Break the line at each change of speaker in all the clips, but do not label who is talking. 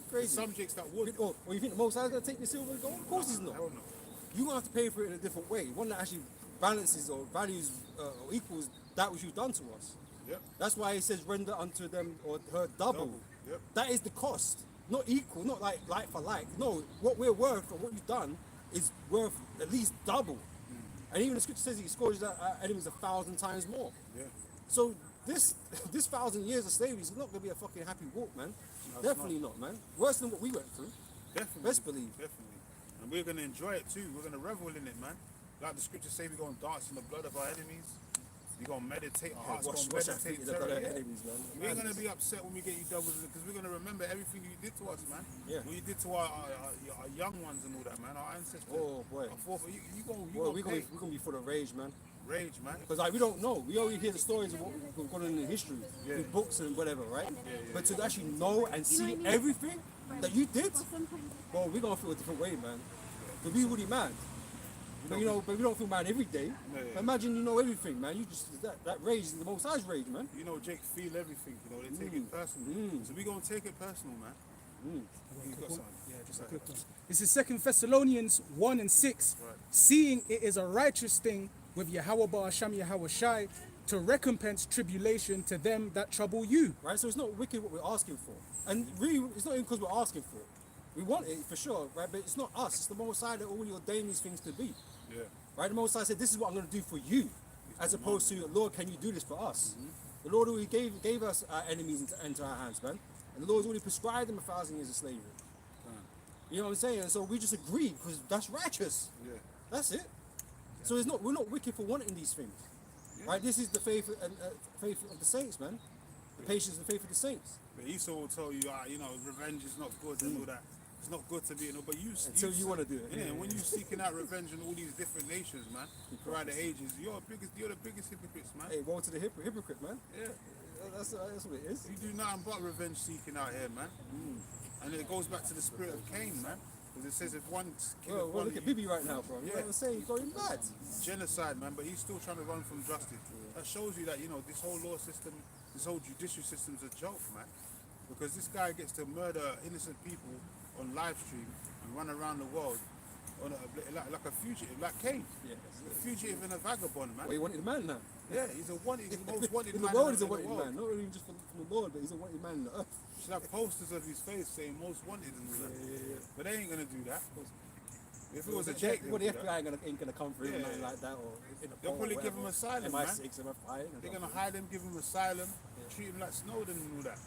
crazy.
Some jakes that would.
Or you think the Most High is going to take the silver and gold? Of course he's not.
Hell no.
You're going to have to pay for it in a different way. One that actually balances or values or equals that which you've done to us.
Yep.
That's why it says render unto them or her double.
Yep.
That is the cost. Not equal, not like for like. No, what we're worth or what you've done is worth at least double. And even the scripture says he scourges our enemies 1,000 times more.
Yeah.
So this 1,000 years of slavery is not going to be a fucking happy walk, man.
No,
Definitely not, man. Worse than what we went through.
Definitely.
Best believe.
Definitely. And we're going to enjoy it too. We're going to revel in it, man. Like the scriptures say, we're going to dance in the blood of our enemies. We're going to meditate. Our hearts going to meditate.
Enemies, man.
We're going to be upset when we get you devils because we're going to remember everything you did to us, man.
Yeah.
What you did to our young ones and all that, man. Our ancestors.
Oh, boy.
We're
going to be full of rage, man.
Rage, man.
Because like we don't know. We only hear the stories of what we've gone in the history, with books and whatever, right? But to actually know and see everything that you did, well, we're gonna feel a different way, man. Because we really mad. But we don't feel mad every day. But imagine you know everything, man. You just that rage is the Most High's rage, man.
You know, Jake feel everything. You know, they take it personal. So we gonna take it personal, man. You've got something.
Yeah, just a quick one. This is 2 Thessalonians 1:6.
Right.
Seeing it is a righteous thing with Yahweh Ba'asham Yahweh Shai to recompense tribulation to them that trouble you.
Right? So it's not wicked what we're asking for. And really, it's not even because we're asking for it. We want it for sure, right? But it's not us. It's the Most High that already ordained these things to be.
Yeah.
Right? The Most High said, this is what I'm going to do for you. As opposed to, Lord, can you do this for us? The Lord already gave us our enemies into our hands, man. And the Lord's already prescribed them 1,000 years of slavery. You know what I'm saying? And so we just agree because that's righteous.
Yeah.
That's it. So we're not wicked for wanting these things. Right? This is the faith of the saints, man. The patience and faith of the saints.
But Esau will tell you, revenge is not good and all that. It's not good to be, but
until you want to do it.
Yeah, when you're seeking out revenge in all these different nations, man, throughout the ages, you're the biggest hypocrites, man.
Hey, woe to the hypocrite, man.
Yeah.
That's what it is.
You do nothing but revenge seeking out here, man. And it goes back to the spirit of Cain, man. Because it says if one
well, look at Bibi right now, bro. You know what I'm saying? He's going mad.
Genocide, man, but he's still trying to run from justice. That shows you that, this whole law system, this whole judicial system is a joke, man. Because this guy gets to murder innocent people on live stream and run around the world on like a fugitive, like Cain. Yeah, a fugitive and a vagabond, man.
Well, he wanted man now.
Yeah, he's the most wanted
in
man
the world. He's a
in
wanted
the world.
man, not even just from the Lord, but he's a wanted man in the earth.
You should have posters of his face saying most wanted and all that. Yeah. But they ain't gonna do that. If it was a Jake,
well, the FBI ain't gonna come for him or nothing like that, or
they'll probably give him asylum, man.
MI6, MI5.
They're gonna hide him, give him asylum, treat him like Snowden and all that.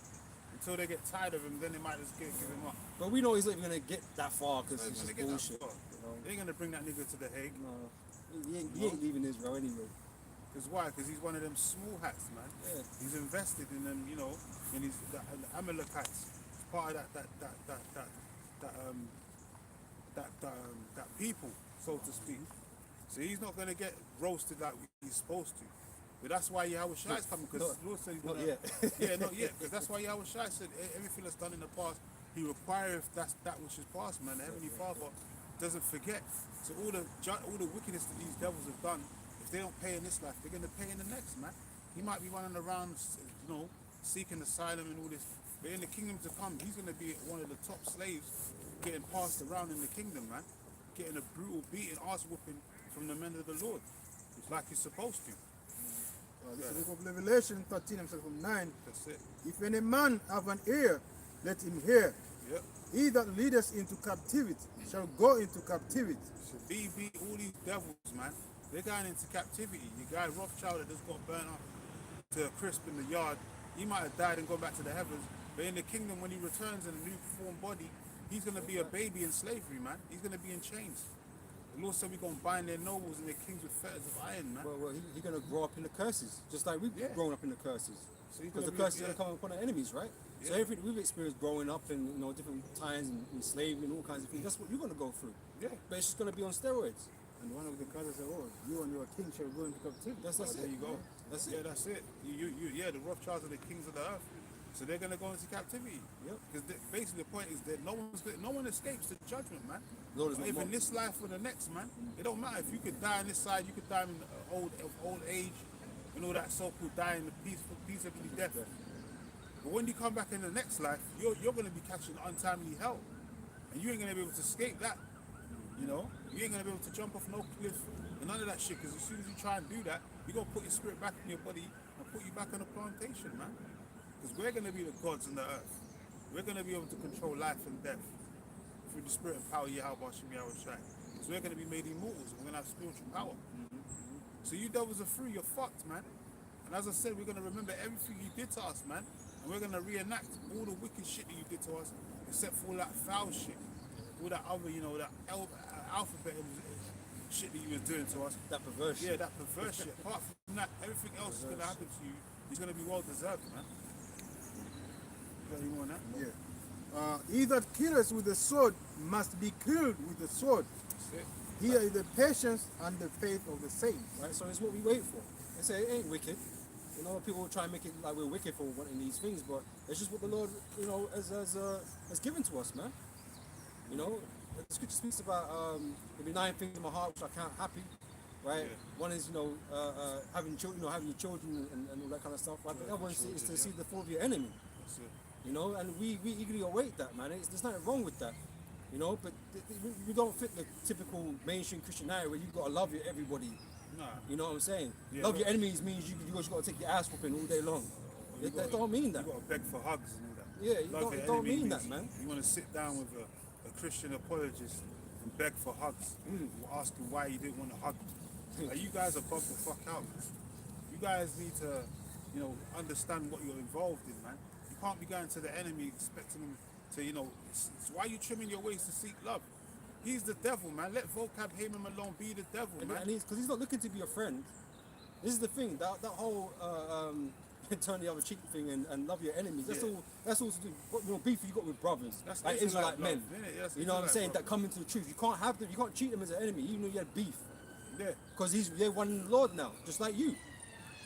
Until they get tired of him, then they might just give him up.
But we know he's not even gonna get that far because it's just bullshit.
They ain't gonna bring that nigga to the Hague.
No, he ain't leaving Israel anyway.
Because why? Because he's one of them small hats, man.
Yeah.
He's invested in them, in his the Amalekites. It's part of that people, so to speak. So he's not gonna get roasted like he's supposed to. But that's why Yahweh Shai is coming, because the Lord said he's
not yet.
Yeah, not yet. Because that's why Yahweh Shai said everything that's done in the past, he requires that which is past, man. The Heavenly Father doesn't forget. So all the wickedness that these devils have done, if they don't pay in this life, they're going to pay in the next, man. He might be running around, seeking asylum and all this. But in the kingdom to come, he's going to be one of the top slaves getting passed around in the kingdom, man. Getting a brutal beating, ass whooping from the men of the Lord. Like he's supposed to.
This is the book of Revelation 13, from 9.
That's it.
If any man have an ear, let him hear.
Yep.
He that leadeth into captivity shall go into captivity.
So BB, all these devils, man, they're going into captivity. You guy Rothschild that just got burnt up to a crisp in the yard, he might have died and gone back to the heavens. But in the kingdom, when he returns in a new formed body, he's going to be a baby in slavery, man. He's going to be in chains. The Lord said we're going to bind their nobles and their kings with fetters of iron, man.
Well, he's going to grow up in the curses, just like we've grown up in the curses.
So
because the curses are going to come upon our enemies, right? Yeah. So everything we've experienced growing up in different times and slavery and all kinds of things, that's what you're going to go through.
Yeah.
But it's just going to be on steroids.
And one of the brothers said, you and your king shall go into captivity.
That's it.
There you go.
That's it.
Yeah, that's it. The Rothschilds are the kings of the earth. So they're going to go into captivity. Yep. Because basically the point is that no one escapes the judgment, man. Even in this life or the next, man. It don't matter. If you could die on this side, you could die in old age and all that so-called dying the peaceable death. But when you come back in the next life, you're going to be catching untimely hell. And you ain't going to be able to escape that. You know? You ain't going to be able to jump off no cliff and none of that shit. Because as soon as you try and do that, you're going to put your spirit back in your body and put you back on a plantation, man. Because we're going to be the gods on the earth. We're going to be able to control life and death through the spirit and power of Yahweh Hashem Yahweh Shai. Because we're going to be made immortals. We're going to have spiritual power. So you devils are free. You're fucked, man. And as I said, we're going to remember everything you did to us, man. And we're going to reenact all the wicked shit that you did to us, except for all that foul shit. All that other, you know, that alphabet shit that you was doing to us.
That perverse
Yeah,
shit.
that perverse shit. Apart from that, everything else is going to happen to you. It's going to be well deserved, man. You got any more on that?
Yeah. He that killeth with the sword must be killed with the sword.
That's it.
Here is the patience and the faith of the saints.
Right, so it's what we wait for. They say it ain't wicked. You know, people try and make it like we're wicked for wanting these things, but it's just what the Lord, you know, has given to us, man. You know, the scripture speaks about there'll be 9 things in my heart which I count happy, right?
Yeah.
One is, you know, having children, having your children and all that kind of stuff. Right? The other one is to see the fall of your enemy.
That's it.
You know, and we eagerly await that, man. There's nothing wrong with that. You know, but we don't fit the typical mainstream Christianity where you've got to love everybody.
Nah.
You know what I'm saying?
Yeah,
love
but-
your enemies means you just got to take your ass whooping all day long. That don't mean that.
You got to beg for hugs and all that.
Yeah, you
Love
don't-
your
it don't
enemy
mean
means
that, man.
You want to sit down with a Christian apologist and beg for hugs. Or ask him why you didn't want to hug him. Like, you guys are bugged the fuck out. You guys need to, you know, understand what you're involved in, man. You can't be going to the enemy expecting him to, you know, it's why you trimming your ways to seek love. He's the devil, man. Let vocab him alone be the devil, man.
And because he's not looking to be a friend. This is the thing. That whole turn the other cheek thing and love your enemies. That's
Yeah.
all. That's all to do. You know, beef you got with brothers,
That's
like
Israelite
Israelite men.
love, innit? That's
You know what I'm
Israelite
saying?
love.
That come into the truth. You can't have them. You can't treat them as an enemy, even though you had beef.
Yeah.
Because they're one in the Lord now, just like you.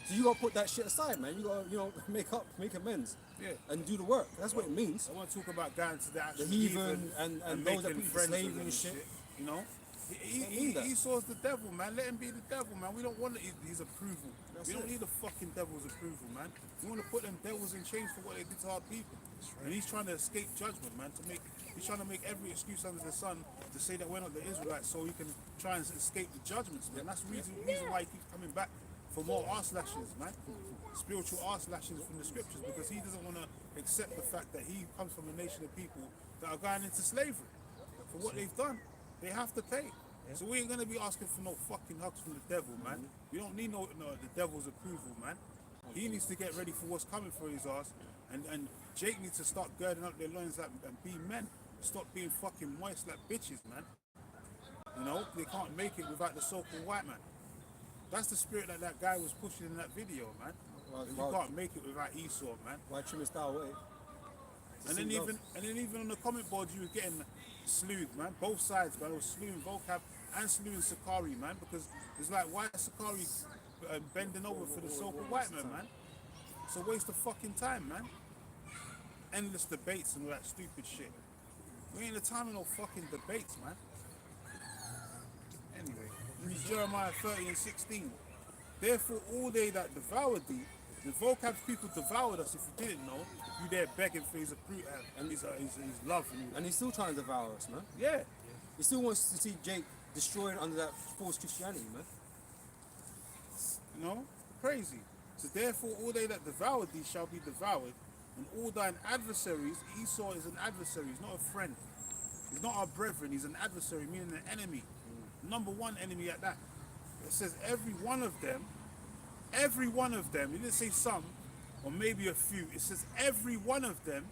So you gotta put that shit aside, man. You gotta, you know, make amends.
Yeah.
And do the work. That's what it means.
I want to talk about going to the actual
heathen and those that
making
put
friends
slavery
with them
and shit.
You know,
Don't mean that.
Esau's the devil, man. Let him be the devil, man. We don't want his approval.
That's
we don't
it.
need the fucking devil's approval, man. We want to put them devils in chains for what they did to our people. And he's trying to escape judgment, man. He's trying to make every excuse under the sun to say that we're not the Israelites, so he can try and escape the judgments, man. That's the reason why he keeps coming back for more arse lashes, man. Spiritual arse lashes from the scriptures, because he doesn't want to accept the fact that he comes from a nation of people that are going into slavery for what they've done. They have to pay. So we ain't gonna be asking for no fucking hugs from the devil, man. We don't need no the devil's approval, man. He needs to get ready for what's coming for his ass, and Jake needs to start girding up their loins and be men. Stop being fucking moist like bitches, man. You know, they can't make it without the so-called white man. That's the spirit that guy was pushing in that video, man. You can't make it without Esau, man.
Why trim his style away?
And then even on the comment board, you were getting slewed, man. Both sides, man. It was slewing vocab and slewing Sakari, man. Because it's like, why is Sakari bending over for the so-called white man, man? It's a waste of fucking time, man. Endless debates and all that stupid shit. We ain't the time of no fucking debates, man. Anyway, it's Jeremiah 30:16. Therefore, all they that devoured thee, the vocab's people devoured us. If you didn't know, you there begging for his approval and his love.
And he's still trying to devour us, man.
Yeah.
He still wants to see Jake destroyed under that false Christianity, man.
You know, crazy. So therefore, all they that devoured thee shall be devoured, and all thine adversaries. Esau is an adversary. He's not a friend. He's not our brethren. He's an adversary, meaning an enemy. Number one enemy at that. It says every one of them. Every one of them. It didn't say some, or maybe a few. It says every one of them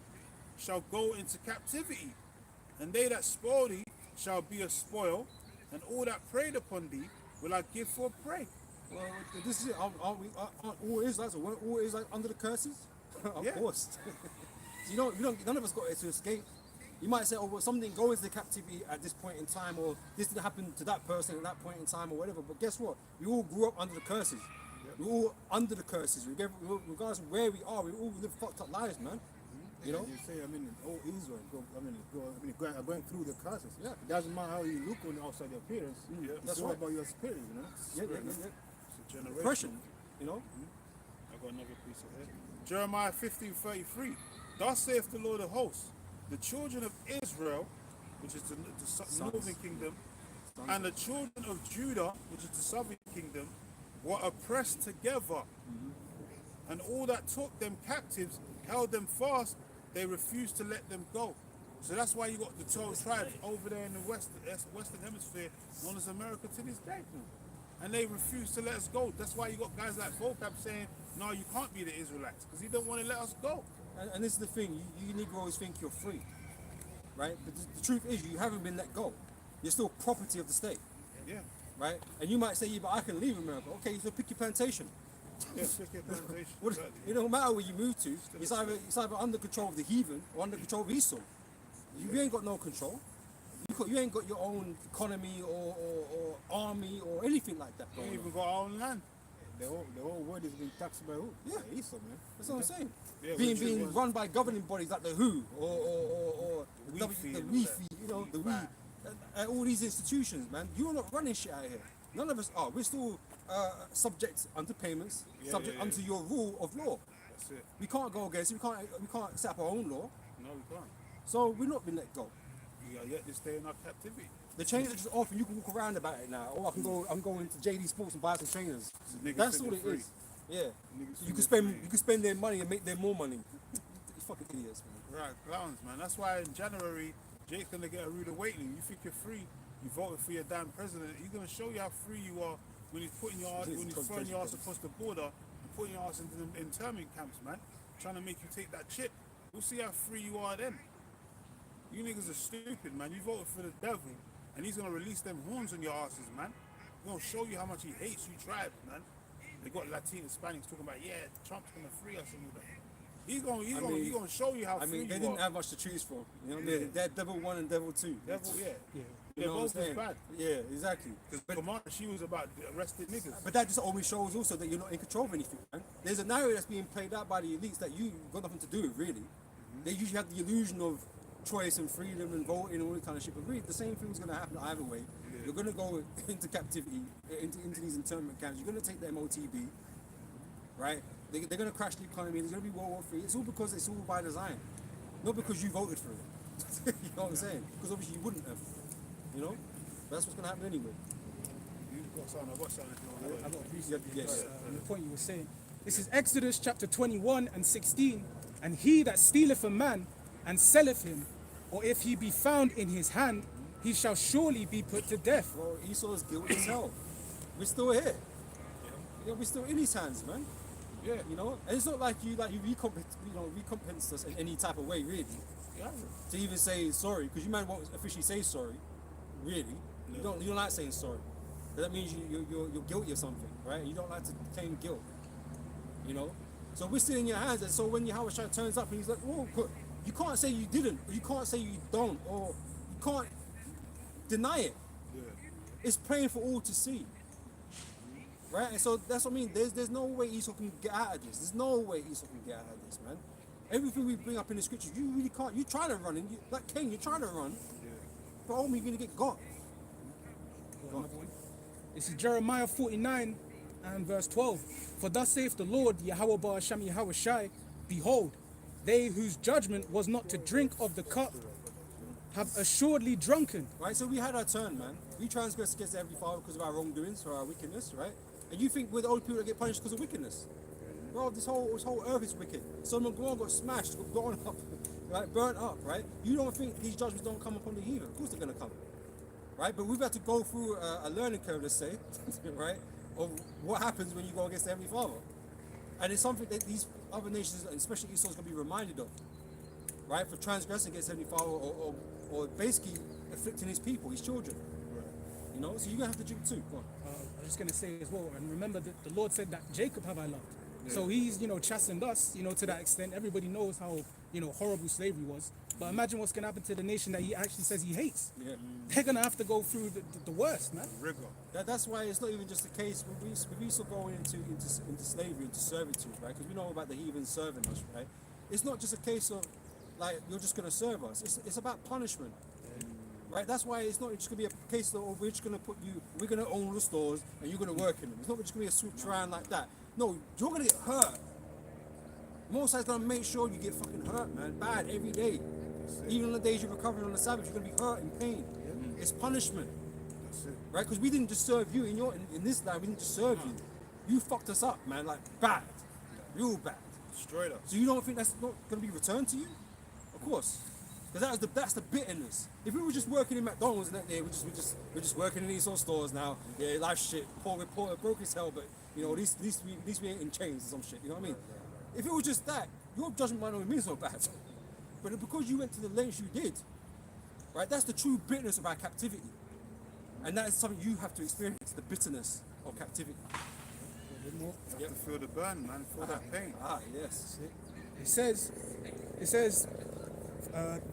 shall go into captivity, and they that spoil thee shall be a spoil, and all that preyed upon thee will I give for prey.
Well, this is it. Aren't all Israelites, weren't all Israelites under the curses? Of
Yeah.
course. You know, none of us got it to escape. You might say, oh, well, something didn't go into captivity at this point in time, or this didn't happen to that person at that point in time, or whatever. But guess what? We all grew up under the curses. We're all under the curses. Regardless of where we are, we all live fucked up lives, man. You know?
You say, all Israel, going through the curses.
Yeah.
It doesn't matter how you look on the outside appearance.
Yeah.
It's
That's
all
right.
about your spirit, you know.
Yeah.
It's a generation.
Oppression, you know?
I got another piece of hair. Jeremiah 15:33. Thus saith the Lord of hosts, the children of Israel, which is the northern kingdom, and the children of Judah, which is the southern kingdom, were oppressed together. And all that took them captives held them fast, they refused to let them go. So that's why you got the 12 tribes over there in the Western Hemisphere, known as America to this day. And they refuse to let us go. That's why you got guys like Vocab saying, no, you can't be the Israelites, because he don't want to let us go.
And this is the thing, you Negroes think you're free, right? But the truth is, you haven't been let go. You're still property of the state,
Yeah.
right? And you might say, yeah, but I can leave America. Okay, so pick your plantation.
Yeah, pick your plantation.
What, it don't matter where you move to. It's either under control of the heathen or under control of Esau. You ain't got no control. You ain't got your own economy or army or anything like that.
We ain't even got our own land.
The whole world is being taxed by who?
Yeah.
By Esau, man.
That's what I'm saying.
Yeah,
being run by governing bodies like the WHO or
We
the
Fee
the
and
We
all that.
Fee, you know, the We, and all these institutions, man. You're not running shit out here. None of us are. We're still subject unto payments, subject unto your rule of law.
That's it.
We can't go against it. We can't set up our own law.
No, we can't.
So we're not been let go.
We are yet to stay in our captivity.
The chains are just off, and you can walk around about it now. Or I'm going to JD Sports and buy some trainers.
Niggas
That's
think
all it
they're
is. Yeah.
Niggas
You
think
can
they're free.
spend their money and make them more money. You fucking idiots, man.
Right, clowns, man. That's why in January, Jake's gonna get a rude awakening. You think you're free, you voted for your damn president. He's gonna show you how free you are when he's putting your ass, when he's throwing your ass across the border and putting your ass into the internment camps, man. Trying to make you take that chip. We'll see how free you are then. You niggas are stupid, man. You voted for the devil, and he's gonna release them horns on your asses, man. He's gonna show you how much he hates you tribes, man. They got Latino Hispanics talking about, yeah, Trump's gonna free us and all that. He's gonna show you how
I
free
mean, they
you
didn't
are.
have much to choose from. You know,
Yeah.
they're Devil 1 and Devil 2.
Devil, yeah.
You
They're
know what I'm
both as
saying?
bad.
Yeah, exactly.
Because Kamara, she was about arrested niggas.
But that just always shows also that you're not in control of anything, man. There's a narrative that's being played out by the elites that you got nothing to do with, really. They usually have the illusion of choice and freedom and voting and all that kind of shit. But really, the same thing's going to happen either way. You're going to go into captivity, into these internment camps. You're going to take the MOTB, right? They're going to crash the economy. There's going to be World War III. It's all because it's all by design. Not because you voted for it. You know what I'm saying? Because obviously you wouldn't have. You know? But that's what's going to happen anyway.
You've got something, I've got something. if you want to
I
do
got a piece
Yes.
on the point you were saying. This is Exodus chapter 21 and 16. And he that stealeth a man and selleth him, or if he be found in his hand, he shall surely be put to death.
Well, Esau's guilty as hell. We're still here. You know, we're still in his hands, man.
Yeah.
You know, and it's not like you recompense us in any type of way, really.
Yeah.
To even say sorry, because you man won't officially say sorry, really. You don't like saying sorry. But that means you're guilty of something, right? You don't like to claim guilt. You know, so we're still in your hands. And so when Yahweh Shai turns up and he's like, "Oh, you can't say you didn't, or you can't say you don't, or you can't deny it.
Yeah.
It's plain for all to see." Right? And so that's what I mean. There's no way Esau can get out of this. There's no way Esau can get out of this, man. Everything we bring up in the scriptures, you really can't. You try to run, and like Cain, you're trying to run, but only you're gonna get got.
Another one. This is Jeremiah 49 and verse 12. For thus saith the Lord, Yahweh Ba'asham Yahweh Shai, behold, they whose judgment was not to drink of the cup have assuredly drunken.
Right? So we had our turn, man. We transgressed against every father because of our wrongdoings, for our wickedness, right? And you think we're the only people that get punished because of wickedness? Bro, this whole earth is wicked. Sodom and Gomorrah got smashed, got blown up, right? Burnt up, right? You don't think these judgments don't come upon the heathen? Of course they're gonna come, right? But we've had to go through a learning curve, let's say, right, of what happens when you go against the Heavenly Father, and it's something that these other nations, and especially Esau, is gonna be reminded of, right? For transgressing against Heavenly Father, or basically afflicting his people, his children. You know, so you're gonna have to drink too. Go on.
I'm just going to say as well, and remember that the Lord said that Jacob have I loved. So he's, chastened us, to that extent. Everybody knows how, horrible slavery was. But imagine what's going to happen to the nation that he actually says he hates.
Yeah.
They're going to have to go through the worst, man.
Rigor.
That's why it's not even just the case when we used to go into slavery, into servitude, right? Because we know about the heathen serving us, right? It's not just a case of like you're just going to serve us. It's about punishment, right? That's why it's not just going to be a case of we're just going to we're going to own the stores and you're going to work in them. It's not just going to be a swoop around like that. No, you're going to get hurt. Most High's gonna make sure you get fucking hurt, man. Bad every day. Even on the days you're recovering on the Sabbath, you're gonna be hurt and pain. It's punishment.
That's it.
Right? Because we didn't just serve you in this land, we didn't just serve you. You fucked us up, man, like bad. Real bad.
Straight up.
So you don't think that's not gonna be returned to you? Of course. Because that's the bitterness. If we were just working in McDonald's and that day, we're just working in these old stores now. Yeah, life shit, poor, broke as hell, but you know, at least we ain't in chains or some shit. You know what I mean? If it was just that, your judgment might not have been so bad. But because you went to the lengths you did, right? That's the true bitterness of our captivity, and that is something you have to experience: the bitterness of captivity.
You have to feel the burn, man. Feel that pain.
Yes.
It says,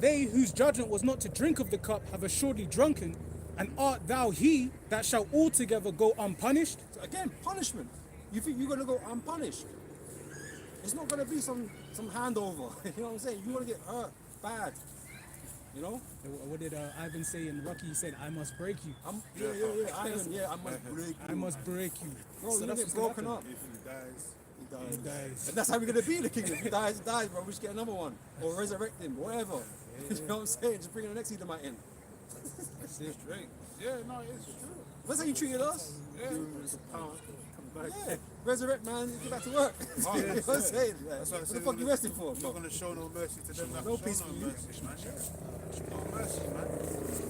they whose judgment was not to drink of the cup have assuredly drunken, and art thou he that shall altogether go unpunished?
So again, punishment. You think you're gonna go unpunished? It's not gonna be some handover. You know what I'm saying? You're gonna get hurt bad. You know?
What did Ivan say in Rocky? He said, "I must break you.
Ivan, I must break you.
I must break you."
Bro,
So
you
that's
get
what's gonna
broken up.
happen.
If he dies,
He dies.
And that's how we're gonna be in the kingdom. If he dies, bro. We just get another one. Or resurrect him, whatever. You know what I'm saying? Just bring the next Edomite in.
That's it.
straight. Yeah, no, it's true.
That's how you treated us.
Yeah.
Yeah. Resurrect, man. Get back to work. You know what I'm saying?
That's
What the fuck you resting for?
I'm not going to show no mercy to them.
No peace for you.
Mercy, man. No mercy, man.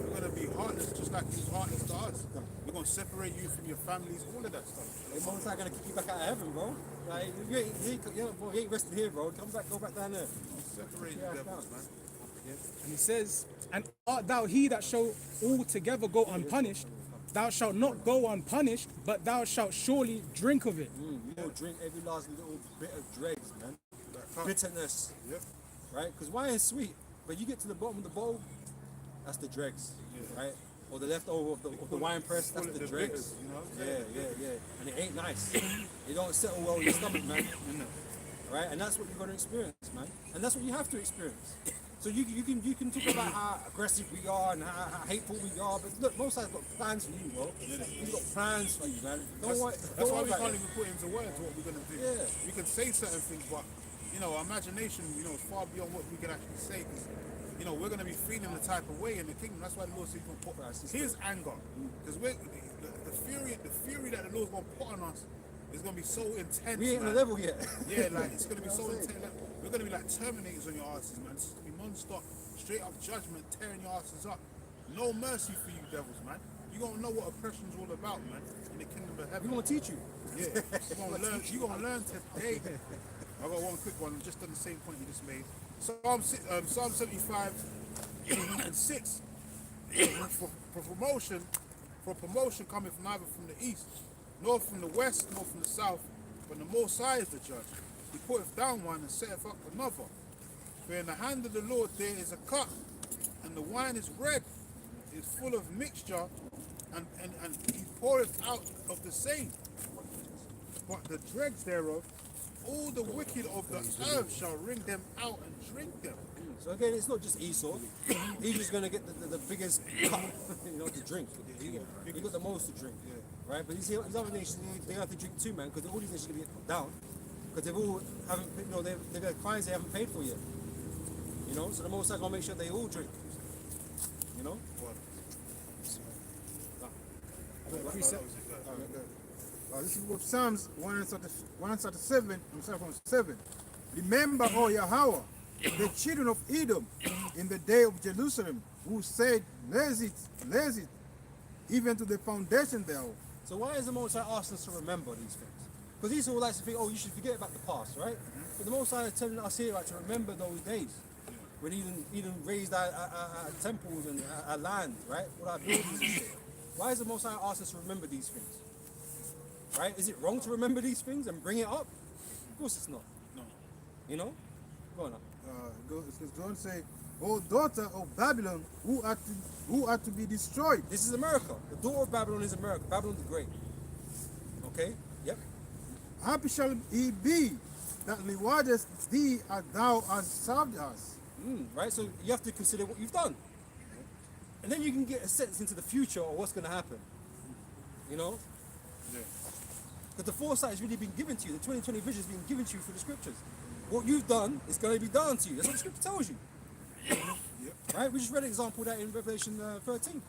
We're going to be heartless just like he's heartless to us. We're going to separate you from your families, all of that stuff.
Hey, Mom's not gonna kick you back out of heaven, bro. Like, you ain't resting here, bro. Go back down there.
Separate you devils, man.
And it says, "And art thou he that shall altogether go unpunished? Thou shalt not go unpunished, but thou shalt surely drink of it."
You will drink every last little bit of dregs, man.
cup.
Bitterness,
Yep.
right? Because wine is sweet, but you get to the bottom of the bowl, that's the dregs, right? Or the leftover of the wine press, that's
call it
the
the
dregs.
bitters, you know?
Yeah. And it ain't nice. It don't settle well in your stomach, man. Right? And that's what you're going to experience, man. And that's what you have to experience. So you can talk about how aggressive we are and how hateful we are, but look, most High's got plans for you, bro. He's got plans for you, man.
That's why
worry
we
about
can't
it.
even put into words what we're gonna do.
Yeah.
We can say certain things, but our imagination, is far beyond what we can actually say. 'Cause, we're gonna be feeling the type of way in the kingdom. That's why the Lord says He's gonna put His anger, because the fury that the Lord's gonna put on us is gonna be so intense.
We ain't on
man.
the level yet.
Yeah, like it's gonna be so intense. Like, we're gonna be like Terminators on your asses, man. It's gonna be non-stop, straight up judgment, tearing your asses up. No mercy for you devils, man. You gonna know what oppression's all about, man. In the kingdom of
We're
heaven.
going to teach you.
Yeah, you're gonna learn today. I got one quick one, just on the same point you just made. Psalm 75 and 6. For promotion coming from neither from the east, nor from the west, nor from the south, but the Most High is the judge. He putteth down one and setteth up another. For in the hand of the Lord there is a cup, and the wine is red, is full of mixture, and he poureth out of the same. But the dregs thereof, all the wicked of the earth shall wring them out and drink them.
So again, it's not just Esau. He's just going to get the biggest cup, to drink. He got the most to drink, right? But these other nations, they have to drink too, man, because all these nations are going to get put down. Because they've all they've had fines they haven't paid for yet. So the Most High going to make sure they all drink.
This is what Psalms 137, from 7. Remember, O Yahweh, the children of Edom in the day of Jerusalem, who said, "Laze it, even to the foundation thereof."
So why is the Most High asking us to remember these things? Because Esau likes to think, you should forget about the past, right? But the Most High is telling us here, to remember those days when Eden raised our temples and our land, right? All our buildings and shit. Why is the Most High asking us to remember these things? Right? Is it wrong to remember these things and bring it up? Of course it's not.
No.
Go on now.
John say, "O daughter of Babylon, who are to be destroyed."
This is America. The daughter of Babylon is America. Babylon the Great. Okay? Yep.
Happy shall he be that rewardeth thee as thou hast served us.
Right? So you have to consider what you've done. And then you can get a sense into the future of what's going to happen.
Yeah.
Because the foresight has really been given to you. The 2020 vision has been given to you through the scriptures. what you've done is going to be done to you. That's what the scripture tells you. Right? We just read an example of that in Revelation 13.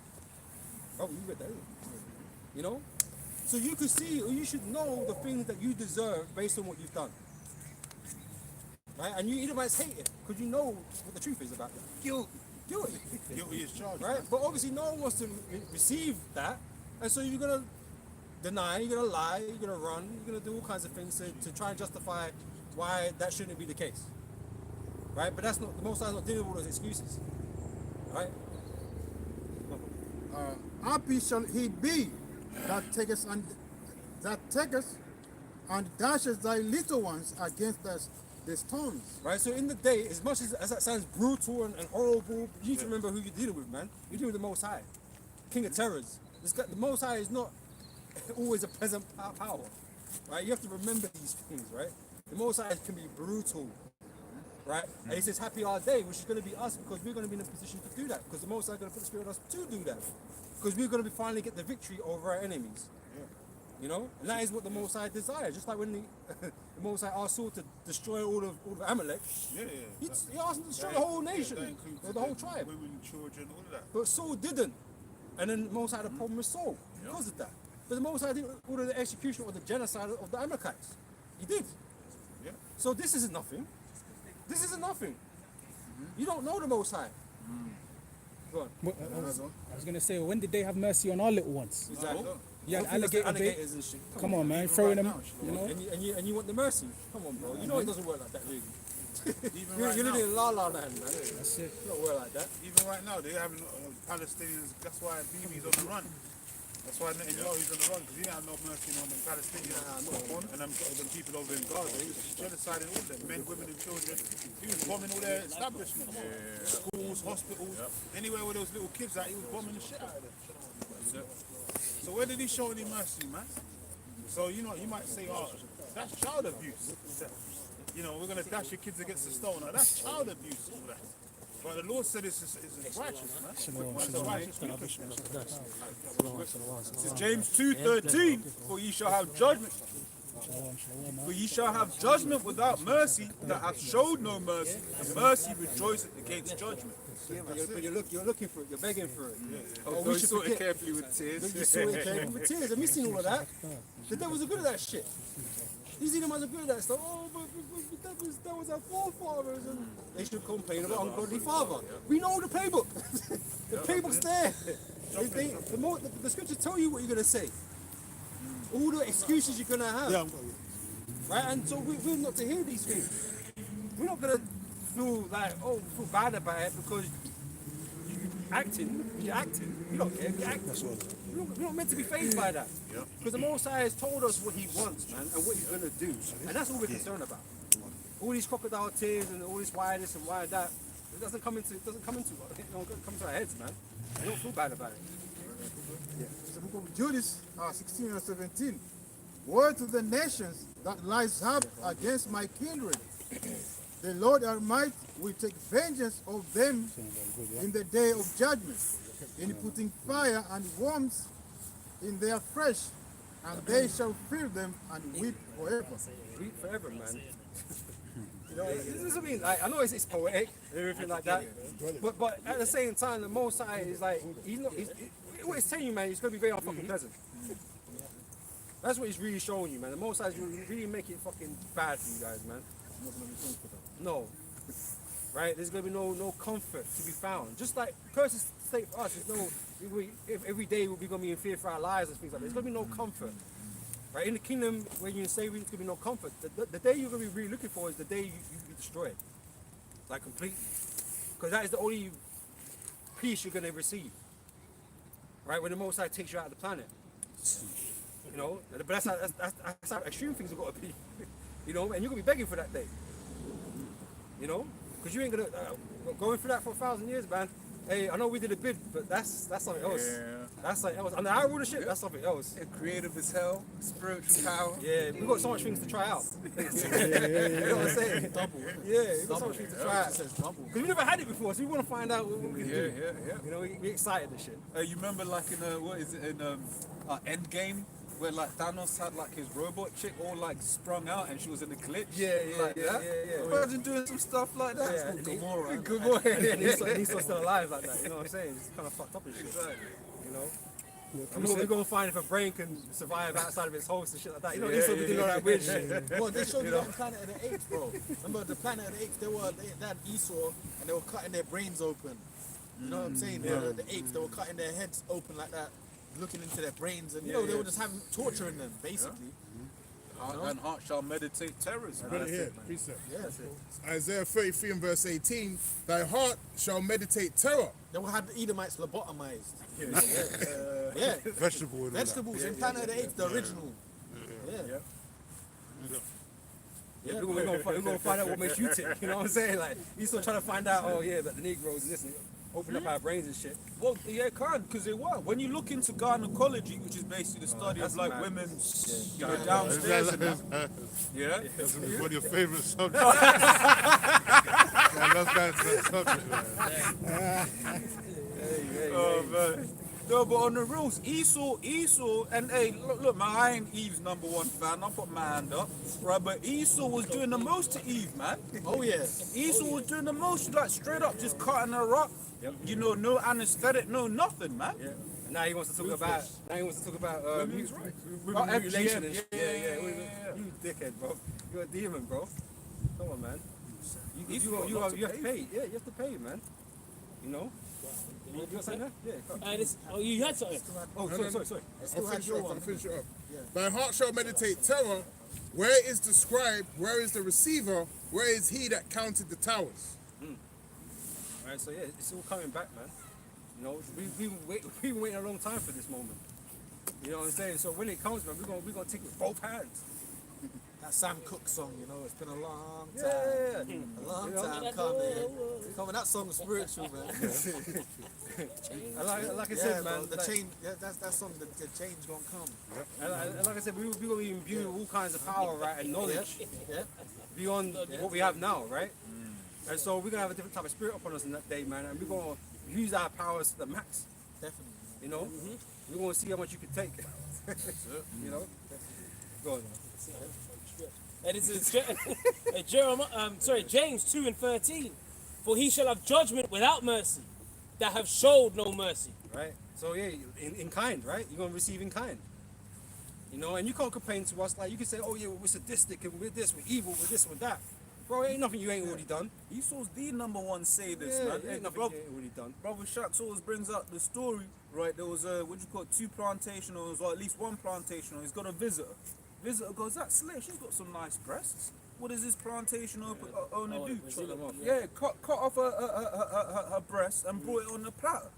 Oh, you read that, didn't you? You know? So you could see, or you should know the things that you deserve based on what you've done. Right? And you might hate it, because you know what the truth is about that. Guilty.
Guilty is charged.
Right? But obviously no one wants to receive that, and so you're going to deny, you're going to lie, you're going to run, you're going to do all kinds of things to try and justify why that shouldn't be the case. Right? But that's not, the Most High is not dealing with all those excuses. Right?
Happy shall he be that taketh and dashes thy little ones against the stones.
Right? So in the day, as much as that sounds brutal and horrible, you need to remember who you're dealing with, man. You're dealing with the Most High, King of Terrors. The Most High is not always a pleasant power. Right? You have to remember these things, right? The Most High can be brutal. Right? And he says, happy our day, which is going to be us, because we're going to be in a position to do that. Because the Most High is going to put the Spirit on us to do that. Because we're going to finally get the victory over our enemies. You know? And that is what the Most High desires. Just like when the Most High asked Saul to destroy all of Amalek. He asked him to destroy the whole nation, or the whole tribe.
Women, children, all of that.
But Saul didn't. And then the Most High had a problem with Saul because of that. But the Most High didn't order the execution or the genocide of the Amalekites. He did.
Yeah.
So this isn't nothing. This isn't nothing. You don't know the Most High. Go on.
I was going to say, when did they have mercy on our little ones?
Exactly.
You had
alligators and shit.
Come on, man, throwing them, you know?
And you want the mercy. Come on, bro. You know it doesn't work like that, really.
Even
You're
right
living
now,
in La La Land, man.
That's it.
It don't work like that.
even right now, they're having Palestinians. That's why BB's on the run. That's why Netanyahu is on the run, because he didn't have no mercy on them Palestinians. And them people over in Gaza, he was genociding all of them, men, women and children. He was bombing all their establishments. Schools, hospitals, anywhere where those little kids at, he was bombing the shit out of them. So where did he show any mercy, man? So, you know, you might say, oh, that's child abuse. You know, we're going to dash your kids against the stone. Now, that's child abuse, all that. But the Lord said it's righteous, man. It's a righteous wickedness.
This is James 2:13. For ye shall have judgment. For ye shall have judgment without mercy that hath showed no mercy, and mercy rejoiceth against judgment.
But you're looking for it, you're begging for it.
Oh, we sort it carefully with tears.
You saw it carefully with tears. I'm missing all of that. The devils are good at that shit. These Edomites are good at that stuff. Oh, but that was our forefathers, and they should complain about ungodly father. We know the playbook. The playbook's there. The scriptures tell you what you're gonna say. All the excuses you're gonna have. Right? And so we're not to hear these things. We're not gonna feel feel bad about it because you're acting. You don't care. You're acting. We're not meant to be fazed by that. Because the Most High has told us what He wants, man, and what He's gonna do, and that's all we're concerned about. All these crocodile tears and all this why this and why that, it doesn't come into our heads, man. We don't feel bad about it.
The book of Judith 16 and 17. Woe to the nations that lies up against my kindred. The Lord Almighty will take vengeance of them in the day of judgment, in putting fire and worms in their flesh, and they shall fear them and weep forever.
Weep forever, man. You know, this doesn't mean, like, I know it's poetic and everything like that, but at the same time, the Most High is like, what he's telling you, man, it's going to be very unfucking pleasant. That's what he's really showing you, man. The Most High is really making it fucking bad for you guys, man. No. Right? There's going to be no comfort to be found. Just like curses state for us, every day we're going to be in fear for our lives and things like that. There's going to be no comfort. Right? In the kingdom, when you're in slavery, there's going to be no comfort. The day you're going to be really looking for is the day you be destroyed. Like, completely. Because that is the only peace you're going to receive. Right? When the Most High takes you out of the planet. You know? But that's how extreme things have got to be. You know? And you're going to be begging for that day. You know? Because you ain't going to... going through that for 1,000 years, man. Hey, I know we did a bid, but that's something else. Yeah. That's something else. And I rule the ship, that's something else.
Creative as hell, spiritual power.
Yeah, we've got so much things to try out. You know what I'm saying? Double. Yeah, we've got so much things to try out. Because we never had it before, so we want to find out what we can do. Yeah. You know, we're excited and shit.
You remember like in, Endgame? where like Thanos had like his robot chick all like sprung out and she was in the clip.
Yeah,
like that. Imagine doing some stuff like that.
Yeah, Gamora.
Gamora.
And he's still alive like that. You know what I'm saying? It's kind of fucked up and shit. You know. We're gonna find if a brain can survive outside of its host and shit like that. You know, he's doing all that weird shit.
Well, they showed you that in Planet of the Apes, bro. Remember the Planet of the Apes? They had Esau and they were cutting their brains open. You know what I'm saying? The apes, they were cutting their heads open like that, looking into their brains, and you know they were just having torturing them basically.
And heart shall meditate terrors.
Right here, precept.
Yeah, that's it.
Isaiah 33 and verse 18. Thy heart shall meditate terror.
They will have the Edomites lobotomized.
Vegetable and all that.
Vegetables in Planet of the Apes, the original.
Yeah, we're gonna find out what makes you tick. You know what I'm saying? Like he's still trying to find out. Oh yeah, but the Negroes and this, and open up our brains and shit.
Well, yeah, it can, because it was. When you look into gynecology, which is basically the study of like
mad.
women's, you know, downstairs and that. Yeah.
That's one of your favorite subjects. I love that subject, man.
Oh man. No, but on the rules, Esau, and hey, look, man, I ain't Eve's #1 fan. I'll put my hand up, right? But Esau was doing the most to Eve, man.
Oh yeah.
Esau was doing the most, like straight up, just cutting her up. You know, no anesthetic, no nothing, man.
Yeah. And now he wants to talk about.
Women's rights.
Mutilation and shit.
Yeah.
You dickhead, bro. You're a demon, bro. Come on, man. You have to pay. Yeah, you have to pay, man. You know. You got something there? Yeah.
You had something.
Oh, sorry.
I'll finish it up. Thy heart shall meditate terror. Where is the scribe? Where is the receiver? Where is he that counted the towers?
Alright, so yeah, it's all coming back, man. You know, we've been waiting a long time for this moment. You know what I'm saying? So when it comes, man, we're gonna take it with both hands.
That Sam Cooke song, you know, it's been a long time.
Yeah.
A long time coming. That song is spiritual, man.
Like I said, man,
the
like,
change, that song, the change gonna come.
and like I said, we're gonna be imbued with all kinds of power, right, and knowledge beyond what we have now, right? And so we're gonna have a different type of spirit upon us in that day, man, and we're gonna use our powers to the max.
Definitely.
You know, we're gonna see how much you can take. You know, go on.
And this is James 2 and 13. For he shall have judgment without mercy, that have showed no mercy.
Right? So yeah, in kind, right? You're gonna receive in kind. You know, and you can't complain to us like you can say, oh yeah, we're sadistic and we're this, we're evil, we're this, we're that. Bro, ain't nothing you ain't already done.
Esau's the #1 sadist, man.
Ain't nothing you ain't already done.
Brother Shax always brings up the story, right? There was two plantation owners, or at least one plantation owner. He's got a visitor. Visitor goes, that slave, she's got some nice breasts. What does this plantation owner do?
Chop them off,
Cut off her breasts and brought it on the platter.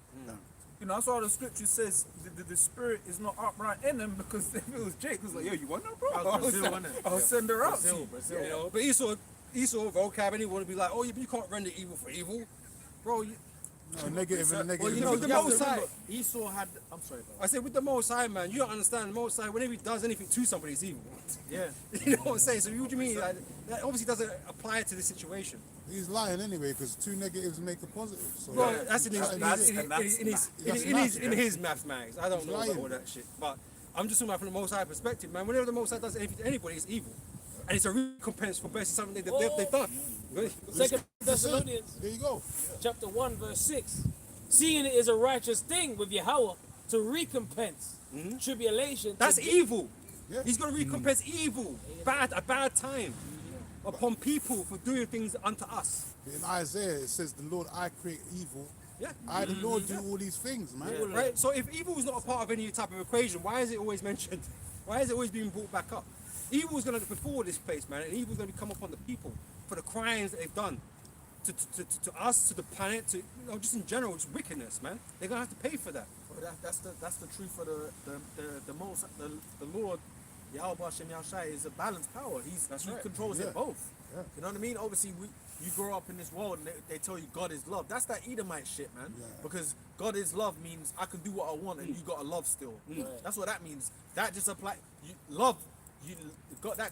You know, that's why the scripture says the spirit is not upright in him, because if it was Jake, it was like, yo, you want that, bro? I'll send her out to you.
You know, but Esau vocab, anyone would be like, oh yeah, but you can't render evil for evil. Bro,
Negative and negative.
well, you know, the Most High,
Esau had. I'm sorry, bro.
I said with the Most High, man, you don't understand. The Most High, whenever he does anything to somebody, it's evil.
Yeah.
You know what I'm saying? So what do you mean? Like, that obviously doesn't apply to this situation.
He's lying anyway, because 2 negatives make a positive. So
Well, that's in
That's
his mathematics. I don't know about all that shit. But I'm just talking about from the Most High perspective, man. Whenever the Most High does anything to anybody, it's evil. And it's a recompense for basically something they've done.
Second Thessalonians
there you go.
chapter 1 verse 6. Seeing it is a righteous thing with Yahweh to recompense tribulation.
That's evil.
Yeah.
He's going to recompense evil, a bad time upon people for doing things unto us.
In Isaiah, it says, the Lord, I create evil.
Yeah.
I, the Lord, do all these things, man.
Right? So if evil is not a part of any type of equation, why is it always mentioned? Why is it always being brought back up? Evil is going to before this place, man, and evil is going to come upon the people for the crimes that they've done to us, to the planet, to just in general, just wickedness, man. They're going to have to pay for that.
Well, that's the truth for the Lord. Yahweh Shem Yahushai is a balanced power. He controls it both.
Yeah.
You know what I mean? Obviously, you grow up in this world and they tell you God is love. That's that Edomite shit, man.
Yeah.
Because God is love means I can do what I want and you gotta love still. That's what that means. That just apply. Love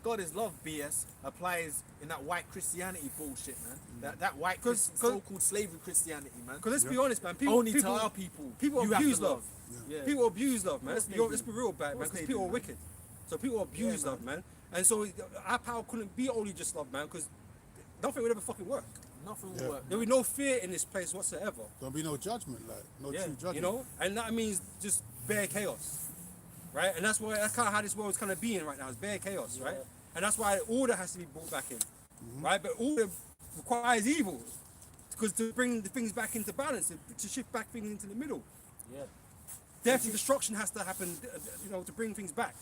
God is love BS applies in that white Christianity bullshit, man. That white
'Cause-
so-called slavery Christianity, man.
Because let's be honest, man. People,
Only
people,
to our people.
people
you have
abuse
to
love.
Yeah.
People abuse love, man.
Of course
Let's be real bad, man.
course
Because
they
people
do,
are
man.
wicked. So people abuse love, man. And so our power couldn't be only just love, man. Because nothing would ever fucking work.
Nothing
Yeah.
will work.
There would be no fear in this place whatsoever.
There'll be no judgment, like no
Yeah,
true judgment.
you know, and that means just bare chaos, right? And that's kind of how this world's kind of being right now. It's bare chaos, right? And that's why order has to be brought back in, right? But order requires evil, because to bring the things back into balance, to shift back things into the middle.
Yeah.
Death and destruction has to happen, to bring things back.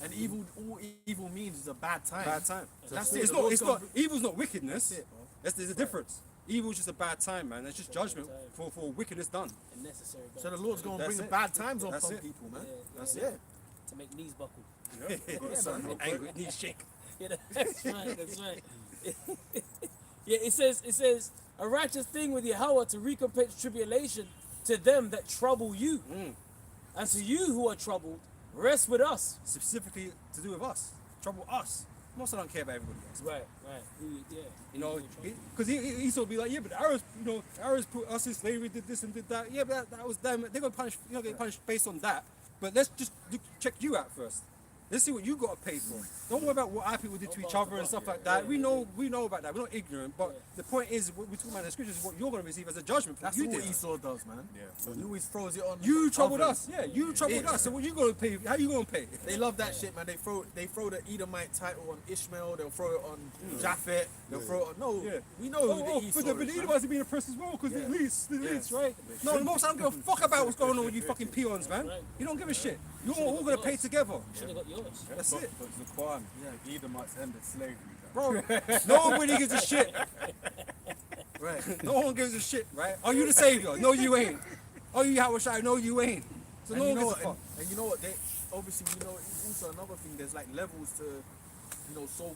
And all evil means is a bad time.
Bad time. That's
so
it. It's
the
not.
Lord's
It's
gonna
not. Evil's not wickedness.
That's it, bro.
There's a difference. Evil is just a bad time, man. It's just judgment for wickedness done.
And necessary.
So the Lord's gonna
That's
bring
it.
bad times on
That's
some
it.
people, man.
That's
Yeah.
it.
To make knees buckle.
Angry, knees shake.
Yeah, that's right. That's right. Yeah, it says a righteous thing with Yahweh to recompense tribulation to them that trouble you, and to you who are troubled, rest with us.
Specifically to do with us, trouble us. Most I don't care about everybody else.
Right. Yeah.
You know, because he sort of be like, yeah, but the Arabs put us in slavery, did this and did that. Yeah, but that was them. They're gonna punish, get punished based on that. But let's just check you out first. Let's see what you got to pay for. Don't worry about what our people did to each other and stuff like that. We know about that. We're not ignorant. But the point is, what we're talking about in the scriptures is what you're going to receive as a judgment for
That's
what you
what
did.
Esau does, man.
Yeah.
He always throws it on.
You troubled
others.
us. Yeah, you troubled us. So what you going to pay? How you going to pay?
They love that shit, man. They throw the Edomite title on Ishmael. They'll throw it on Japhet. They'll throw it on.
Yeah.
We know who the
But
Esau
the
is, man.
Edomites are being oppressed as well because
Yeah.
the elites, right? No, the most I don't give a fuck about what's going on with you fucking peons, man. You don't give a shit. You're all going to pay together.
Should have got yours.
That's it.
But the Quran, the Edomites ended slavery.
Bro, nobody gives a shit.
Right.
No one gives a shit, right? Are you the savior? No, you ain't. Are you Yahushua? No, you ain't. So
And
no
you
one
know
gives a
what?
fuck.
And you know what? They obviously, it's also another thing. There's like levels to, so-called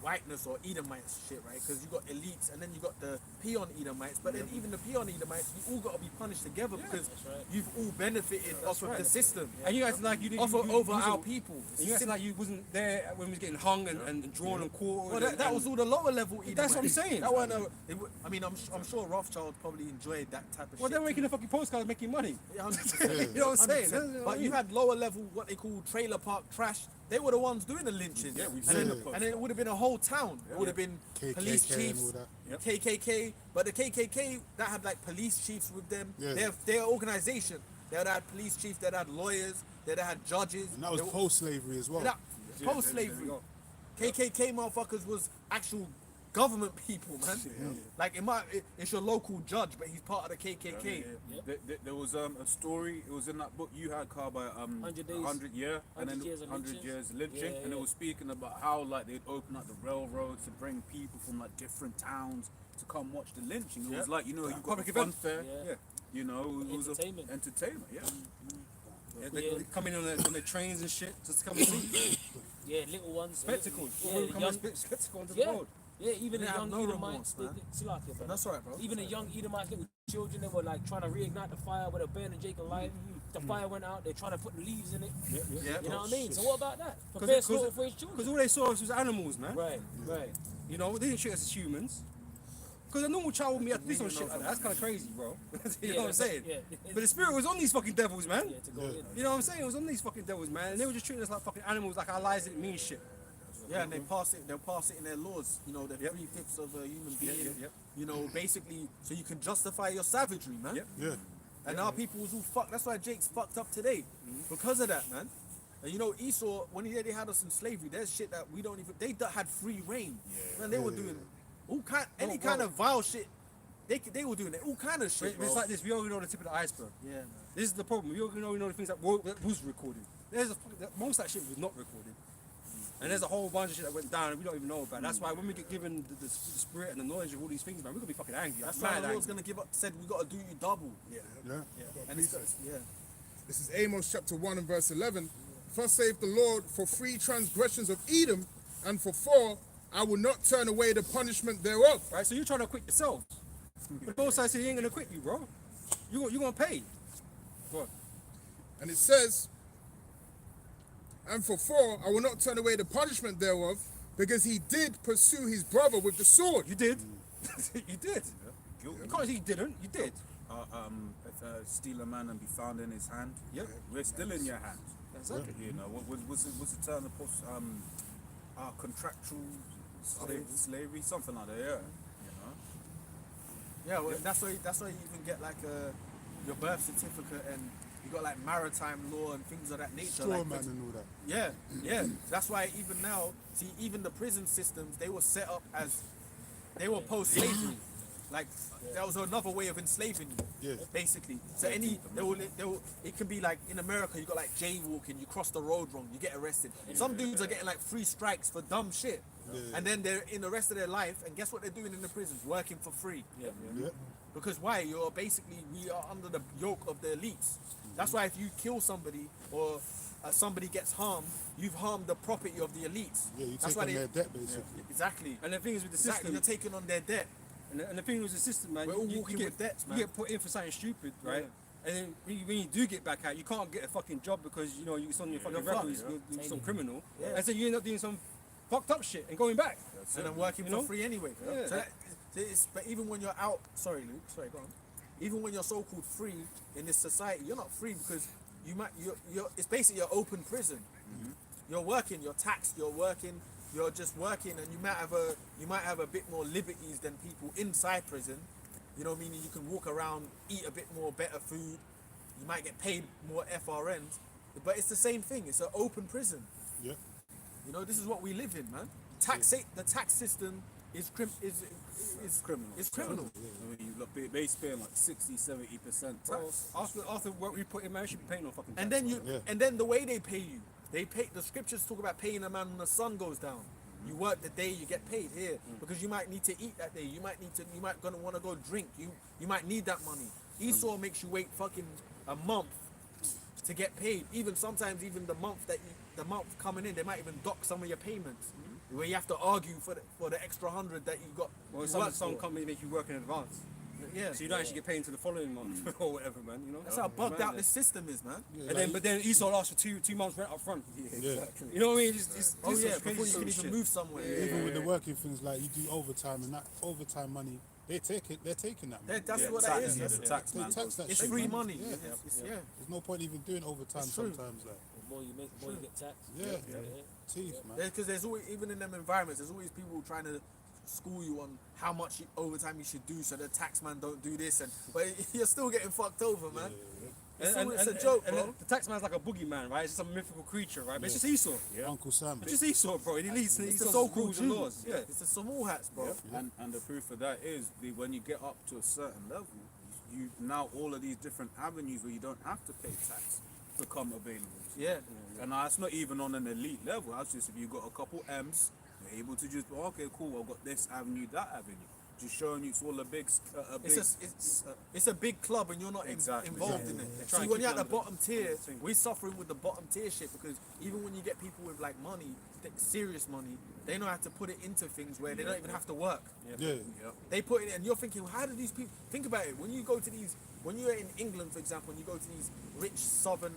whiteness or Edomite shit, right? Because you got elites and then you got the peon Edomites. But then even the peon Edomites, you all got to be punished together because you've all benefited off of the system,
And you guys like you didn't
over our people.
And you guys like you wasn't there when we was getting hung and drawn and quartered.
Well, that was all the lower level Edomites.
That's what I'm saying.
That wasn't I mean, I'm sure Rothschild probably enjoyed that type of
Well,
shit.
they're making the fucking postcards, making money.
Yeah, 100%.
You know what I'm saying?
100%.
That's what I
But you
mean.
had lower level, what they call trailer park trash. They were the ones doing the lynching.
Yeah, we
and,
seen
then,
the
and then it would have been a whole town. It would have been
KKK
police
and
chiefs,
all that.
Yep.
KKK. But the KKK, that had like police chiefs with them.
Yeah.
Their organization. They had police chiefs, they had lawyers, they had judges.
And that was
They were-
post-slavery as well.
Post-slavery. KKK motherfuckers was actual government people, man. Like it's your local judge, but he's part of the KKK.
There was a story. It was in that book you had, Carl, by
100 days.
100 year, and
100
then
years of
100
lynching.
years lynching,
Yeah,
and it
yeah.
was speaking about how like they'd open up the railroads to bring people from like different towns to come watch the lynching. It was like, you got
Public
the fun
event.
fair.
Yeah.
You know, it was
Entertainment.
entertainment. Yeah.
Yeah, they come in on the trains and shit just to come and see.
Yeah, little ones.
Spectacles.
Yeah,
All come
young,
on spectacle onto the
yeah,
road.
yeah, even
They
the
have
young
no
Edomites.
remorse, man. That's all right, bro.
Even the young Edomites, little children, they were like trying to reignite the fire with a burning Jacob light. The fire went out. They're trying to put leaves in it.
Yeah.
You know what I mean? So what about that? Prepare slaughter for his children.
Because all they saw was animals, man.
Right.
You know, they didn't treat us as humans. Because a normal child wouldn't be able to do some shit like that. That's kind of crazy, bro. You know what I'm saying?
Yeah.
But the spirit was on these fucking devils, man.
Yeah, to go in.
You know what I'm saying? It was on these fucking devils, man. And they were just treating us like fucking animals, like our lives didn't mean shit.
Yeah, and they'll pass it in their laws. You know, the
Yep.
3/5 of a human being.
yep.
You know, basically, so you can justify your savagery, man.
Yep.
Yeah.
And our people was all fucked. That's why Jake's fucked up today, because of that, man. And you know, Esau, when they had us in slavery, there's shit that we don't even. They had free reign. Man, they were doing all any kind of vile shit. They were doing it, all kind of shit.
But it's
bro.
like this, we only know the tip of the iceberg.
Yeah, man.
This is the problem. We only know the things that was recorded. Most of that shit was not recorded. And there's a whole bunch of shit that went down and we don't even know about. That's why when we get given the spirit and the knowledge of all these things, man, we're gonna be fucking angry.
That's
Mad
why the Lord's
angry.
gonna said we gotta do you double.
Yeah.
And it's yeah.
This is Amos chapter 1 and verse 11. Thus saith the Lord, for 3 transgressions of Edom, and for 4, I will not turn away the punishment thereof.
Right, so you're trying to quit yourself. But both sides say he ain't gonna quit you, bro. You gonna pay. What?
And it says, And for 4, I will not turn away the punishment thereof, because he did pursue his brother with the sword.
You did. You did. You can't say you didn't. You did.
If steal a man and be found in his hand,
Yep.
we're still in your hand.
Exactly.
You know, what's the term contractual slavery, something like that. Yeah. You know.
Yeah, well, that's why you even get like your birth certificate, and you got like maritime law and things of that nature.
Straw
like,
man and all that.
Yeah, yeah. That's why even now, see, even the prison systems, they were set up as, they were post-slavery. Like, that was another way of enslaving you,
Yeah.
basically. So it can be like, in America, you got like jaywalking, you cross the road wrong, you get arrested. Some dudes are getting like 3 strikes for dumb shit. And then they're in the rest of their life, and guess what they're doing in the prisons? Working for free.
Yeah.
Because why? We are under the yoke of the elites. That's why if you kill somebody or somebody gets harmed, you've harmed the property of the elites.
Yeah, you
That's
take
why
on their debt, basically.
Exactly.
And the thing is with the
Exactly.
system,
You're taking on their debt.
and the thing with the system, man,
We're all
you
walking
get,
with debts, man.
You get put in for something stupid, right? And then when you do get back out, you can't get a fucking job because you know it's on your fucking
You're fucked,
records, you're some criminal,
Yeah.
and so you end up doing some fucked up shit and going back.
And then working
You
for
know?
free anyway.
Yeah.
So but even when you're out, sorry Luke, sorry, go on. Even when you're so-called free in this society, you're not free because it's basically an open prison. You're working, you're taxed, you're working, you're just working, and you might have a bit more liberties than people inside prison. You know, meaning you can walk around, eat a bit more better food. You might get paid more FRNs, but it's the same thing. It's an open prison.
Yeah.
You know, this is what we live in, man. The tax system is criminal. It's criminal.
I mean, you look, they spend like 60-70% tax.
After what we put in, man, you should be paying no fucking tax.
And then the way they pay you, the scriptures talk about paying a man when the sun goes down. You work the day, you get paid here because you might need to eat that day. You might gonna want to go drink. You might need that money. Esau makes you wait fucking a month to get paid. Sometimes the month coming in, they might even dock some of your payments, where you have to argue for the extra 100 that you got.
Or some company make you work in advance.
Yeah.
So you don't actually get paid until the following month or whatever, man. You know.
That's how bugged out this system is, man.
Yeah,
But then Esau asks for two months rent up front.
Yeah.
You know what I mean? It's
Before you
crazy
can even
shit.
move somewhere.
Even with the working things, like you do overtime, and that overtime money, they're taking that. Man.
That's what that is.
The tax
They
man.
tax that
It's
shit,
free
man.
money.
Yeah. There's no point even doing overtime
It's true.
sometimes. Like,
The more you make, the more you get taxed.
yeah, teeth, man.
Because there's always, even in them environments, there's always people trying to school you on how much overtime you should do so the tax man don't do this, but you're still getting fucked over, man. It's a joke, bro.
The tax man's like a boogeyman, right? It's just some mythical creature, right? But it's just Esau.
Uncle Sam.
It's just Esau, bro. He leads
It's the
Esau's
so-called
rules and
Jew.
laws. Yeah.
It's the small hats, bro.
And the proof of that is when you get up to a certain level, you now all of these different avenues where you don't have to pay tax become available.
Yeah.
And that's not even on an elite level. That's just if you got a couple M's, you're able to just okay, cool. I've got this avenue, that avenue. Just showing you it's all a big.
It's a big club, and you're not involved in it.
try
See,
and
when
keep
you're at
you
the
under
bottom tier,
thing.
we're suffering with the bottom tier shit because even when you get people with like money, serious money, they know how to put it into things where they don't even have to work.
Yeah.
They put it, and you're thinking, well, how do these people think about it? When you go to when you're in England, for example, and you go to these rich southern,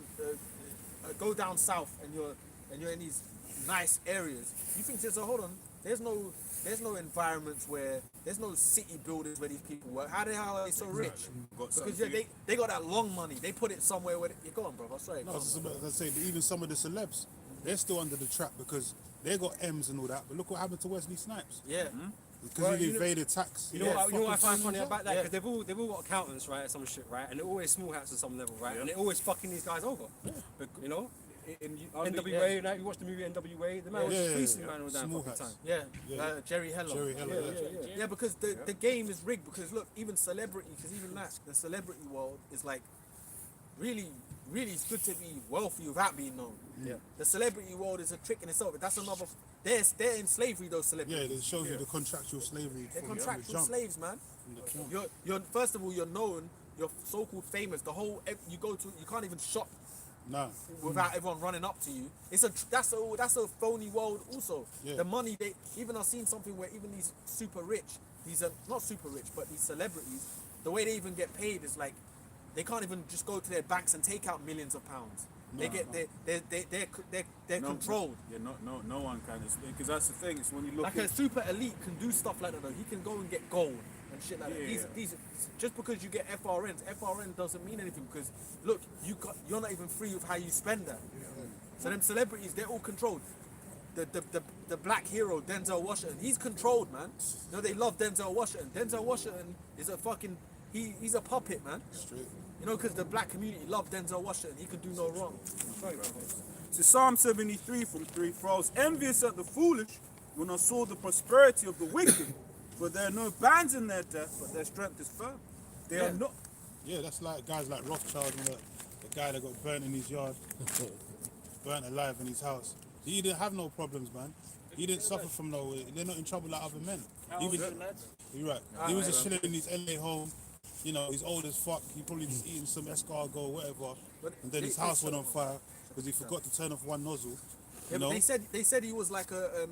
go down south, and you're in these nice areas, you think, so hold on, there's no environments where there's no city buildings where these people work. How the hell are they so rich? Because they got that long money. They put it somewhere where you're going, bro. Sorry.
No, I was just about to say that even some of the celebs, they're still under the trap because they got M's and all that. But look what happened to Wesley Snipes.
Yeah.
Because
Well,
he
you know-
evaded tax.
You know what I find funny about that?
Yeah.
Because they've all got accountants, right, at some shit, right? And they're always small hats at some level, right? And they're always fucking these guys over. You know? NWA, now you watch the movie NWA, the man was
Yeah,
fleecing
yeah,
man all damn
small
fucking
hats.
time.
Yeah. Jerry Heller.
Jerry Heller.
Yeah, because the game is rigged. Because look, even celebrity, because even the celebrity world is like really it's good to be wealthy without being known.
Yeah.
The celebrity world is a trick in itself. That's another. They're in slavery, those
Yeah,
celebrities.
it shows you the contractual slavery.
They're
from the
contractual
jump.
slaves, man.
From the jump.
You're first of all, you're known. You're so-called famous. You can't even shop
Nah.
without everyone running up to you. That's a phony world also.
Yeah.
The money I've seen something where even these super rich, these are not super rich, but these celebrities, the way they even get paid is like they can't even just go to their banks and take out millions of pounds. they're controlled.
Yeah, no one can explain, because that's the thing. It's when you look
Like
at
a super elite can do stuff like that though. He can go and get gold and shit like that.
Yeah.
These just because you get FRN doesn't mean anything, because look, you're not even free with how you spend that. So them celebrities, they're all controlled. The black hero Denzel Washington, he's controlled, man. You know they love Denzel Washington. Denzel Washington is a fucking he's a puppet, man.
Straight.
You know, because the black community love Denzel Washington. He can do no wrong. Sorry, bro.
So Psalm 73 from 3, for I was envious at the foolish when I saw the prosperity of the wicked, for there are no bands in their death, but their strength is firm. They are not.
Yeah, that's like guys like Rothschild, you know, the guy that got burnt in his yard, burnt alive in his house. He didn't have no problems, man. He didn't suffer from no. They're not in trouble like other men. You're right. He was just chilling in his LA home. You know, he's old as fuck. He probably just eating some escargot or whatever, and then his house went on fire because he forgot to turn off one nozzle. You know?
They said he was like a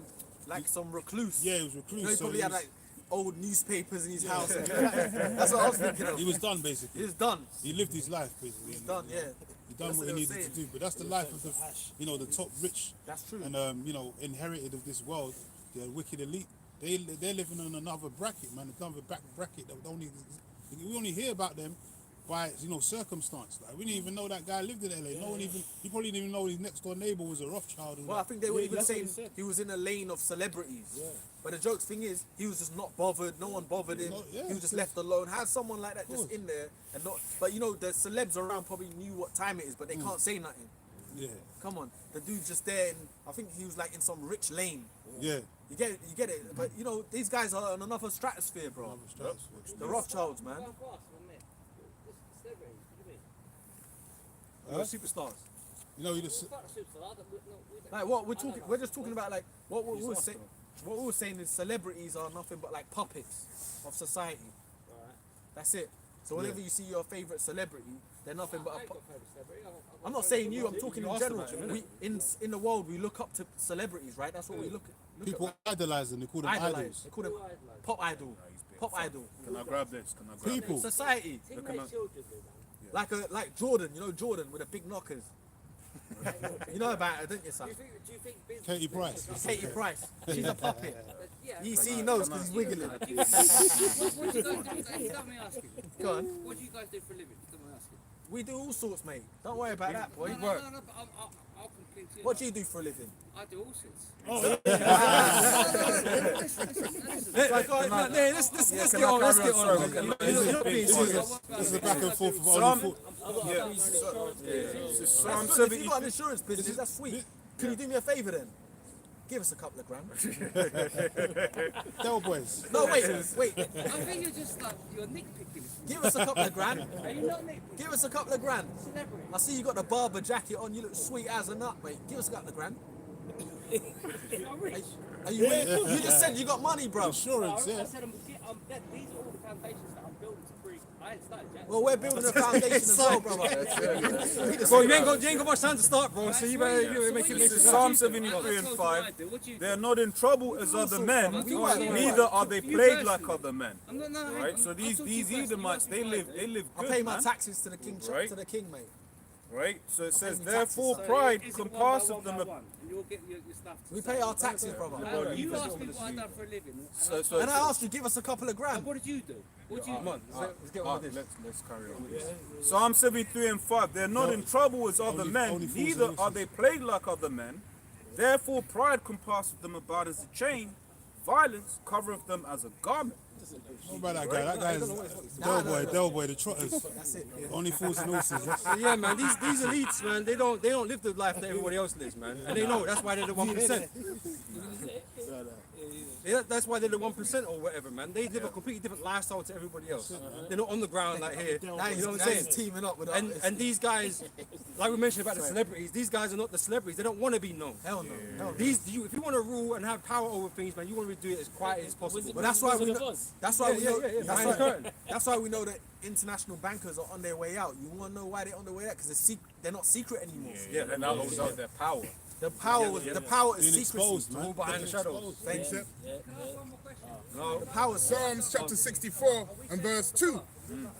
like some recluse.
Yeah, he was recluse.
You know, he
so
probably
he
had
was-
like old newspapers in his house. That's what I was thinking of.
He was done basically.
He was done.
He lived his life basically.
He's done. Yeah.
He done
That's
what
what
he
they
needed
were
to
saying.
do. But that's the life of the, you know, the top rich.
That's true.
And you know, inherited of this world, the wicked elite. They're living on another bracket, man. Another bracket that we only hear about them by, you know, circumstance. Like we didn't even know that guy lived in LA. No one even, he probably didn't even know his next door neighbor was a Rothschild.
Well, I think they were even saying he was in a lane of celebrities.
Yeah.
But the joke thing is, he was just not bothered. No one bothered him.
Yeah,
he was just left alone. Had someone like that just in there and not. But you know, the celebs around probably knew what time it is, but they can't say nothing.
Yeah.
Come on, the dude's just there, and I think he was like in some rich lane.
Yeah.
You get it. But you know, these guys are on another stratosphere, bro. The Rothschilds, man. They're superstars.
You know, you just
Like what we're talking, we're just talking about like what we were saying. What we were saying is celebrities are nothing but like puppets of society. That's it. So whenever you see your favorite celebrity, they're nothing but a I'm not saying you. I'm talking in general. We in the world we look up to celebrities, right? That's what we look
people
at.
idolize them. They call them
Idolize.
idols.
They call them pop idol. Pop idol.
Can I grab this? Can I grab
People.
Society. Like Jordan, you know Jordan with the big knockers. You know about her, don't you, son?
Katie Price.
Katie Price. She's a puppet. You see, he knows because he's wiggling.
What do you guys do? Don't me asking.
Go on.
What do you guys do for a living? Don't me asking.
We do all sorts, mate. Don't worry about that, boy.
No, but I'll complete it.
What do you do for a living?
I do all sorts.
Let's get on. Let's get on. You're not being serious.
This is a back and forth of
Psalm,
only
So Psalm
Listen, if
70.
you got an insurance business, that's sweet. Can you do me a favour then? Give us a couple of grand.
Del Boys.
No, wait.
I think you're just like, you're nitpicking.
Give us a couple of grand.
Are you not nitpicking?
Give us a couple of grand.
Celebrity.
I see you got the barber jacket on. You look sweet as a nut, mate. Give us a couple of grand. Are you? You just said you got money, bro.
Insurance,
I
yeah.
said these are all the foundations that I'm building to bring. I ain't started yet.
Well, we're building a foundation as well, brother.
Bro, you ain't got much time to start, bro. So you better make it.
This is Psalm 73 and 5. They are not in trouble as other men, neither are they plagued like other men. Right? So these Edomites, they live
I
good,
pay my
man.
taxes to the king,
Right.
to the king, mate.
Right? So it says,
me
therefore
taxes.
pride compasseth them.
You'll get your stuff.
We pay our taxes, brother.
You asked me what I've done for a living.
And I asked you, give us a couple of grand.
What did you do? What did you do?
Let's get on with this.
Let's carry on. Psalm 73 and 5. They are not in trouble as other men,
only fools
neither
and
are they plagued like other men. Therefore pride compasseth them about as a chain, violence covereth them as a garment.
What about that guy? That guy is Del Boy, the Trotters. Only fools and horses.
Yeah, man. These elites, man. They don't live the life that everybody else lives, man. And they know it. That's why they're the 1%. Yeah, that's why they're the 1% or whatever, man. They live a completely different lifestyle to everybody else. They're not on the ground like here. You know what I'm saying?
Teaming up with
And these guys, like we mentioned about the celebrities, these guys are not the celebrities. They don't want to be known.
Hell no. Hell no.
If you want to rule and have power over things, man, you want to do it as quiet as possible.
But that's why we know. That's why we know.
Behind the curtain.
That's why we know that international bankers are on their way out. You want to know why they're on their way out? Because they're not secret anymore.
Yeah, and that holds out their power.
The power is
Being
secrecy.
exposed, man.
All behind the shadows.
Thanks, yeah.
No, the power is
Psalms chapter 64 and verse 2.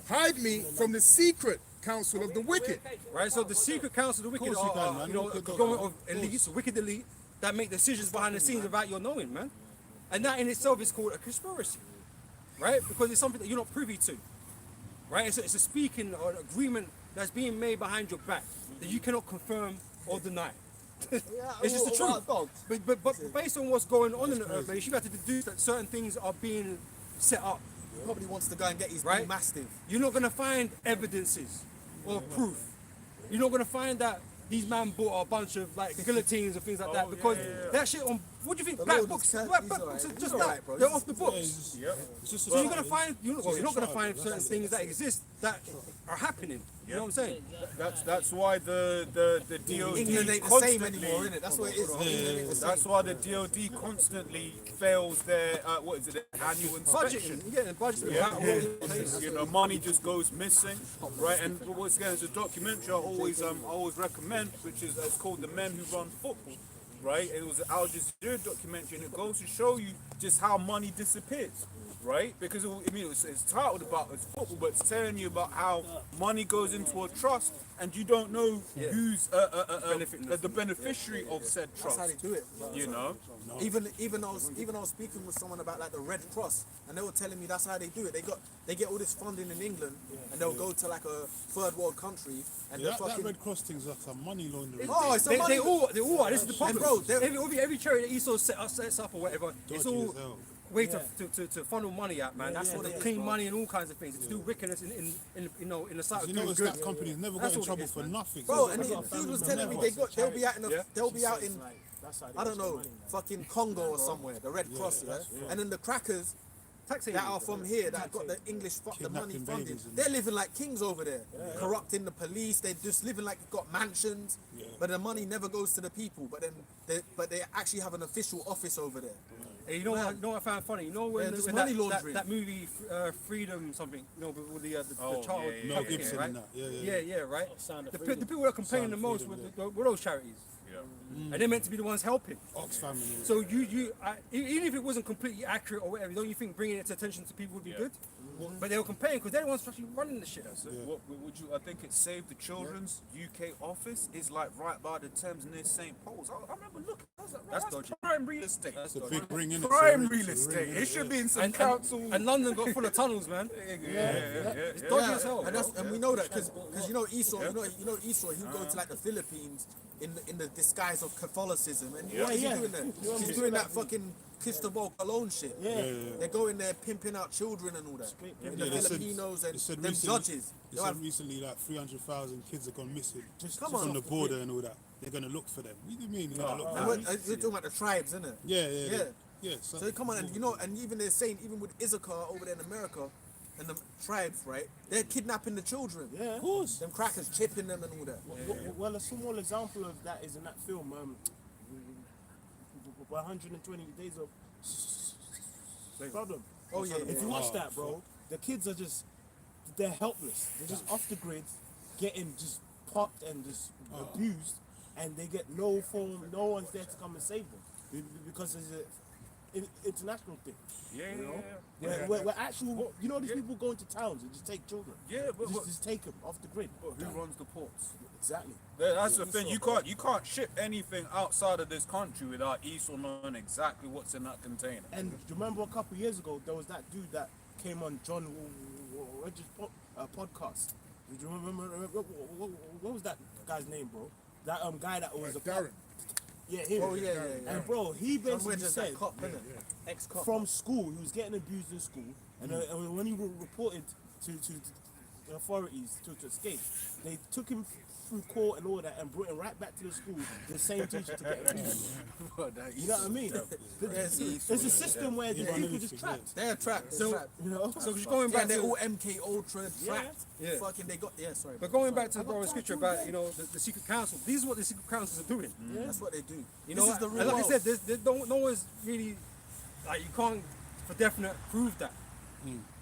Hide me from the secret counsel of the wicked.
Right, so the secret counsel of the wicked
course you
are,
can, man.
you know,
You
the
can
government of elites, wicked elite, that make decisions behind the scenes without your knowing, man. And that in itself is called a conspiracy, right? Because it's something that you're not privy to, right? It's a speaking or an agreement that's being made behind your back that you cannot confirm or deny. It's just the truth. But based on what's going on in the earth, man, you have to deduce that certain things are being set up.
He probably wants to go and get his
Right?
new mastiff.
You're not gonna find evidences or proof. You're not gonna find that these man bought a bunch of like guillotines or things like that because that shit on. What do you think? Black
Lord,
books,
he's
black
alright.
books are
He's
just
alright,
that.
bro.
They're off the books.
It's just
So you're gonna find, you're not gonna find certain things that exist that are happening. You know what I'm saying?
That's why the DOD
England ain't the same
constantly-
anymore, innit? That's what it is. England ain't the same.
That's why the DOD constantly fails their what is it, their annual inspection.
Budgeting, you're getting budgeting.
Yeah. You know, money just goes missing, right? And once again, it's a documentary I always recommend, which is it's called "The Men Who Run Football," right? It was an Al Jazeera documentary, and it goes to show you just how money disappears, right? Because it's titled about it's football, but it's telling you about how money goes into a trust, and you don't know who's the beneficiary of said
That's how
trust.
they do it.
You know.
Even I was speaking with someone about like the Red Cross, and they were telling me that's how they do it. They get all this funding in England, and they'll go to like a third world country, and
Yeah,
they're
that
fucking.
Red Cross thing's like a money laundering.
Oh, it's a
They
money.
all are. This is the problem.
And bro,
every charity that ESO sets up or whatever, it's
Dodgy
all
as hell.
way to funnel money out, man. That's what they clean money and all kinds of things. It's to do wickedness in the sight of
You
doing
notice
good.
that company's never got
That's
in
what it
trouble
is,
for
man.
nothing.
Bro,
They
and
got a
he
family
was
member.
telling me they'll be out in I don't know, fucking Congo or somewhere, the Red Cross, yeah? And then the crackers that are from here, that got the the money
Kidnapping
funded,
babies and
they're living like kings over there, corrupting the police, they're just living like they've got mansions, but the money never goes to the people, but they actually have an official office over there.
And you know what I found funny? You know when,
just
when
money
that,
laundering.
that movie Freedom something, you know, with the child
yeah,
Mel
trafficking,
Gibson
right?
and that. Yeah.
right.
Sound of
The
Freedom.
people that are complaining the
Sound of
most
Freedom,
were those charities, and they're meant to be the ones helping.
Oxfam. and-
So even if it wasn't completely accurate or whatever, don't you think bringing it to attention to people would be good? But they were complaining because they're the ones actually running the shit.
So what would you? I think it's Save the Children's UK office is like right by the Thames near St Paul's. I remember looking. I was like,
That's
that's
dodgy.
prime real estate.
That's
It's a
dodgy.
big ring in it.
Prime real estate. It should be in some council.
And London got full of tunnels, man. It's dodgy as hell.
And we know that because you know Esau, you know Esau, he'll go to like the Philippines in the disguise of Catholicism, and what is he doing there? He's doing that fucking Cristobal Colon shit. They go in there pimping out children and all that. In the
Yeah, they said-
Filipinos and
they said
them
recently-
judges.
They
They'll
said
have-
recently like 300,000 kids have gone missing just
come
on
on.
the border and all that. They're gonna look for them. What do you mean? They're gonna look
And
for
when-
them?
you're talking about the tribes, isn't it?
Yeah.
So come on, and you know, and even they're saying, even with Issachar over there in America, and the tribes, right? They're kidnapping the children.
Yeah.
Of course.
Them crackers chipping them and all that.
Well, a small example of that is in that film, 120 Days of Problem.
Oh yeah,
If you watch that, bro, the kids are they're helpless. They're just off the grid, getting just popped and just abused, and they get no one's there to come and save them because it's an international thing. We're actually, you know, these people go into towns and just take children.
Yeah, but
Just take them off the grid.
who runs the ports?
Exactly.
That's the thing. You can't ship anything outside of this country without Esau knowing exactly what's in that container.
And do you remember a couple of years ago, there was that dude that came on John Rogers' podcast. Did you remember? What was that guy's name, bro? That guy that was a
Darren.
Yeah, him.
Oh yeah.
And bro, he basically
Just
said
that cop, innit? Ex-cop.
from school he was getting abused in school, and when he reported to the authorities to escape, they took him through court and all that and brought him right back to the school, the same teacher to get abused. You know what I mean? There's a system where these people just trapped.
They're trapped.
So-
You know?
So just going back
they're
to
all MK Ultra trapped.
Yeah.
Fucking they got sorry.
But going back to the Bible scripture about, you know, the secret council, these is what the secret councils are doing.
That's what they do.
You
This
know,
is the
and
real
like
world.
I said, no one's really, like, you can't for definite prove that.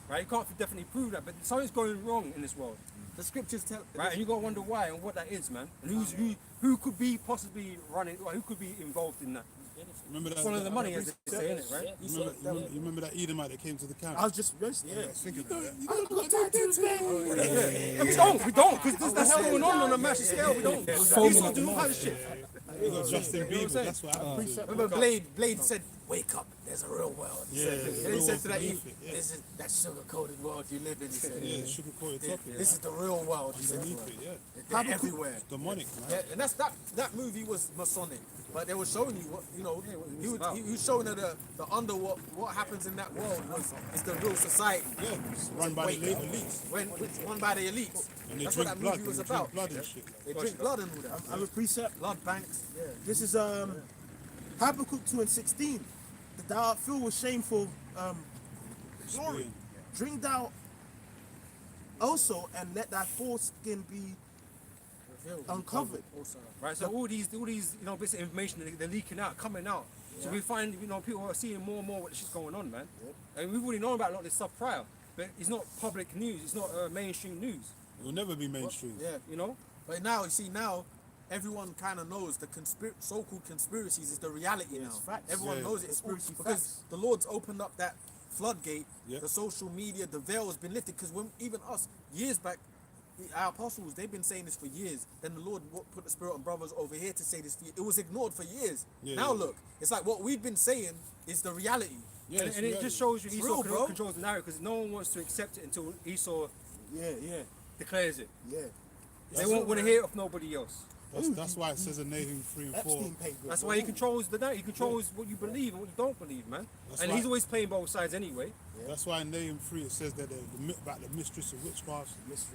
Right? You can't for definitely prove that, but something's going wrong in this world.
The scriptures tell.
Right? And you gotta wonder why and what that is, man. And who could be possibly running, or who could be involved in that.
Remember that?
Follow the money, as they say, innit, right?
You remember that Edomite that came to the camp?
I was just
I was thinking about that.
We don't, because there's the hell going on a massive scale. We don't. Esau do all kind of shit.
You got Justin Bieber. That's what happened.
Remember Blade said, "Wake up, there's a real world." He said, and he said to that Eve, "This is that sugar-coated world you live in." He said,
Yeah, sugar-coated topic.
"This is the real world." He said,
Underneath it, yeah.
"They're everywhere."
Demonic, man.
Yeah, and that movie was Masonic, but they were showing you what he was showing her the under what happens in that world is the real society.
Yeah, it's run by the elites.
When it's run by the elites.
And they
That's what
drink
that
blood.
movie was
They
about.
drink blood and shit.
They drink blood and all that.
I have a precept.
Blood banks. Yeah.
This is Habakkuk 2:16. That thou art filled with shameful glory. Drink thou also, and let thy foreskin be uncovered.
Right, so all these bits of information they're leaking out, coming out. So we find people are seeing more and more what shit's going on, man. And we've already known about a lot of this stuff prior, but it's not public news. It's not mainstream news.
It will never be mainstream.
Yeah. But now, you see, everyone kind of knows the so-called conspiracies is the reality now.
facts.
Everyone knows it's because the Lord's opened up that floodgate. The social media, the veil has been lifted. Because when even us years back, our apostles, they've been saying this for years. Then the Lord put the Spirit on brothers over here to say this. It was ignored for years. Look, it's like what we've been saying is the reality.
Yeah,
and it just shows you
It's
Esau
real, bro.
controls the narrative because no one wants to accept it until Esau
Yeah.
declares it.
Yeah.
They won't want to hear it of nobody else.
That's why it says in Nahum 3 and 4.
Epstein paid good,
That's
bro.
why he controls the narrative. He controls what you believe and what you don't believe, man. And
why-
he's always playing both sides anyway.
That's why in Nahum 3 it says that about the mistress of witchcraft,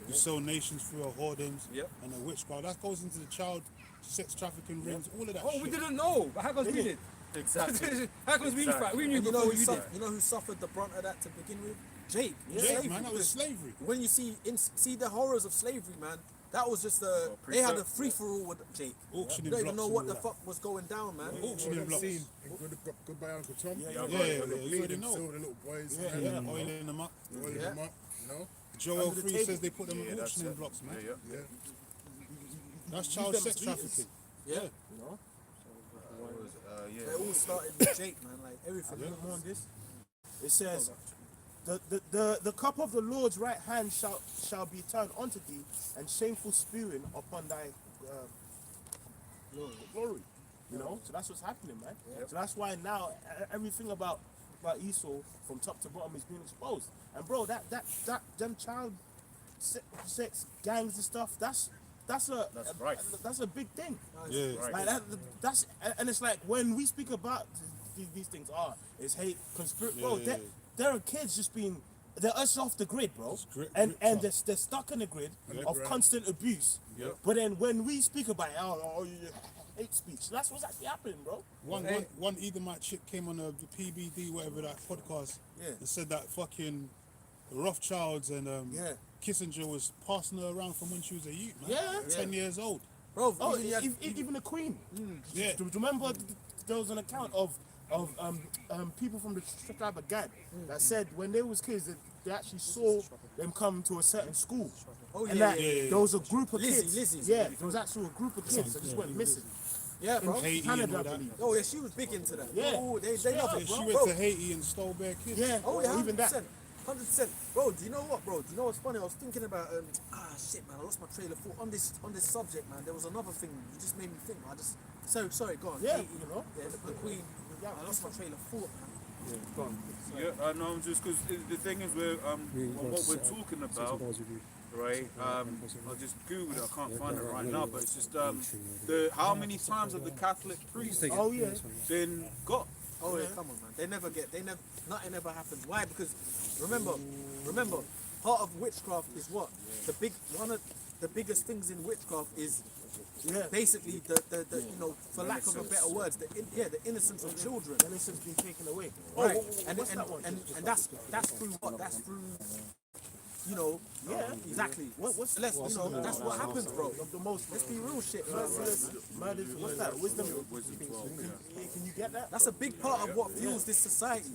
who sow nations through her whoredoms and the witchcraft. That goes into the child sex trafficking rings, all of that
Oh,
shit.
we didn't know, but how comes we did?
Exactly.
How comes we knew? We knew
And
before you did.
you know who suffered the brunt of that to begin with? Jake.
Yeah, man, that was slavery.
When you see the horrors of slavery, man, that was just they had a free for all with Jake.
Auctioning
You don't even
blocks
know
and
what
all
the
that.
fuck was going down, man.
Auctioning blocks.
Goodbye, Uncle Tom.
Yeah,
The
you already know.
the little boys.
Oiling them up.
Oiling them up, you know.
Joel 3 says they put them in auctioning blocks, man.
Yeah.
That's child sex trafficking.
Yeah. They all started with Jake, man. Like everything.
More on this. It says, the cup of the Lord's right hand shall be turned unto thee, and shameful spewing upon thy glory. You know, so that's what's happening, man. So that's why now everything about Esau from top to bottom is being exposed. And bro, them child sex gangs and stuff, that's a big thing.
Yeah.
Like that's and it's like when we speak about these things, it's hate, conspiracy. Bro, there are kids just they're us off the grid, bro, and they're stuck in the grid of constant abuse. But then when we speak about hate speech, that's what's actually happening, bro.
One Edomite chick came on the PBD, whatever that podcast, and said that fucking Rothschilds and Kissinger was passing her around from when she was a youth, man. 10 years old.
Bro,
Even the Queen.
Yeah.
Do you remember there was an account of people from the tribe of Gad that said when they was kids that they actually saw them come to a certain school. And that there was a group of kids.
Lizzie.
Yeah, there was actually a group of kids that just went missing.
Yeah, bro.
Haiti
Canada,
and all
I
that.
believe.
Oh yeah, she was big into that.
Yeah.
Oh, they love
Yeah,
it,
she
bro.
went to Haiti and stole bare kids.
Yeah,
Oh yeah,
even that.
100%. Bro, do you know what, bro? Do you know what's funny? I was thinking about shit, man. I lost my trail of thought on this subject, man. There was another thing. You just made me think. Sorry, go on.
Yeah,
Haiti,
you know.
Yeah, the Queen. I lost my trail of thought, man.
Yeah, no, just because the thing is, what we're talking about, right? I'll just Google it. I can't find it right now, but it's just how many times have the Catholic priests been got?
Oh yeah, come on, man. Nothing ever happens. Why? Because remember, part of witchcraft is what? One of the biggest things in witchcraft is basically the for lack of a better words, the innocence of children.
The innocence being taken away.
Right. And
what's that one?
that's through what? That's through exactly.
What's
Less, that's what happens, bro.
the most?
Let's be real shit, man.
Murders. What's that? Wisdom. Can you get that?
That's a big part of what fuels this society.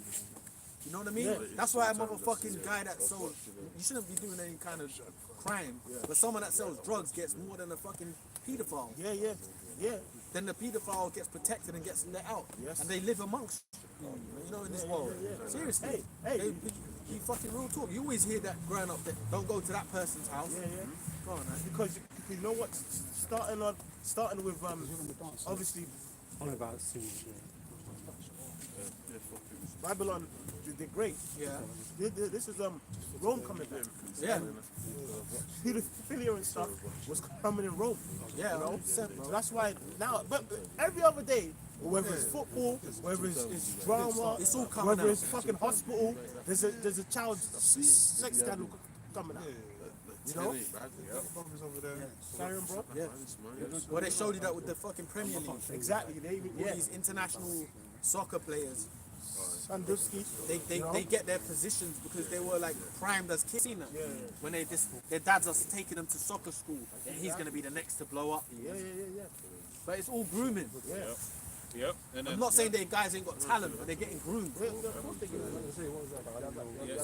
You know what I mean? That's why a motherfucking guy that sells, you shouldn't be doing any kind of crime, but someone that sells drugs gets more than a fucking pedophile.
Yeah. Yeah.
then the paedophile gets protected and gets let out.
Yes.
And they live amongst you know, in this world. Seriously.
Hey.
You fucking real talk. You always hear that growing up that don't go to that person's house.
Yeah, yeah.
Go on, man.
Because you know what? Starting with obviously Babylon, they're great.
Yeah.
This is Rome coming back.
Yeah.
Pedophilia and stuff was coming in Rome.
Yeah,
You know?
100%,
So
bro.
that's why now, but every other day, whether it's football, whether it's drama,
It's all coming
whether
out.
it's fucking hospital, there's a child sex scandal coming out. You know?
Brothers over there.
Carry on, bro.
Yeah. Well, they showed you that with the fucking Premier League.
Exactly. They even
All these international soccer players,
Sandusky.
they get their positions because they were like primed as kids. Seen that? When their dads are taking them to soccer school, and he's gonna be the next to blow up.
Yeah.
But it's all grooming.
Yeah.
Yep. And
I'm not saying they guys ain't got talent, but they're getting groomed.
it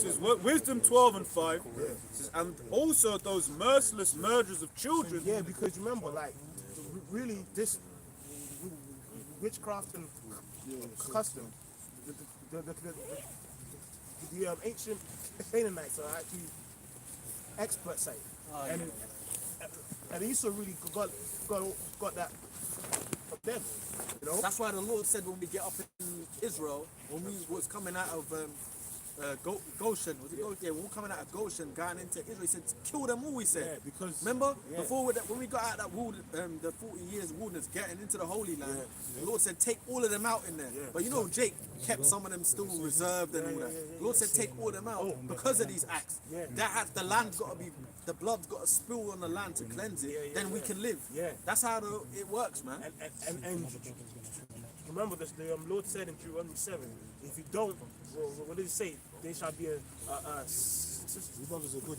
says Wisdom 12 and 5. It says, and also those merciless murderers of children.
Yeah, because remember, like, really, this witchcraft and custom, the ancient Canaanites are actually experts at it. And Esau really got that from them, you know?
That's why the Lord said when we get up in Israel, when we was coming out of Goshen, was it Goshen? Yeah, when we were coming out of Goshen, going into Israel, he said, kill them all, he said.
Yeah, because
remember, before when we got out of that the 40 years wilderness, getting into the Holy Land, the Lord said, take all of them out in there. But you know, Jake kept some of them still reserved and all that. The Lord said, take all of them out because of these acts. The land's got to be, the blood's got to spill on the land to cleanse it, then we can live. That's how it works, man.
And remember this, the Lord said in Deuteronomy 7, if you don't, what did he say? There shall be a
Brothers are good.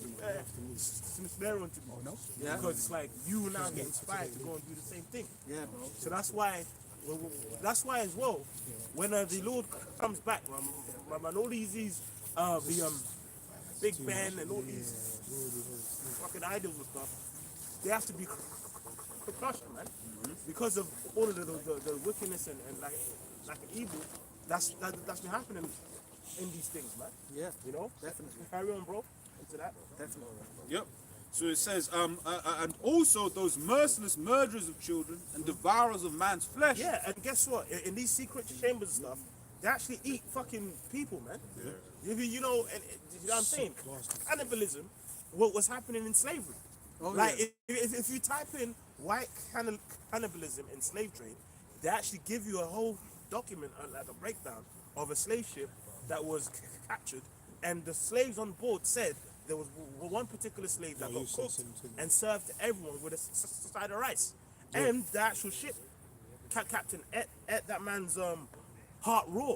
snare unto you.
Yeah.
Because it's like you now get inspired to go and do the same thing.
Yeah, bro.
So that's why as well, when the Lord comes back, man, all these the Big Ben and all these fucking idols and stuff, they have to be crushed, man, because of all of the wickedness and like evil that's been happening in these things, man.
Yeah,
You know,
definitely.
Carry on, bro. Into that.
Definitely.
Yep. So it says, and also those merciless murderers of children and devourers of man's flesh.
Yeah, and guess what? In these secret chambers and stuff, they actually eat fucking people, man. You know, and you know what I'm saying? Cannibalism, what was happening in slavery. Like, if you type in white cannibalism in slave trade, they actually give you a whole document, like a breakdown of a slave ship that was captured, and the slaves on board said there was one particular slave that got cooked and served to everyone with a side of rice. And the actual ship captain ate that man's heart raw.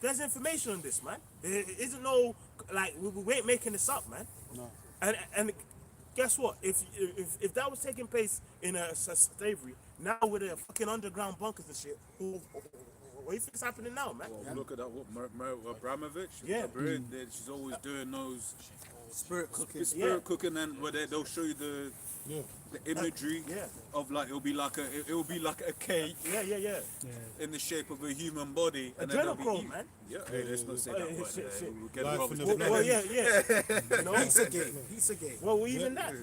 There's information on this, man. There isn't no, like, we ain't making this up, man.
No.
And guess what? If that was taking place in a slavery, now with the fucking underground bunkers and shit, what do you think's happening now, man?
Look at that, Abramovich.
Yeah.
She's always doing those
Spirit cooking.
cooking, and where they'll show you the imagery of like it'll be like a cake in the shape of a human body, and then they'll be
Adrenochrome,
eating.
man.
Yeah, hey, let's not say that word.
shit.
We'll get
Life
Robert
in
to
the
blame.
Well, yeah. You know?
Pizzagate.
Well, even that.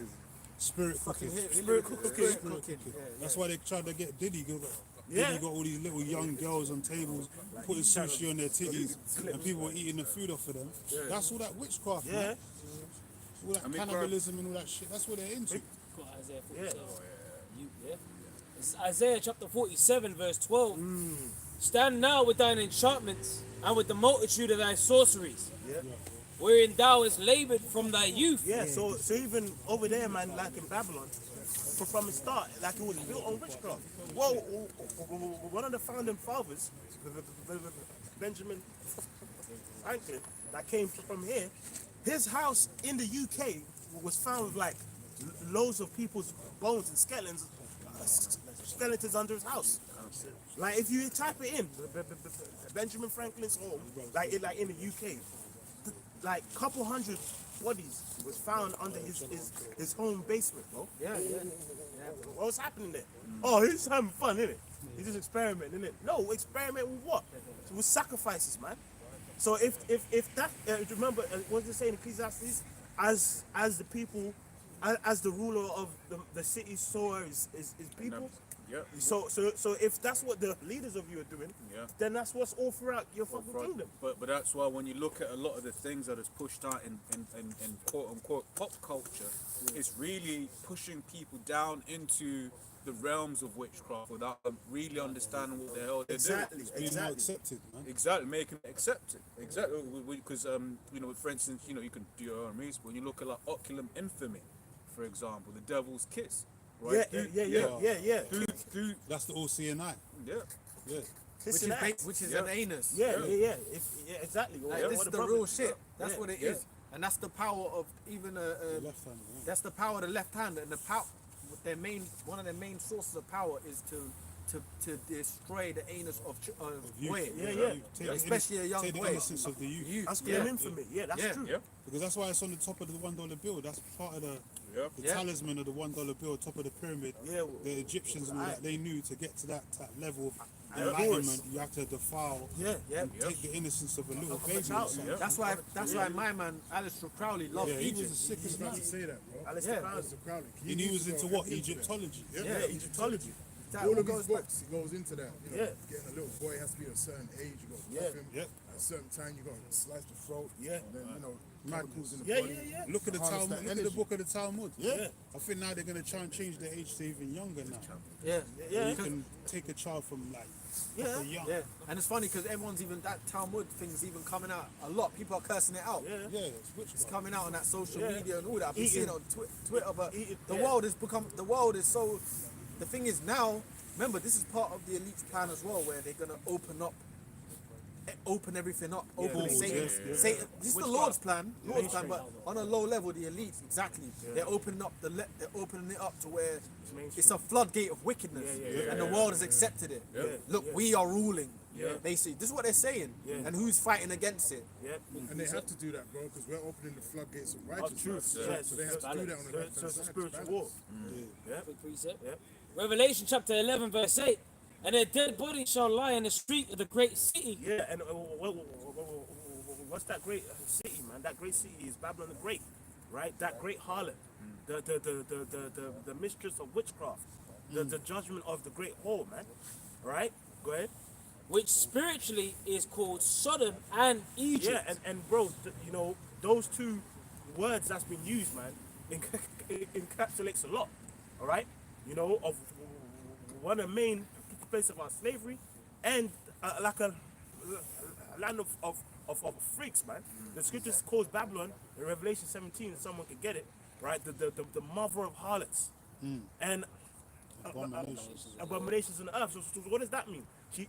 Spirit cooking.
Spirit cooking.
That's why they tried to get Diddy.
Yeah.
Diddy got all these little young girls on tables putting sushi on their titties, and people were eating the food off of them. That's all that witchcraft,
Yeah.
man. All that cannibalism and all that shit. That's what they're into.
Got Isaiah 47. It's Isaiah chapter 47, verse 12. Stand now with thine enchantments and with the multitude of thy sorceries, wherein thou hast labored from thy youth.
Yeah, so even over there, man, like in Babylon, from the start, like it was built on witchcraft. Well, one of the founding fathers, Benjamin Franklin, that came from here, his house in the UK was found with like loads of people's bones and skeletons under his house. Like if you type it in, Benjamin Franklin's home, like in the UK, like couple hundred bodies was found under his home basement, bro.
Yeah.
What's happening there? Oh, he's having fun, innit? He's just experimenting, innit? No, experiment with what? With sacrifices, man. So if that, remember, what does it say in Ecclesiastes? As the people, as the ruler of the city sower is people.
Yeah.
So if that's what the leaders of you are doing, then that's what's all throughout your fucking kingdom.
But that's why when you look at a lot of the things that is pushed out in quote unquote pop culture, it's really pushing people down into the realms of witchcraft without them really understanding what the hell they're
Exactly,
doing.
Being more
exactly.
accepted, man.
Exactly, making it accepted. Exactly, because you know, for instance, you know, you can do your own research. When you look at like oculum infamy, for example, the devil's kiss, right?
Yeah.
Through,
That's the all-seeing eye.
yeah.
Yeah.
Kissing ass.
Which is
Yeah.
an anus.
Yeah, exactly.
Like,
What
this is
the
the
brother-
real shit. That's what it
Yeah.
is. And that's the power of even
The left hand, yeah.
that's the power of the left hand, and the power. One of their main sources of power is to destroy the anus of
Youth.
boy.
Yeah.
Take
Especially a young
take the
boy.
innocence of the youth.
Masculine infamy. Yeah, that's
Yeah.
true.
Yeah.
Because that's why it's on the top of the $1 bill. That's part of the
Yeah.
talisman of the $1 bill, top of the pyramid.
Yeah.
The Egyptians and all that, they knew to get to that level of
Yeah.
enlightenment, you have to defile
Yeah.
and take the innocence of a little baby.
child.
or something.
That's why my man Alistair Crowley loved
Yeah, he was
Egypt.
the sickest man.
Say that, bro.
Alistair
Yeah.
Crowley.
Mr. Crowley.
And he was into
got
what?
into that.
Egyptology.
Yeah, Egyptology.
That
All
all
of his
goes back.
books, he goes into that. You know,
Yeah.
getting a little boy has to be a certain age. You got to
Yeah.
cuff him.
Yeah.
At a certain time, you got to slice the throat.
Yeah.
And then, you know, chemicals in the
Yeah,
body.
yeah.
Look at the
Harness
Talmud.
that
Look at the
energy.
book of the Talmud.
Yeah.
I think now they're going to try and change the age to even younger now.
Yeah.
Yeah.
You can take a child from like
Yeah.
young.
Yeah, and it's funny because everyone's even that Talmud thing's even coming out a lot. People are cursing it out.
Yeah.
Yeah, it's witchcraft.
It's coming out on that social
Yeah.
media and all that. I've been
Eating.
seeing it on Twitter, but
Eating,
the
yeah.
world has become. The world is so. The thing is now. Remember, this is part of the elite's plan as well, where they're gonna open everything up, open
Balls,
Satan.
yeah.
Satan. This is the
Witchcraft.
Lord's plan, but on a low level, the elites exactly. They're opening up they're opening it up to where it's a floodgate of wickedness, and the world has accepted it. Look, we are ruling. Basically, this is what they're saying, and who's fighting against it?
Yeah.
And they have to do that, bro, because we're opening the floodgates of
Of
righteousness.
truth.
Yeah. So they have to do that on the left
So
hand
it's a
side.
spiritual war.
Quick precept.
Yeah.
Revelation chapter 11 verse 8. And their dead bodies shall lie in the street of the great city.
Yeah, and what's that great city, man? That great city is Babylon the Great, right? That great harlot, the mistress of witchcraft, the judgment of the great whore, man. Right? Go ahead.
Which spiritually is called Sodom and Egypt.
Yeah, and bro, you know those two words that's been used, man, encapsulates a lot. All right, you know of one of the main place of our slavery, and like a land of freaks, man. The scriptures calls Babylon in Revelation 17. If someone could get it, right? The mother of harlots and abominations on the earth. So what does that mean?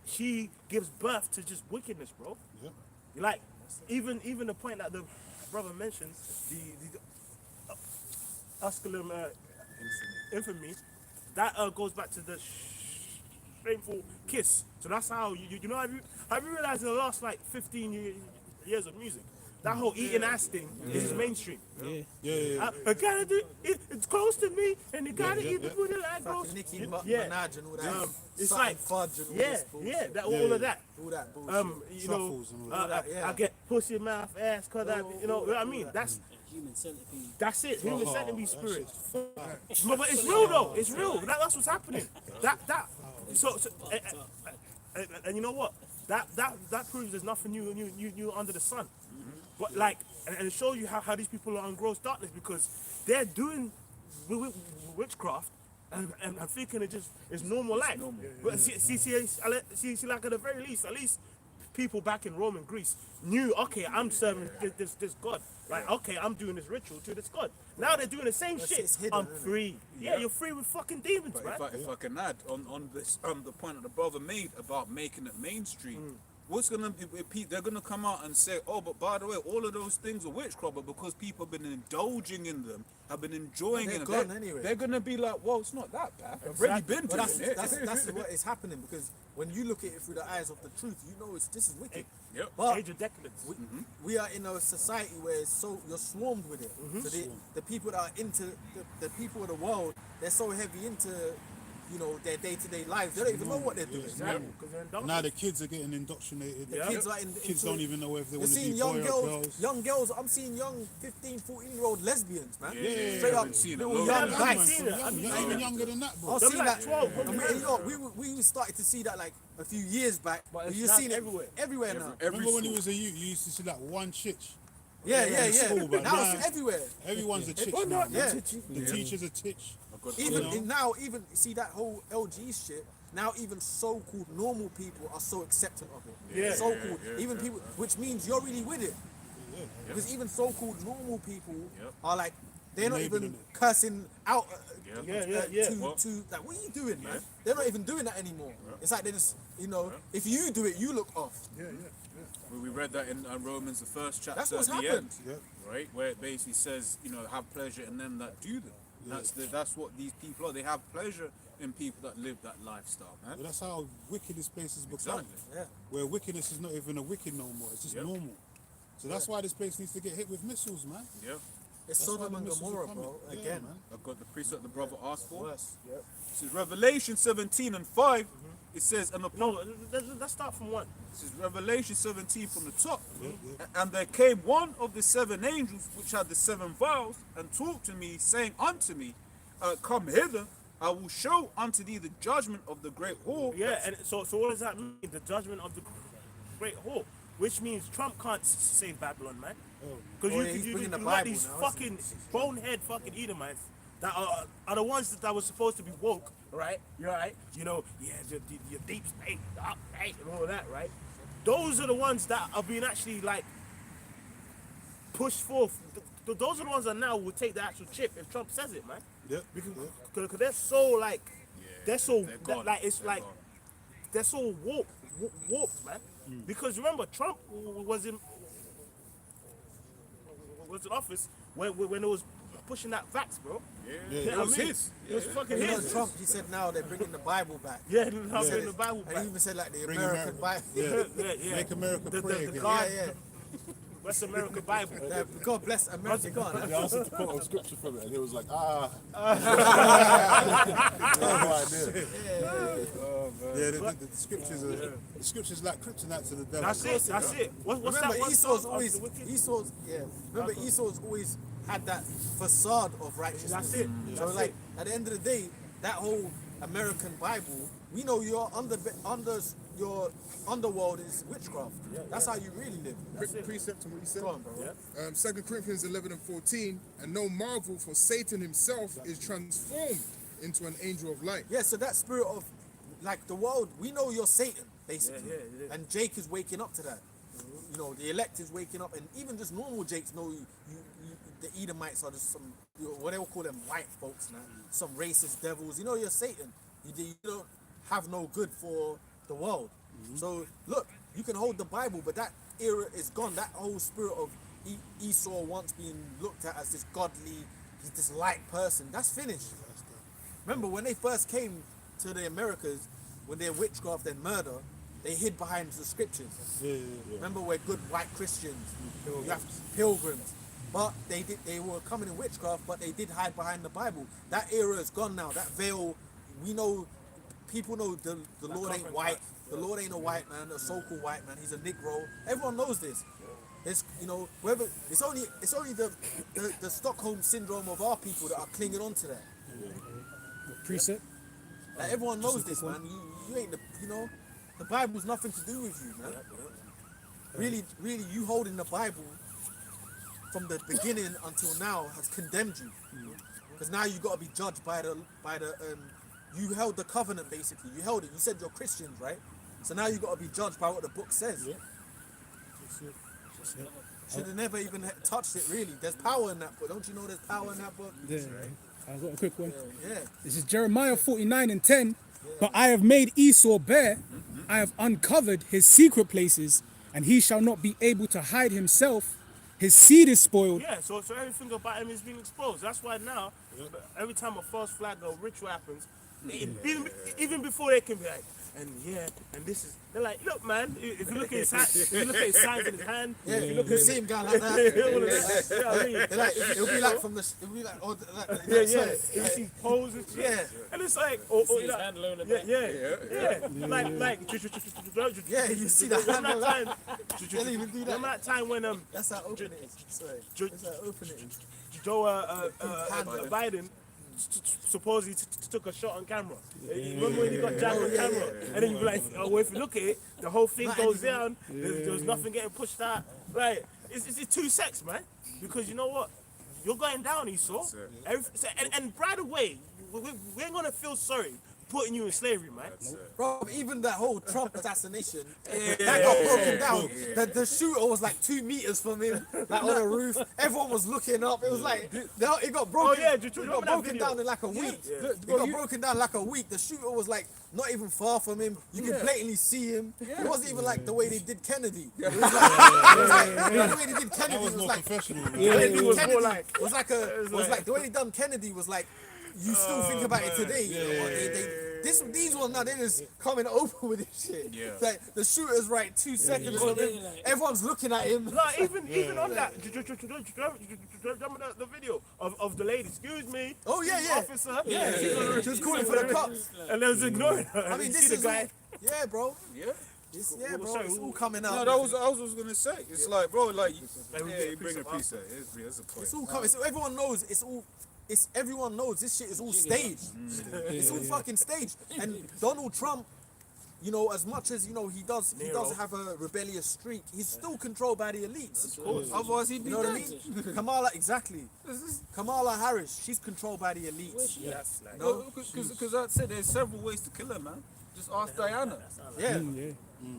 She gives birth to just wickedness, bro.
Yeah.
Like even the point that the brother mentioned, the Asculum infamy, that goes back to the shameful kiss. So that's how you know. Have you realized in the last like 15 years of music, that whole eating ass thing is mainstream.
Yeah.
I gotta do it's close to me, and you gotta eat the food like bro.
Fucking Nicki
Yeah.
Minaj and all that.
It's
Something
like
fudge and all
yeah,
this bullshit.
yeah, that all of that.
All that bullshit.
You know,
Truffles and all
that, yeah.
I get pussy mouth ass, cause I, you know what I mean.
Human centipede.
That's it. Human centipede spirit. But it's real though. It's real. That's what's happening. So and you know what? That proves there's nothing new under the sun. But like, and it shows you how these people are in gross darkness because they're doing witchcraft and thinking it just is normal life. But see, like at the very least, at least people back in Rome and Greece knew, okay, I'm serving this God. Like, okay, I'm doing this ritual to this God. Now they're doing the same shit.
it's hidden,
I'm
isn't it?
free. Yeah, you're free with fucking demons,
But
man.
if I can add on this the point that the brother made about making it mainstream, what's gonna be? They're gonna come out and say, oh, but by the way, all of those things are witchcraft, but because people have been indulging in them, have been enjoying
They're
it,
gone anyway.
they're gonna be like, well, it's not that bad. I've already been
But
doing it.
that's what is happening, because when you look at it through the eyes of the truth, you know this is wicked.
Yep.
But
Age of decadence.
we are in a society where you're swarmed with it. So the people that are into the people of the world, they're so heavy into their day-to-day lives. They don't even know what they're doing.
Now the kids are getting indoctrinated.
The kids are
Kids don't even know if they
You're
want to
seeing
be
young
boy or
girls,
girls.
young girls. I'm seeing young 15, 14-year-old lesbians, man.
Yeah,
Straight up,
I've seen it.
little
Loads.
young
Yeah,
guys.
man, so young, even younger than that,
I
bro.
was
They'll
seeing
be like
that.
12,
I mean, we started to see that like a few years back.
But it's
You're
now
seeing it
everywhere.
everywhere now.
Remember when he was a youth, you used to see like one chitch.
Yeah.
school, but
Now
now-
it's everywhere.
Everyone's a titch
Well,
now.
not- yeah.
The teacher's a titch.
Even
know?
now, even see that whole LG shit. Now even so-called normal people are so acceptant of it.
Yeah.
So-called, even people, which means you're really with it. Because even so-called normal people are like, they're not even
Enabling it.
cursing out
Yeah.
to like, what are you doing, man? They're not even doing that anymore. It's like they just, if you do it, you look off.
We read that in Romans, the first chapter.
That's what's
at the
happened.
end, right? Where it basically says, have pleasure in them that do them. That's what these people are. They have pleasure in people that live that lifestyle, man.
But that's how wicked this place has become.
Exactly.
Yeah.
Where wickedness is not even a wicked no more. It's just normal. So that's why this place needs to get hit with missiles, man.
Yeah.
It's
That's why
Sodom
the
and
missiles are
Gomorrah,
coming.
bro.
Yeah,
Again.
man.
I've got the precept the brother asked for.
Worse. Yep.
This is Revelation 17 and 5. It says, and upon
No, let's start from one.
This is Revelation 17 from the top. And there came one of the seven angels which had the seven vials, and talked to me, saying unto me, come hither, I will show unto thee the judgment of the great whore.
Yeah, and so what does that mean? The judgment of the great whore, which means Trump can't save Babylon, man. Because
Oh, yeah, he's bringing the
got
Bible
these
now,
fucking bonehead fucking Edomites that are the ones that were supposed to be woke, right? You're right. The deep state, the up state, and all that, right? Those are the ones that are being actually like pushed forth. Those are the ones that now will take the actual chip if Trump says it, man.
Yep.
Because they're so like, they're so
They're gone.
like it's
They're
like
gone.
they're so warped, man. Because remember, Trump was in office when it was pushing that vax, bro.
It was his.
It was fucking
You know,
his.
Trump, he said now they're bringing the Bible back.
Yeah, now
He
bring
said
the
it.
Bible
And he
back.
even said like the
Bring
American
America.
Bible.
Yeah. Make America
The
pray again.
God,
Yeah.
West America Bible.
Yeah, God bless America. God.
They asked him to quote a scripture from it, and he was like,
Yeah, the scriptures like kryptonite to the devil.
That's it. That's it. What's
Remember,
that one
Esau's
song?
always Remember, Esau's always had that facade of righteousness.
That's it.
So
That's
like
it.
at the end of the day, that whole American Bible, we know your your underworld is witchcraft. That's how you really live.
Quick precept on what you said.
Go on, bro.
2 Corinthians 11 and 14, and no marvel, for Satan himself is transformed into an angel of light.
Yeah, so that spirit of like the world, we know you're Satan, basically. And Jake is waking up to that. The elect is waking up, and even just normal Jakes know the Edomites are just some, what they will call them, white folks now, some racist devils. You're Satan. You don't have no good for the world. So look, you can hold the Bible, but that era is gone. That whole spirit of Esau once being looked at as this godly, this light person, that's finished. Remember when they first came to the Americas, when they're witchcraft and murder, they hid behind the scriptures. Remember, we're good white Christians. You have pilgrims. But they were coming in witchcraft, but they did hide behind the Bible. That era is gone now. That veil, we know, people know the Lord ain't white. The Lord ain't a white man, a so-called white man. He's a Negro. Everyone knows this. It's whether it's only the Stockholm syndrome of our people that are clinging on to that.
Precept.
Like everyone knows this, man. You ain't the Bible's nothing to do with you, man. Really, you holding the Bible from the beginning until now has condemned you. Because now you got to be judged by the you held the covenant basically. You held it. You said you're Christians, right? So now you got to be judged by what the book says. Should have never even touched it, really. There's power in that book. Don't you know there's power in that book?
Yeah, I've got a quick one.
Yeah.
This is Jeremiah 49 and 10. But I have made Esau bare, I have uncovered his secret places, and he shall not be able to hide himself. His seed is spoiled.
Yeah, so everything about him is being exposed. That's why now, every time a false flag or ritual happens, even before they can be like, and this is, they're like, look, man, if you look at his hand, if you look at his signs in his hand, if you look
You
at
see him going like that.
all of that, you know what I mean?
Like, it'll be like from the. It'll be like. Oh, like
Yeah. If you see poses,
Yeah.
and it's like, or
See his
like,
hand alone in
yeah,
that.
like,
Yeah, you see that.
remember that time,
Don't even do that.
remember that time when
That's how open it is. Sorry. That's how open it is.
Joe Biden supposedly took a shot on camera. Remember when he got jammed on camera? And then you be like, oh, well, if you look at it, the whole thing goes down. There's nothing getting pushed out. Right? It's two sets, man. Because you know what? You're going down, Esau. And by the way, we ain't gonna feel sorry putting you in slavery, man.
Bro, even that whole Trump assassination, that got broken down. The shooter was like 2 meters from him, like on a roof. Everyone was looking up. It was like, it got broken. It got broken down in like a week. It got broken down like a week. The shooter was like not even far from him. You could blatantly see him. It wasn't even like the way they did Kennedy. It was like, the way they did Kennedy
That was more
like,
professional.
Kennedy was more like, was like the way they done Kennedy was like, you still think about it today. These ones now, they just coming open with this shit.
Yeah.
Like the shooter's right 2 seconds from him. Everyone's looking at him.
No, even on that, remember the video of the lady, excuse me,
Oh yeah.
officer,
She was calling for the cops.
and they was ignoring her.
I mean,
You
this
see
is
the guy.
yeah, bro.
Yeah.
Bro. It's all coming out.
No, that was I was gonna say. It's like, bro, like, you bring a piece of it. That's a point.
It's all coming. So everyone knows. Everyone knows this shit is all staged. It's all fucking staged. And Donald Trump, you know, as much as you know he does have a rebellious streak, he's still controlled by the elites. Of course.
Otherwise, he'd be
You know what I
dead.
mean? Kamala Harris, she's controlled by the elites.
That's like,
No, because I said there's several ways to kill her, man. Just ask Diana.
Yeah.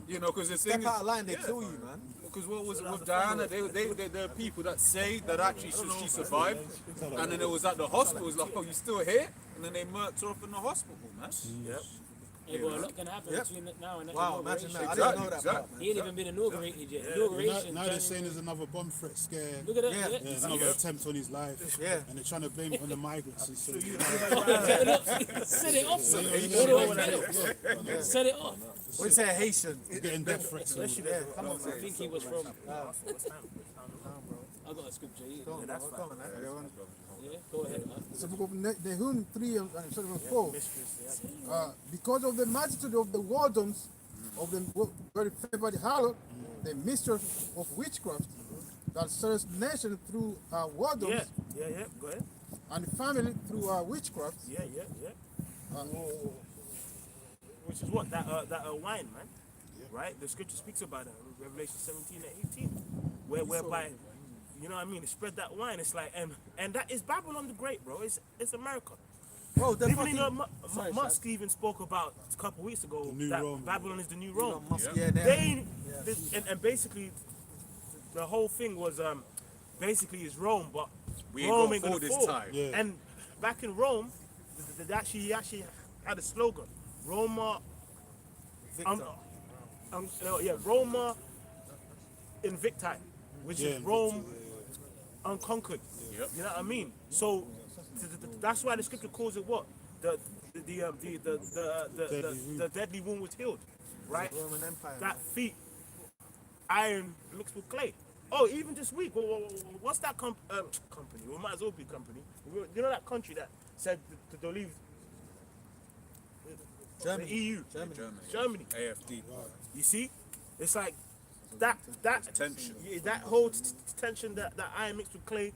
You know, because the
Step
thing
out of line, they kill you, man.
because what was it with Diana? There are people that say that actually she survived, and then it was at the hospital. It's like, oh, you still here? And then they murked her off in the hospital, man.
Yep.
Yeah, but a lot can happen between now and that
Wow,
inauguration.
imagine that. I didn't know that part, man.
He ain't even been inaugurated yet. Inauguration.
Now they're saying there's another bomb threat scare.
Look at that.
Yeah.
Yeah.
There's another attempt on his life.
Yeah.
And they're trying to blame it on the migrants. And so,
Set it off. All the way through. Set it off.
What you say, Haitian?
getting death threats. And
I think he was from. I got a scripture here. Yeah, go ahead, man.
So book of Nahum 3 and 4. Because of the multitude of the wardens of the very favored harlot, the mistress of witchcraft that serves nation through wardens
yeah, go ahead.
and family through witchcraft.
Yeah. Which is what that wine, man. Right? The scripture speaks about it. Revelation 17 and 18, whereby, you know what I mean? It spread that wine. It's like, and that is Babylon the Great, bro. It's America.
Bro, the
Even
fucking...
Musk even spoke about a couple weeks ago
new
that
Rome.
Babylon is the new Rome. And basically, the whole thing was basically is Rome, but
We
Rome
ain't
ain't
gonna
gonna
fall
fall.
this time.
Yeah.
And back in Rome, he actually had a slogan: Roma, Roma Invicti, which is Rome unconquered.
Yep.
You know what I mean? So that's why the scripture calls it what? The deadly wound was healed, right?
Roman Empire.
That feet, iron mixed with clay. Oh, even this week, what's that company? We might as well be company. You know that country that said to leave
Germany.
the EU, Germany.
AFD.
You see, it's like that
Tension.
yeah, that whole tension that iron mixed with clay.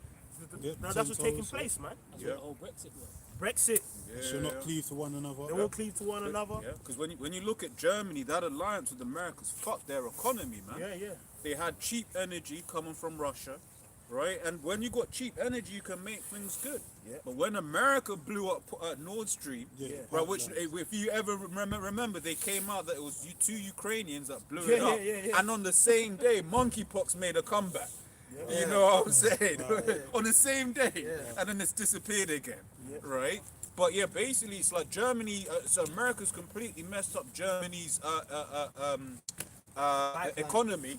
Now that's what's taking place, man.
That's what the old Brexit was.
Brexit,
They shall not cleave to one another.
they won't cleave to one another.
Yeah, because when you look at Germany, that alliance with America's fucked their economy, man.
Yeah.
They had cheap energy coming from Russia, right? And when you got cheap energy, you can make things good.
Yeah.
But when America blew up Nord Stream, right, which if you ever remember, they came out that it was two Ukrainians that blew it up, and on the same day, monkeypox made a comeback. You know what I'm saying? On the same day, and then it's disappeared again, right? But yeah, basically it's like Germany. So America's completely messed up Germany's economy,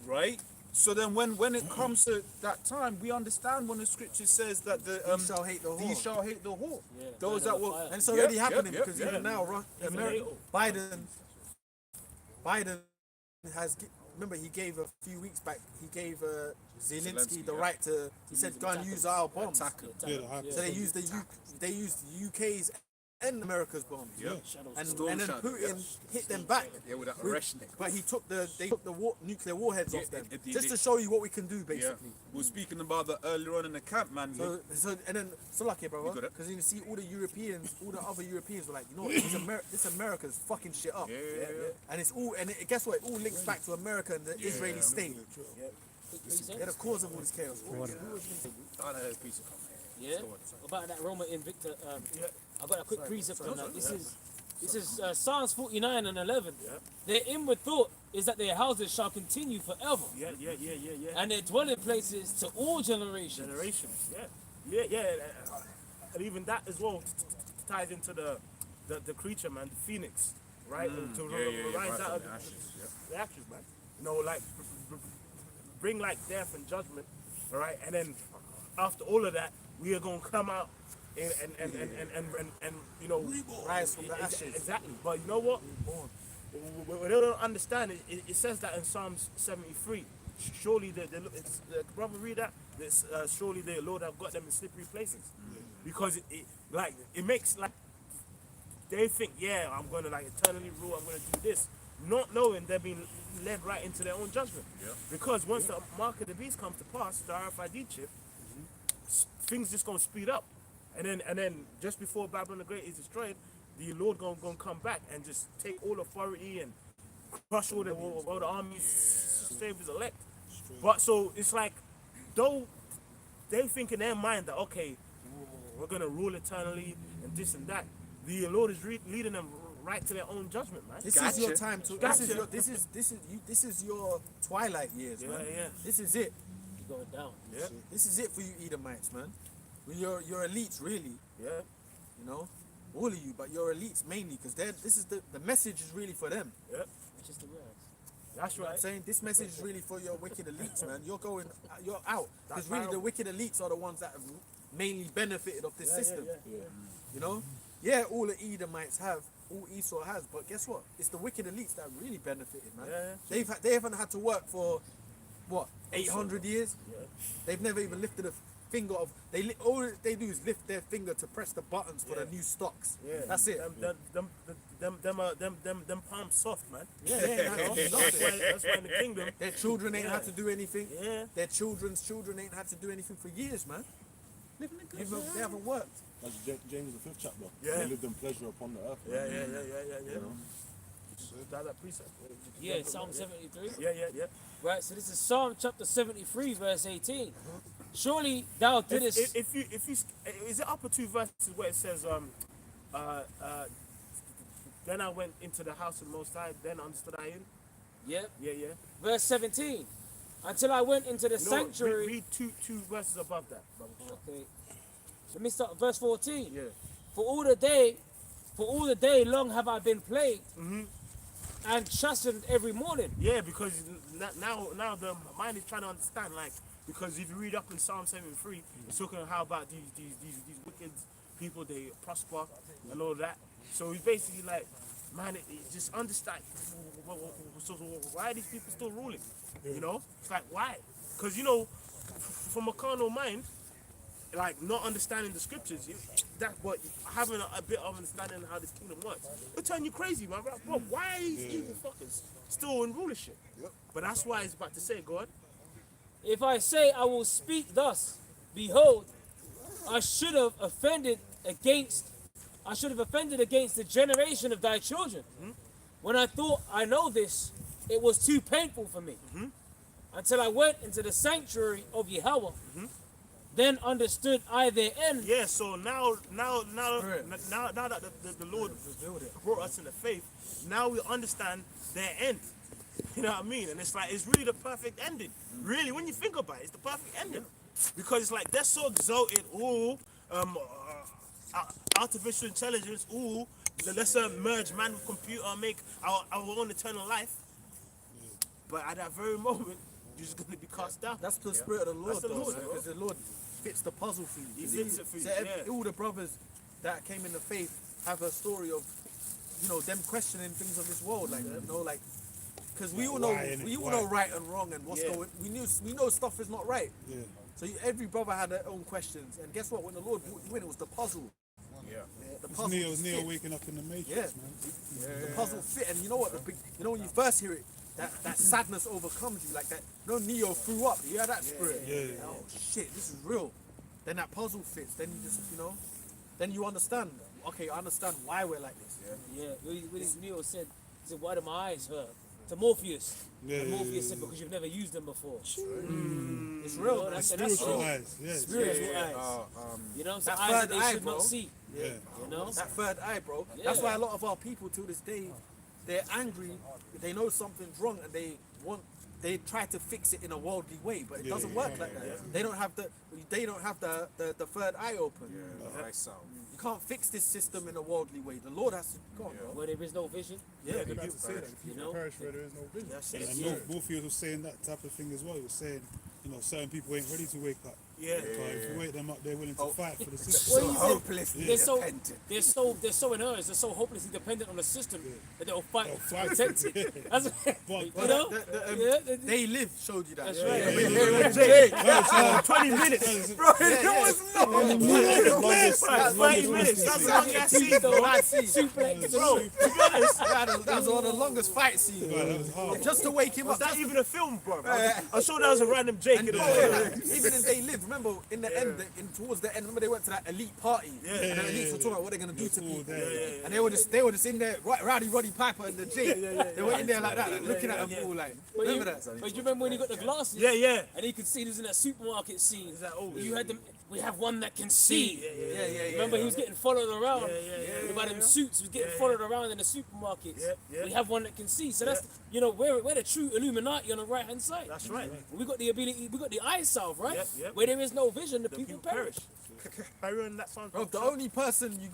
right? So then when it comes to that time, we understand when the scripture says that the
These shall hate the whore.
these shall hate the whore.
Yeah,
Those
burn
that
the
will,
fire.
And it's already
Yep,
happening
yep,
because
yep.
even now, Biden has. Remember, he gave a few weeks back. He gave Zelensky the right to. He said, "Go and use our bombs."
Yeah, the hype.
So they used they used UK's and America's bombs.
Yep.
And
Storm
then
shadow,
Putin hit them back.
Yeah, with that
With-
Oreshnik.
But they took the nuclear warheads off them,
it-
just
it-
to show you what we can do,
Yeah,
basically.
we were speaking about that earlier on in the camp, man.
So and then so lucky, brother,
got it.
because you see all the Europeans, all the other Europeans were like, you know what, this America's fucking shit up.
Yeah.
And it's all guess what? It all links back to America and the Israeli state. They're the cause of all this chaos.
I had a piece of comment.
Yeah. About that Roma Invicta. I've got a quick precept on that. This is Psalms 49 and 11. Their inward thought is that their houses shall continue forever,
Yeah.
and their dwelling places to all generations.
Generations. Yeah. And even that as well ties into the creature, man, the phoenix, right? And to rise out of the ashes, man. You know, like bring like death and judgment, all right? And then after all of that, we are gonna come out and you know,
Rise from the ashes.
Exactly. But you know what? What they don't understand it says that in Psalms 73. Surely it's, brother, read that. Surely the Lord have got them in slippery places, because it makes like they think, yeah, I'm gonna like eternally rule. I'm gonna do this, not knowing they're being led right into their own judgment. Because once the mark of the beast comes to pass, the RFID chip, things just gonna speed up, and then just before Babylon the Great is destroyed, the Lord gonna come back and just take all authority and crush all the armies, save his elect. But so it's like, though they think in their mind that okay, we're gonna rule eternally and this and that, the Lord is leading them right to their own judgment, man.
This is your time to. This is your twilight years, man.
Yeah.
This is it.
You're going down.
Yeah.
This is it for you Edomites, man. You're elites, really.
Yeah.
You know, all of you, but you're elites mainly, because this is the message is really for them.
Yeah.
Which is the word.
That's right.
I'm saying this message is really for your wicked elites, man. You're out, because
That's
really the
how-
wicked elites are the ones that have mainly benefited of this system.
Yeah.
You know, yeah, all the Edomites have, all Esau has, but guess what? It's the wicked elites that really benefited, man.
Yeah.
They haven't had to work for what 800 years.
Yeah.
They've never even lifted a finger of. All they do is lift their finger to press the buttons for the new stocks.
Yeah.
That's it.
Them palms soft, man.
Yeah, they ain't had to do nothing.
That's why in the kingdom.
Their children ain't had to do anything.
Yeah.
Their children's children ain't had to do anything for years, man. They haven't worked.
That's James the 5th chapter.
Yeah.
They lived in pleasure upon the earth.
Yeah.
You know?
That precept.
Yeah, Psalm 73.
Yeah.
Right, so this is Psalm chapter 73, verse 18. Surely thou didst.
If you is it upper two verses where it says then I went into the house of the Most High, then understood I him.
Yep.
Yeah.
Verse 17. Until I went into the
You know what?
sanctuary.
Read two verses above that, brother.
Okay. Let me start verse 14.
Yeah.
For all the day long have I been plagued and chastened every morning.
Yeah, because now the mind is trying to understand, like, because if you read up in Psalm 73, it's talking how about these wicked people, they prosper and all that. So he's basically like, man, it just understand. So why are these people still ruling? You know, it's like, why? Because, you know, from a carnal mind, like not understanding the scriptures, but having a bit of understanding how this kingdom works, it'll turn you crazy, man. Bro, why are these evil fuckers still in rulership? But that's why it's about to say, God.
If I say I will speak thus, behold, I should have offended against the generation of thy children. When I thought I know this, it was too painful for me. Until I went into the sanctuary of Yahweh, then understood I their end.
Yeah, so now that the Lord brought us into faith, now we understand their end. You know what I mean? And it's like, it's really the perfect ending. Really, when you think about it, it's the perfect ending. Because it's like, they're so exalted, artificial intelligence, ooh, let's merge man with computer and make our own eternal life. But at that very moment, you're just going to be cast down.
That's the spirit of the Lord,
That's the
though,
Lord,
because the Lord fits the puzzle for you.
He fits it for you,
So all the brothers that came in the faith have a story of, you know, them questioning things of this world, like you know, like because we all know right and wrong and what's going. We know stuff is not right.
Yeah.
So every brother had their own questions, and guess what? When the Lord brought you in, it was the puzzle.
Yeah.
The
It's
puzzle.
Neo
fit.
waking up in the Matrix, man.
The puzzle fit, and you know what? You know when you first hear it, that sadness overcomes you, like that. No, Neo threw up. You hear that spirit?
Yeah.
Oh shit, this is real. Then that puzzle fits. Then you just, you know, then you understand. Okay, I understand why we're like this.
Yeah, when Neo said, he said, why do my eyes hurt? To Morpheus.
Yeah,
And
yeah,
Morpheus
yeah,
said, because you've never used them before.
It's
You
real.
know, that's
Spiritual
real.
eyes, yeah.
Spiritual eyes. You know, so
that
eyes that
third
they
eye,
should
bro.
not see.
Yeah.
You know?
That third eye, bro.
Yeah.
That's why a lot of our people to this day, they're angry. They know something's wrong, and they try to fix it in a worldly way, but it doesn't work like that. They don't have the third eye open. You can't fix this system in a worldly way. The Lord has to go on, bro.
Where there is no vision.
Yeah,
You're about to say that. If you
You know?
perish where there is no vision.
That's
And
it.
Morpheus was saying that type of thing as well. He was saying, you know, certain people ain't ready to wake up.
Yeah.
If you wake them up, they're willing to fight for the
What
system.
he said,
hopelessly
they're so in urge, they're so hopelessly dependent on the system that they'll fight to
fight.
protect it. That's, you know?
They live showed you that.
That's right.
20 minutes.
Bro, it was not.
20 minutes. That's how I see it, though.
Suplex.
Bro, to be honest,
That was one of the longest fight scenes.
That was hard.
Just to wake him
was
up.
that even a film, bro? I'm sure that was a random Jake in the
Even if they lived, remember in the end, towards the end, remember they went to that elite party, and the elites were talking about what they're gonna do to people, and they were just in there, Rowdy Roddy Piper and the Jake. They were in there like that, like, looking at them all like. Remember that?
But you remember when he got the glasses?
Yeah.
And he could see he was in that supermarket scene.
Is that old?
You had them. We have one that can see.
Yeah.
Remember, he was getting followed around.
Yeah.
About them suits, he was getting followed around in the supermarkets.
Yeah.
We have one that can see. So that's, you know, we're the true Illuminati on the right hand side.
That's right.
We got the ability, we got the eye salve, right?
Yep.
Where there is no vision, the people perish.
Carry on that sound.
Bro, the only person you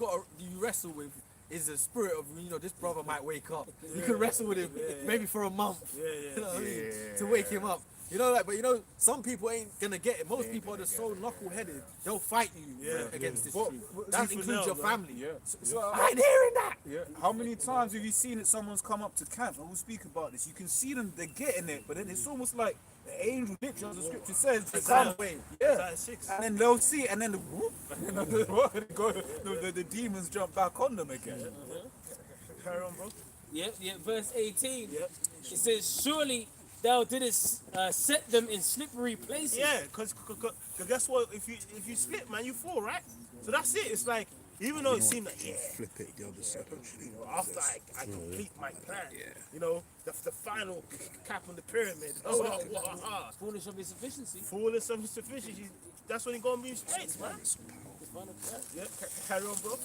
wrestle with is the spirit of, you know, this brother might wake up. You can wrestle with him maybe for a month. You know what I mean? To wake him up. You know, like, but you know, some people ain't gonna get it. Most people are just so knuckle-headed. They'll fight you against this truth. That includes your family.
So,
I ain't hearing that.
how many times have you seen it? Someone's come up to camp and we'll speak about this. You can see them, they're getting it, but then it's almost like the angel, literally, as the scripture says, they come away. And then they'll see it, and then the whoop, and then the demons jump back on them again.
Carry on, bro.
Verse 18. It says, surely thou didst set them in slippery places.
Yeah, because guess what? If you slip, man, you fall, right? So that's it. It's like, even though it seemed like,
Flip it the other side.
after I complete my plan, you know, the final cap on the pyramid.
Foolish of his sufficiency.
Fullness of sufficiency. That's when you're going to be in space, man. Yeah, carry on, bro.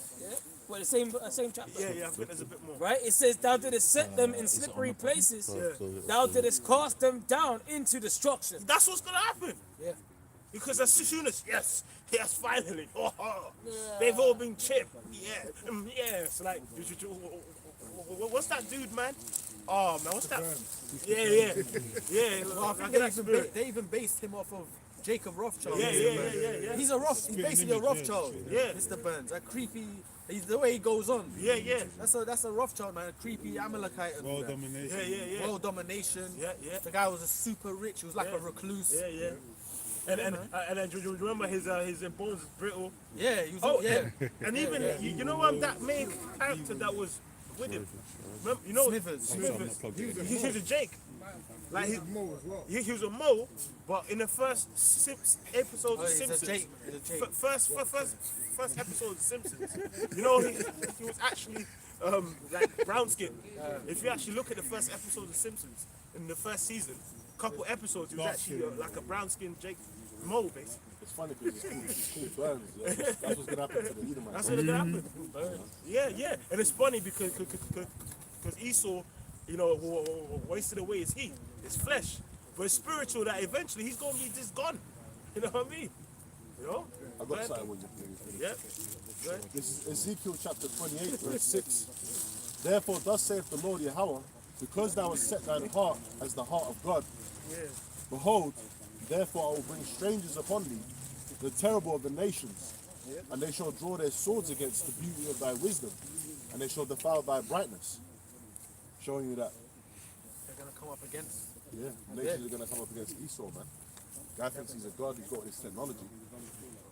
Well, the same chapter.
Yeah, I think there's a bit more.
Right? It says, thou didst set them in slippery places. Thou didst cast them down into destruction.
That's what's going to happen.
Yeah.
Because as soon as, yes, finally, they've all been chipped. It's like, what's that dude, man? Oh, man, what's that? Yeah.
Well, I think they even based him off of Jacob Rothschild.
Yeah.
He's basically a Rothschild.
Yeah.
Mr. Burns, a creepy. He's the way he goes on.
Yeah.
That's a Rothschild, man. A creepy Amalekite. And
World
that.
domination.
Yeah.
World domination.
Yeah.
The guy was a super rich. He was like a recluse.
Yeah. And then do you remember his bones is brittle?
Yeah, he was.
And even you know that main character that was with him. Remember, you know
Smithers.
He was a Jake. Like he was a mole, but in the first episode of Simpsons, first episode of Simpsons, you know he was actually like brown skin. If you actually look at the first episode of Simpsons in the first season, couple episodes, he was actually like a brown skin Jake mole, basically.
It's funny because it's called Burns. Yeah. That's what's gonna happen to the Edomites.
That's what's gonna happen. Yeah, and it's funny because Esau, you know, wasted away his heat, his flesh, but it's spiritual that eventually he's gonna be just gone. You know what I mean? You know?
I got something when you finish. This is Ezekiel chapter 28, verse 6. Therefore, thus saith the Lord Yahweh, because thou hast set thine heart as the heart of God, behold, therefore I will bring strangers upon thee, the terrible of the nations, and they shall draw their swords against the beauty of thy wisdom, and they shall defile thy brightness. Showing you that,
They're gonna come up against.
yeah, nations are going to come up against Esau, man. Guy thinks he's a god, he's got this technology.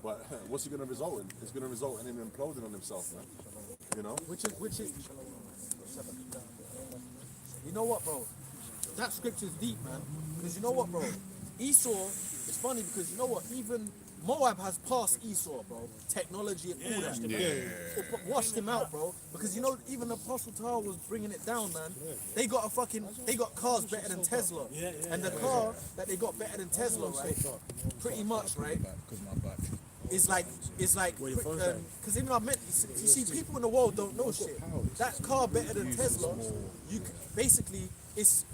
But what's he going to result in? It's going to result in him imploding on himself, man. You know?
Which is. You know what, bro? That scripture's deep, man. Because you know what, bro? Esau, it's funny because you know what? Even Moab has passed Esau, bro. Technology and all that. It washed him out, bro. Because you know, even Apostle Tar was bringing it down, man. They got cars better than Tesla. And the car that they got better than Tesla, right? Pretty much, right? It's like, because even I meant, you see, people in the world don't know shit. That car better than Tesla, you basically, it's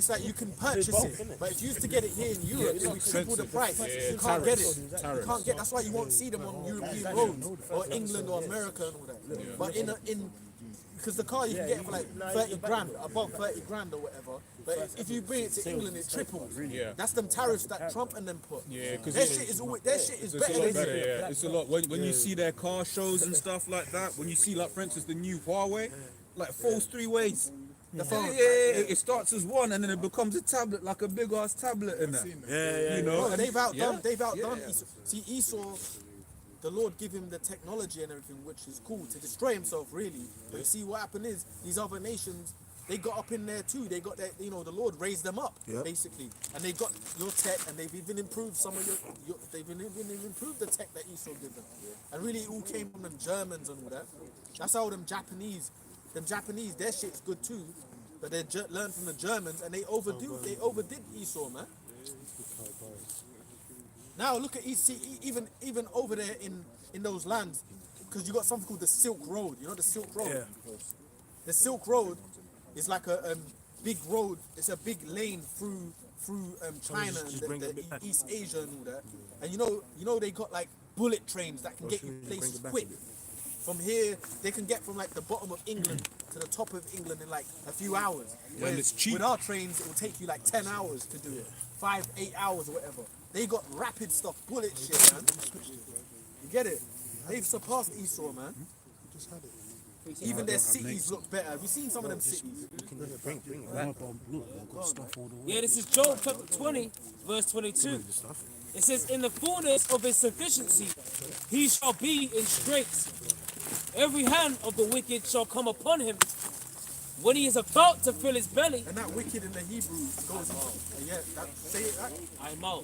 like you can purchase it, but if you used to get it here in Europe, it would triple the price. You can't get it. You can't get. That's why you won't see them on European roads or England or America and all that. But because the car you can get it for like 30 grand, above 30 grand or whatever. But if you bring it to England, it triples. That's them tariffs that Trump and them put.
Yeah, because
their shit is better than it.
It's a lot. When you see their car shows and stuff like that, when you see, like, for instance, the new Huawei, like, falls 3 ways. It starts as one and then it becomes a tablet, like a big ass tablet in that. You know,
Bro, they've outdone Esau. See, Esau, the Lord give him the technology and everything, which is cool to destroy himself, really. But you see, what happened is these other nations, they got up in there too. They got that, the Lord raised them up basically, and they got your tech, and they've even improved some of they've even improved the tech that Esau gave them, and really it all came from them Germans and all that. That's how them Japanese, their shit's good too, but they learned from the Germans, and they overdid Esau, man. Now look at even over there in those lands, because you got something called the Silk Road. You know the Silk Road. Yeah. The Silk Road is like a big road. It's a big lane through China and the East Asia and all that. And you know they got like bullet trains that can get you places quick. From here, they can get from like the bottom of England to the top of England in like a few hours.
And it's cheap.
With our trains, it will take you like 10 hours to do it. 5-8 hours or whatever. They got rapid stuff, bullet shit, man. You get it? They've surpassed Esau, man. Even their cities look better. Have you seen some of them cities?
Yeah, this is Job chapter 20, verse 22. It says, in the fullness of his sufficiency, he shall be in straits. Every hand of the wicked shall come upon him. When he is about to fill his belly.
And that wicked in the Hebrew goes on. Say it that.
Aimal.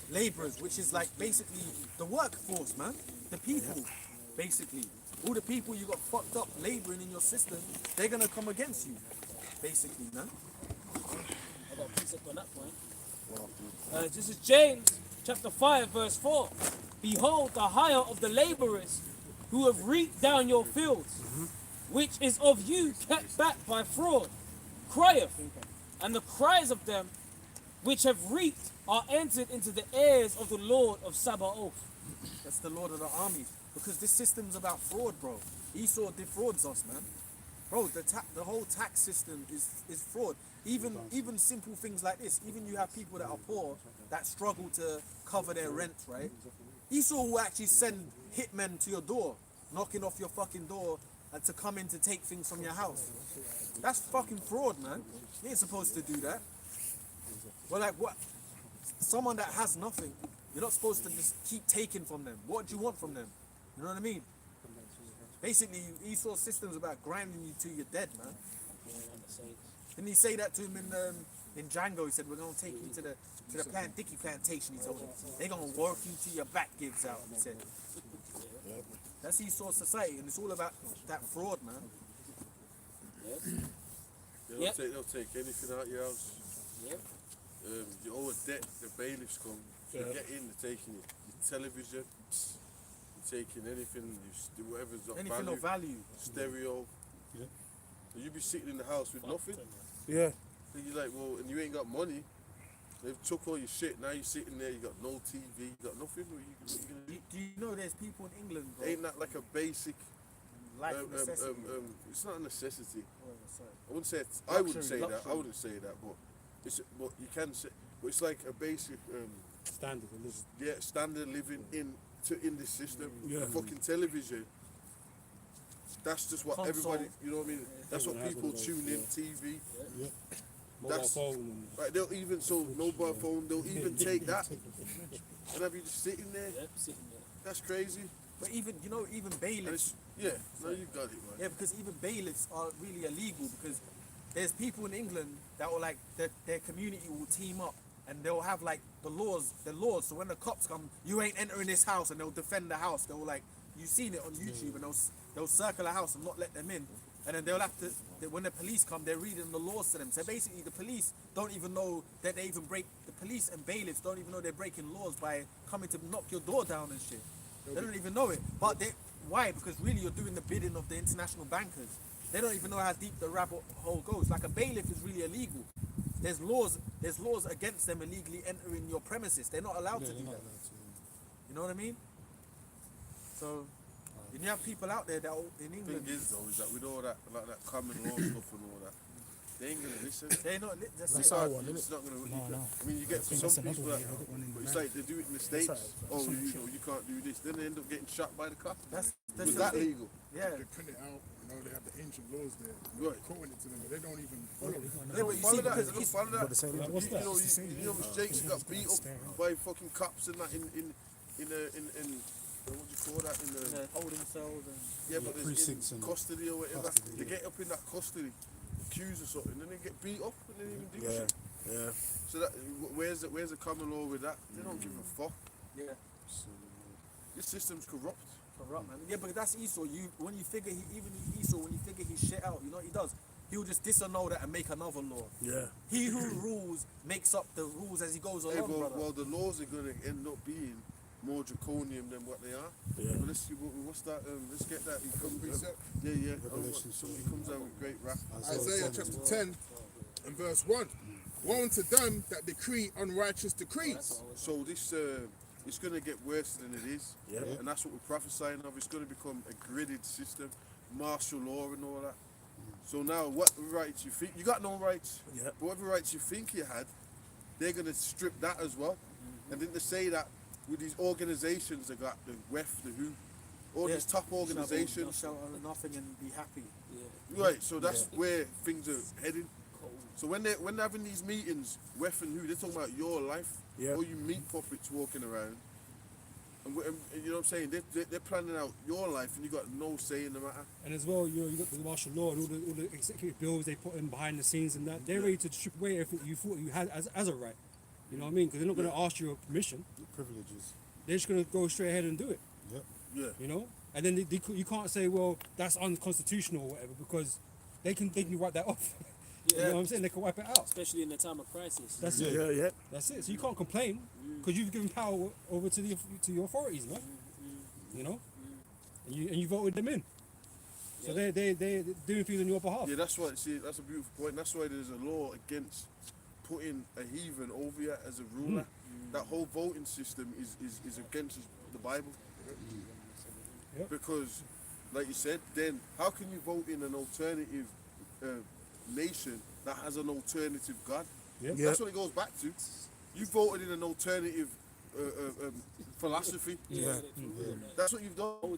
Laborers, which is like basically the workforce, man. The people, basically. All the people you got fucked up laboring in your system, they're gonna come against you, basically, man.
I got a precept on that point. This is James chapter 5, verse 4. Behold, the hire of the laborers who have reaped down your fields, which is of you kept back by fraud, crieth, and the cries of them which have reaped are entered into the ears of the Lord of Sabaoth.
That's the Lord of the armies. Because this system's about fraud, bro. Esau defrauds us, man. Bro, the whole tax system is fraud. Even simple things like this. Even you have people that are poor that struggle to cover their rent, right? Esau will actually send hitmen to your door, knocking off your fucking door, and to come in to take things from your house. That's fucking fraud, man. You ain't supposed to do that. Well, like what? Someone that has nothing, you're not supposed to just keep taking from them. What do you want from them? You know what I mean? Basically, Esau's system's about grinding you till you're dead, man. Didn't he say that to him in Django? He said, we're going to take you to the Dicky plantation, he told him. They're going to work you till your back gives out, he said. That's Esau's society, and it's all about that fraud, man.
They'll take anything out of your house. You owe a debt, the bailiffs come. You get in, they're taking your television, you're taking anything, you do whatever's of
anything
value.
of value.
Stereo. You be sitting in the house with nothing.
Yeah.
And you're like, well, and you ain't got money.
They've took all your shit. Now you're sitting there. You got no TV. You got nothing. What you gonna
Do you know there's people in England, bro?
Ain't that like a basic?
Life necessity.
It's not a necessity.
Oh, sorry.
I wouldn't say it. I wouldn't say
Luxury.
that. I wouldn't say that. But you can say. But it's like a basic
Standard.
standard living in this system.
Yeah.
The fucking television. That's just what
Console.
everybody. You know what I mean? That's what people tune in. TV.
Yeah. Mobile
That's
phone.
right. They'll even mobile phone. They'll even take that and have you just sitting there.
Yep, sitting there.
That's crazy.
But even
And
bailiffs.
yeah. No, you got it, man.
Yeah, because even bailiffs are really illegal because there's people in England that will like their community will team up and they'll have like the laws. So when the cops come, you ain't entering this house, and they'll defend the house. They'll like you've seen it on YouTube, and they'll circle a house and not let them in. And then they'll have to, when the police come, they're reading the laws to them. So basically, the police don't even know that they even break. The police and bailiffs don't even know they're breaking laws by coming to knock your door down and shit. They don't even know it. But why? Because really, you're doing the bidding of the international bankers. They don't even know how deep the rabbit hole goes. Like a bailiff is really illegal. There's laws against them illegally entering your premises. They're not allowed to do that. You know what I mean? So. And you have people out there that in England.
Thing is though, is that with all that like that common law stuff and all that, they ain't gonna listen.
They're not. That's
It's
it.
our one, it's not gonna. I mean, you get some people that, but it's like they do it in the States. Oh, you can't do this. Then they end up getting shot by the cop.
That's
Was that legal?
Yeah.
They print it out, they have the ancient laws there.
Right.
Quoting it to them, but they don't even follow it.
Yeah, but you
Follow
see,
that.
because
Look, follow that.
What's that?
You know, mistakes got beat up by fucking cops and that in what do you call that in the
holding cells and
yeah, but there's
precincts
in
and
custody or whatever.
custody,
They get up in that custody, accused or something, and then they get beat up and they don't even do shit.
Yeah.
So that where's the common law with that? They don't give a fuck.
yeah,
This system's corrupt.
corrupt, man. Yeah, but that's Esau. When you figure his shit out, you know what he does? He'll just disannul that and make another law.
Yeah.
He who rules makes up the rules as he goes along, brother.
Well, the laws are going to end up being more draconian than what they are.
Yeah.
But let's see, what's that? Let's get that. He comes, yeah. Somebody comes out with great rap.
Isaiah chapter 10 and verse 1. Woe unto them that decree unrighteous decrees.
So this, it's going to get worse than it is.
Yeah.
And that's what we're prophesying of. It's going to become a gridded system, martial law and all that. So now, what rights you think you got no rights?
Yeah.
But whatever rights you think you had, they're going to strip that as well. And then they say that with these organizations, they got the WEF, the WHO, all these top organizations.
Shout out nothing and be happy.
Yeah.
Right, so that's where things are heading. So when they're having these meetings, WEF and WHO, they're talking about your life, all you meat puppets walking around. And you know what I'm saying? They're planning out your life, and you got no say in the matter.
And as well, you got the martial law and all the executive bills they put in behind the scenes and that. They're ready to strip away everything you thought you had as a right. You know what I mean? Because they're not going to ask you permission.
Privileges.
They're just going to go straight ahead and do it.
Yep.
Yeah.
You know? And then you can't say, well, that's unconstitutional or whatever, because they can wipe that off. You know what I'm saying? They can wipe it out.
Especially in the time of crisis.
That's it. Yeah. That's it. So you can't complain because you've given power over to your authorities, man. You know? And you voted them in. So they're doing things on your behalf.
Yeah, that's why. See, that's a beautiful point. That's why there's a law against putting a heathen over you as a ruler. That whole voting system is against the Bible.
Yep.
Because, like you said, then how can you vote in an alternative nation that has an alternative God?
Yep.
That's what it goes back to. You voted in an alternative philosophy. That's what you've done.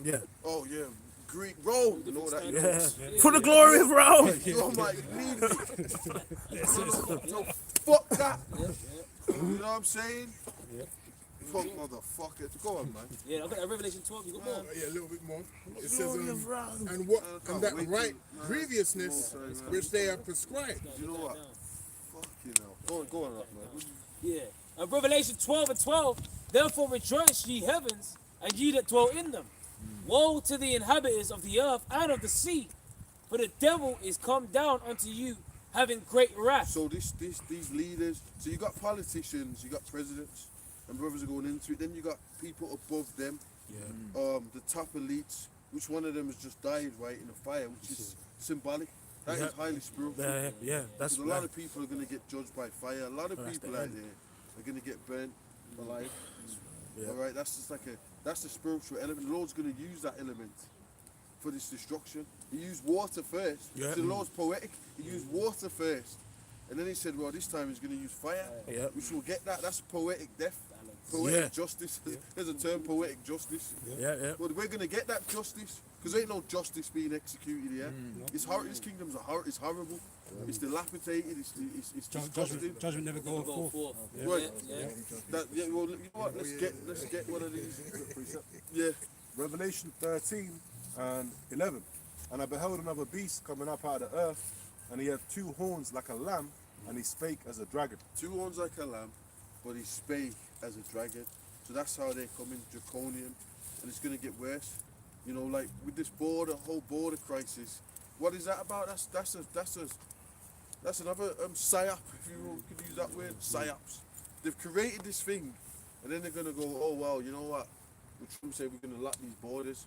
Yeah.
Oh yeah, Greek Rome and all that.
Yeah. For the glory of Rome.
Oh my, leave me. No, fuck that. You know what I'm saying? Fuck motherfucker. Go on, man.
Yeah, I've got that Revelation 12. You got more?
Yeah, a little bit more. It says, and that right grievousness which they have prescribed.
You know what? Fucking hell. Go on, man.
Yeah. Revelation 12 and 12. Therefore rejoice, ye heavens, and ye that dwell in them. Woe to the inhabitants of the earth and of the sea, for the devil is come down unto you, having great wrath.
So these leaders. So you got politicians, you got presidents, and brothers are going into it. Then you got people above them. Yeah. The top elites. Which one of them has just died right in a fire, which is symbolic. That is highly spiritual.
That's
Because a lot of people are going to get judged by fire. A lot of people out there are going to get burnt alive. All right, that's just like that's the spiritual element. The Lord's going to use that element for this destruction. He used water first.
Yeah.
So the Lord's poetic. He used water first. And then he said, well, this time he's going to use fire.
Yeah.
Which will get that. That's poetic death. Poetic justice. There's a term, poetic justice.
Yeah.
But we're going to get that justice. Because there ain't no justice being executed here. It's this kingdom's it's horrible. It's dilapidated. It's disgusting.
Judgment never go forth.
Right. Well, you know what? Let's get one of these. Yeah.
Revelation 13 and 11. And I beheld another beast coming up out of the earth, and he had 2 horns like a lamb, and he spake as a dragon.
2 horns like a lamb, but he spake as a dragon. So that's how they're coming, draconian, and it's going to get worse. You know, like with this whole border crisis. What is that about? That's another psyop, if you could use that word, psyops. They've created this thing, and then they're going to go, oh well, you know what? Trump said we're going to lock these borders.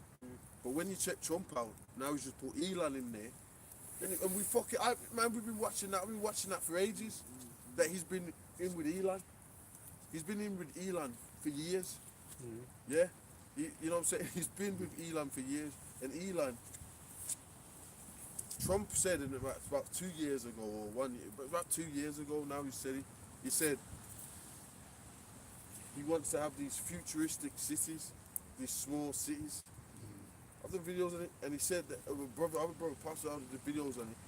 But when you check Trump out, now he's just put Elon in there. And we man, we've been watching that. We've been watching that for ages. That he's been in with Elon. He's been in with Elon for years. Yeah? You know what I'm saying? He's been with Elon for years. And Elon, Trump said in about 2 years ago, or 1 year, but about 2 years ago now he said he wants to have these futuristic cities, these small cities. I've done videos on it, and he said that our brother Pastor out the videos on it,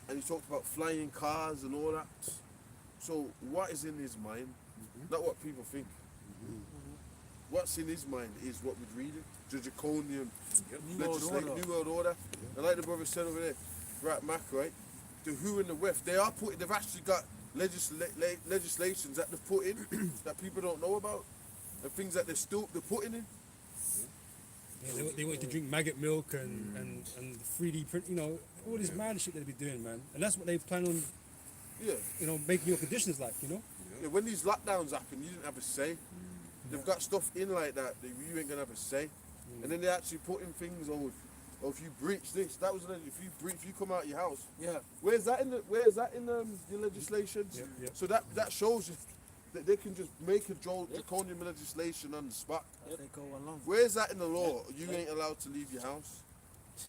and he talked about flying cars and all that. So what is in his mind? Not what people think. What's in his mind is what we're reading. The draconian New World Order. And like the brother said over there, right, Mac, right? The WHO and the WEF, they've actually got legislations that they've put in that people don't know about, and things that they're putting in.
Yeah, they want you to drink maggot milk and 3D print, you know, all this mad shit they be doing, man. And that's what they plan on, you know, making your conditions like, you know.
Yeah, when these lockdowns happen, you didn't have a say. They've got stuff in like that you ain't gonna have a say. And then they actually put in things, if you breach this, that was if you come out of your house.
Yeah.
Where's that in the legislations? So that shows you that they can just make a draconian legislation on the spot.
They go along.
Where's that in the law? You ain't allowed to leave your house.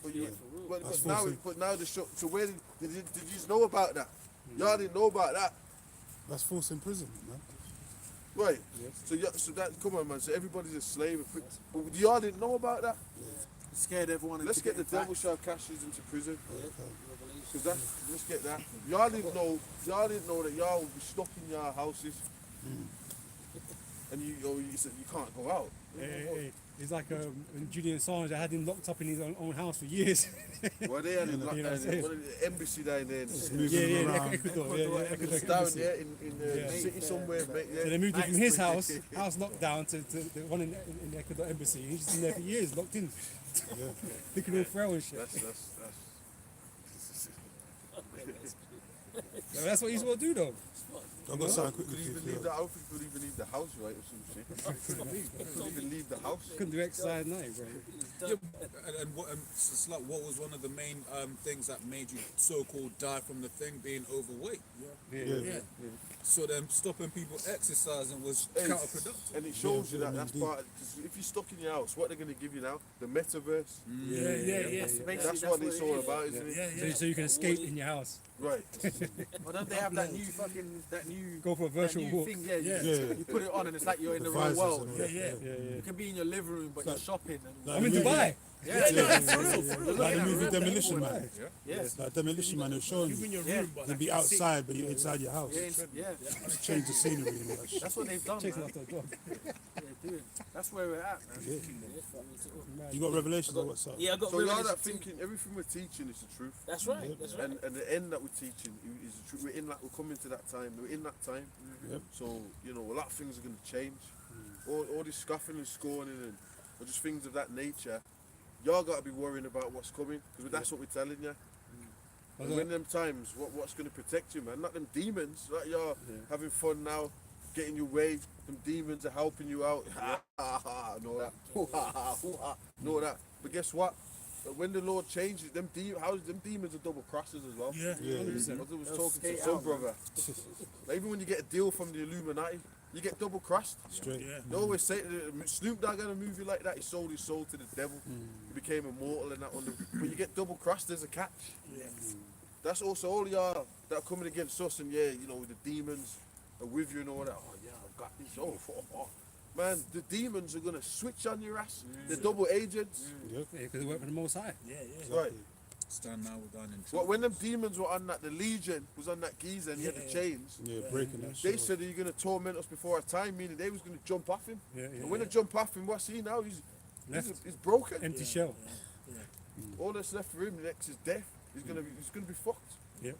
But now they show. So where did you know about that? Y'all didn't know about that.
That's forced imprisonment, man.
Right. So that, come on, man. So everybody's a slave. But y'all didn't know about that.
Scared everyone.
Let's get the devil shall cast you into prison. Because let's get that. Y'all didn't know that y'all would be stuck in your houses. And you said you can't go out.
Hey. It's like Julian Assange, I had him locked up in his own house for years.
Well, they had him locked down in the embassy down there.
Ecuador.
Down there in the city somewhere.
So they moved him from his house locked down, to the one in the Ecuador embassy. He's just been there for years, locked in. Looking all frail and shit. That's what he's going to do, though.
I've got something quickly.
I don't think he could even leave the house, right, or some shit. Couldn't even leave the house.
Couldn't do exercise now, bro.
What was one of the main things that made you so-called die from the thing, being overweight? Yeah. So then stopping people exercising was counterproductive.
And it shows you that's part of, cause if you're stuck in your house, what they're going to give you now? The metaverse. That's what it's all about, isn't it?
So you can escape in your house.
Right.
Well, don't they have that new
go for a virtual walk?
Thing? You put it on and it's like you're in the real world. You can be in your living room, but you're shopping.
I'm in Dubai.
Like the movie Demolition Man.
Yes.
Like Demolition Man, they're showing you. You'll be outside, but you're inside your house. Change the scenery and all that shit.
That's what they've done, man. That's where we're at, man.
You got revelations or what's up?
Yeah, I got
So y'all
revelations.
that thinking everything we're teaching is the truth.
That's right. That's right.
And the end that we're teaching is the truth. We're coming to that time. We're in that time. So, you know, a lot of things are going to change. All this scoffing and scorning and or just things of that nature. Y'all got to be worrying about what's coming, because that's what we're telling you. And when them times, what's going to protect you, man? Not them demons. Like you're having fun now, getting your way. Them demons are helping you out. Know that. Know that. But guess what? But when the Lord changes, them demons are double crosses as well.
Yeah.
I was talking to some brother. Like, even when you get a deal from the Illuminati, you get double crossed.
Straight. Yeah.
They always say Snoop Dogg had a movie like that. He sold his soul to the devil. He became immortal and that. But you get double crossed. There's a catch. That's also all y'all that are coming against us, and the demons are with you and all that. Oh yeah, I've got this. Oh. Man, the demons are gonna switch on your ass. They're double agents.
Yeah, because they work for the Most High.
Right.
Stand now, we're going in.
Well, when them demons were on that, the Legion was on that geezer and he had the chains.
Yeah, breaking that
They
shit.
said, "Are you gonna torment us before our time?" Meaning they was gonna jump off him. And when they jump off him, what's he now? He's broken.
Empty shell.
All that's left for him next is death. He's gonna be fucked.
Yep.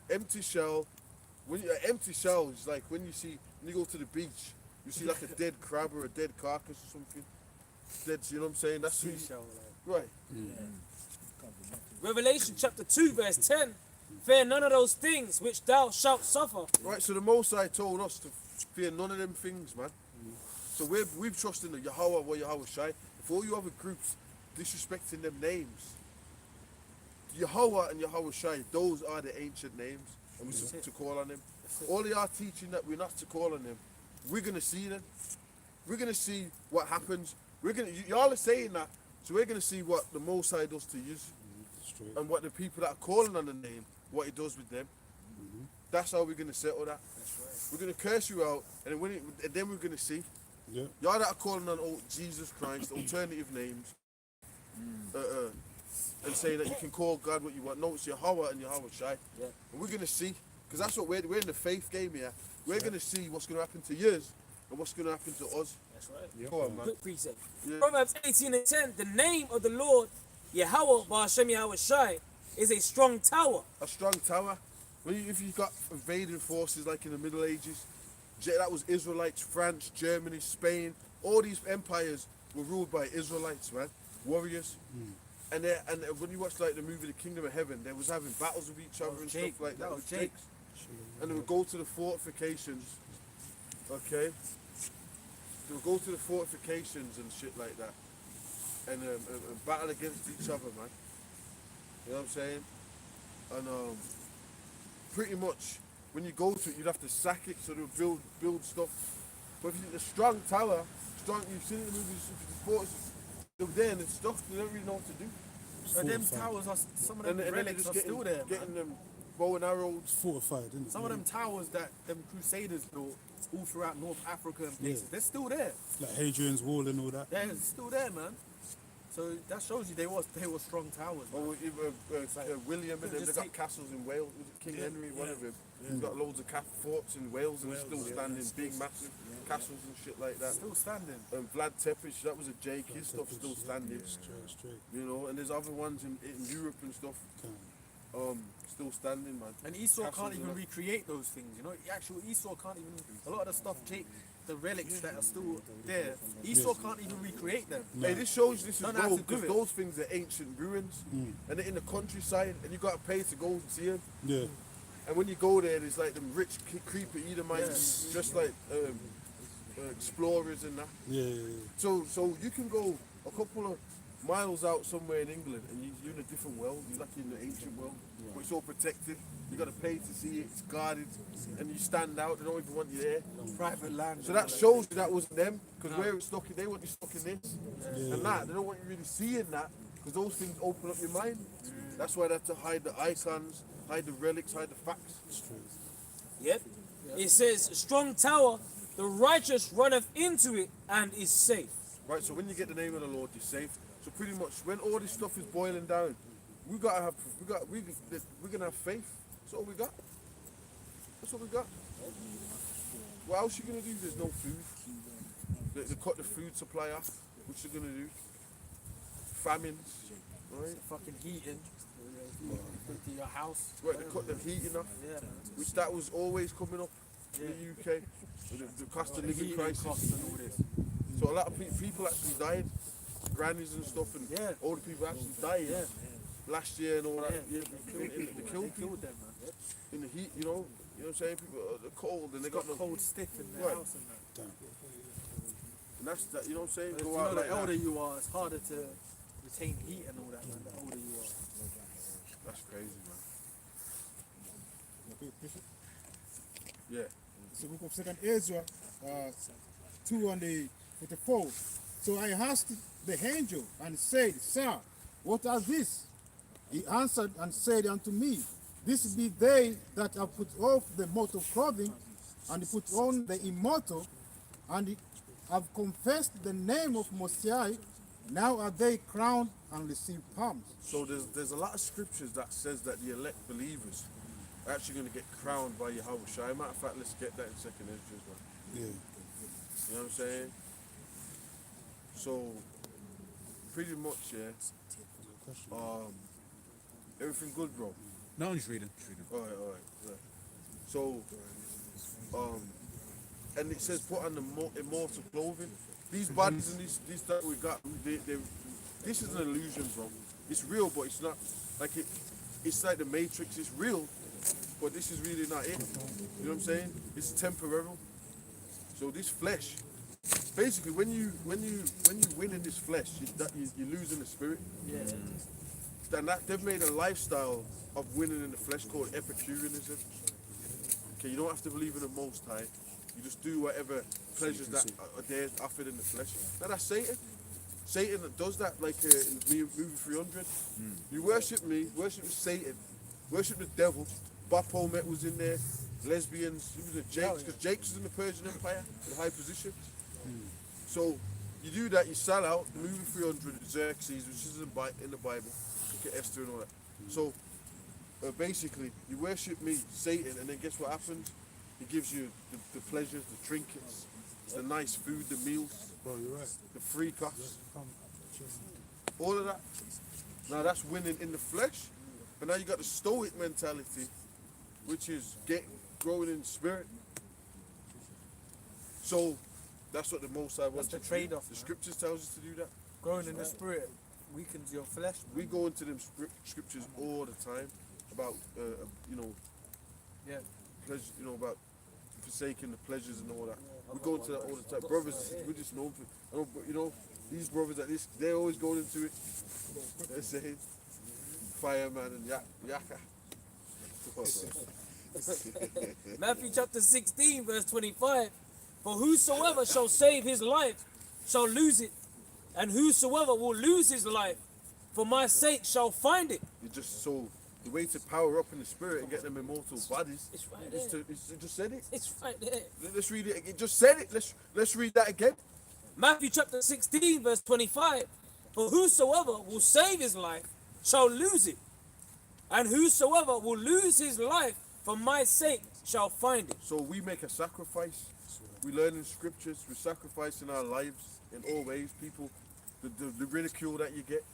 Empty shell. Empty shell is like when you go to the beach, you see like a dead crab or a dead carcass or something. Dead, you know what I'm saying? That's right.
Revelation chapter 2 verse 10. Fear none of those things which thou shalt suffer.
Right, so the Most High told us to fear none of them things, man. So we've trusted the Yahweh or Yahweh Shai. If all you other groups disrespecting them names, Yahweh and Yahweh Shai, those are the ancient names, and we're to call on them. All they are teaching that we're not to call on them. We're gonna see them. We're gonna see what happens. Y'all are saying that, so we're gonna see what the Most High does to you, and what the people that are calling on the name, what He does with them. That's how we're gonna settle that. We're gonna curse you out, and then we're gonna see.
Yeah.
Y'all that are calling on Jesus Christ, alternative names, and saying that you can call God what you want. No, it's Yahweh and Yahweh Shai.
Yeah.
And we're gonna see, because that's what we're in the faith game here. We're gonna see what's gonna happen to you and what's gonna happen to us.
That's right.
Go on, man.
Quick precept.
Yeah.
Proverbs 18 and 10. The name of the Lord, Yahweh Ba'ashem Yahweh Shai, is a strong tower.
A strong tower. If you got invading forces like in the Middle Ages, that was Israelites, France, Germany, Spain. All these empires were ruled by Israelites, man. Warriors. And when you watch like the movie The Kingdom of Heaven, they was having battles with each other and stuff like that. With Jakes. And they would go to the fortifications. Okay. They would go to the fortifications and shit like that. And battle against each other, man. You know what I'm saying? And pretty much when you go to it, you'd have to sack it so they'll build stuff. But if you the strong tower, you've seen it in the movies, forts, they're there and it's stuff, they don't really know what to do.
But them towers are, some of them relics are still there.
Getting them bow and arrows.
Fortified, isn't it?
Some of them towers that them crusaders built all throughout North Africa and places, they're still there.
Like Hadrian's Wall and all that.
Yeah, it's still there, man. So that shows you they were strong towers. Man.
Or William and them, they got castles in Wales. Was it King Henry, one of them? He's got loads of forts in Wales and still standing, big, massive castles and shit like that.
Still standing.
And Vlad Tepes, that was a Jake, his stuff's still standing.
Straight.
You know, and there's other ones in Europe and stuff, still standing, man.
And Esau
Castles
can't even
and that.
recreate those things, you know. Actual Esau can't even. A lot of the stuff, the relics that are still there, Esau can't even recreate them.
Hey, this shows this is
Don't have
gold
to do
because
it.
those things are ancient ruins, and they're in the countryside, and you got to pay to go and see them.
Yeah.
And when you go there, there's like them rich creeper Edomites, just like explorers and that.
Yeah.
So you can go a couple of miles out somewhere in England, and you're in a different world. You're like in the ancient world, but it's all protected. You got to pay to see it. It's guarded, and you stand out. They don't even want you there.
Private land.
So that shows you that wasn't them, because we're stuck in. They want you stuck in this and that. They don't want you really seeing that, because those things open up your mind. That's why they have to hide the icons, hide the relics, hide the facts.
Yep. It says, strong tower, the righteous runneth into it and is safe.
Right. So when you get the name of the Lord, you're safe. So pretty much, when all this stuff is boiling down, we're gonna have faith. That's all we got. That's what we got. What else you gonna do? There's no food. They cut the food supply off. What you gonna do? Famines, right?
Fucking heating. To your house.
Right, they cut the heating off.
Yeah.
Which that was always coming up in the UK. The cost of living crisis.
Costs and all this.
So a lot of people actually died. Grannies and stuff, and older people actually died last year and all that. Yeah, they killed them, man. In the heat, you know what I'm saying? People are cold and they got no
cold stiff in their house and that.
And that's that, you know what I'm saying?
If
Go
you
out
know
like
the elder
that.
you are, it's harder to retain heat and all that, man. The older you are.
That's crazy, man.
Okay, Bishop.
Yeah.
It's the book of Second Ezra, 2 and the 44. So I asked the angel and said, Sir, what are this? He answered and said unto me, This be they that have put off the mortal clothing, and put on the immortal, and have confessed the name of Messiah. Now are they crowned and receive palms.
So there's a lot of scriptures that says that the elect believers are actually going to get crowned by Yahweh Shai. Matter of fact, let's get that in Second Ezra, man.
Yeah.
You know what I'm saying? So pretty much, yeah. Everything good, bro.
No, I'm just reading. Just reading.
All right. Yeah. So, and it says put on the immortal clothing. These bodies and these that we got, this is an illusion, bro. It's real, but it's not like it. It's like the Matrix. It's real, but this is really not it. You know what I'm saying? It's temporary. So this flesh, basically, when you win in this flesh, you lose in the spirit.
Yeah.
Then they've made a lifestyle of winning in the flesh called Epicureanism. Okay, you don't have to believe in the Most High. You just do whatever pleasures that are there offered in the flesh. Now that's Satan. Satan that does that, like in movie 300. You worship me, worship Satan, worship the devil. Baphomet was in there, lesbians, it was Jakes, because Jakes was in the Persian Empire, in high position. So you do that, you sell out. The movie 300, Xerxes, which is in the Bible, look at Esther and all that. So basically, you worship me, Satan, and then guess what happens? He gives you the pleasures, the trinkets, the nice food, the meals,
Bro, you're right.
the free cups, all of that. Now that's winning in the flesh, but now you got the stoic mentality, which is growing in the spirit. So that's what the Most High wants.
That's the
you to do.
trade-off,
The
man.
scriptures tells us to do that.
Growing in the spirit weakens your flesh.
We go into them scriptures all the time about
Yeah.
pleasure, about forsaking the pleasures and all that. We go into that all the time. Brothers, we just know, these brothers at this, they're always going into it. They're saying, fireman and yaka.
Matthew chapter 16, verse 25. For whosoever shall save his life shall lose it, and whosoever will lose his life for my sake shall find it.
You just so the way to power up in the spirit and get them immortal bodies.
It's right
is
there.
it just said it.
It's right there.
Let's read it. It just said it. Let's read that again.
Matthew chapter 16, verse 25. For whosoever will save his life shall lose it, and whosoever will lose his life for my sake shall find it.
So we make a sacrifice. We learn in scriptures. We sacrifice in our lives in all ways. People, the ridicule that you get.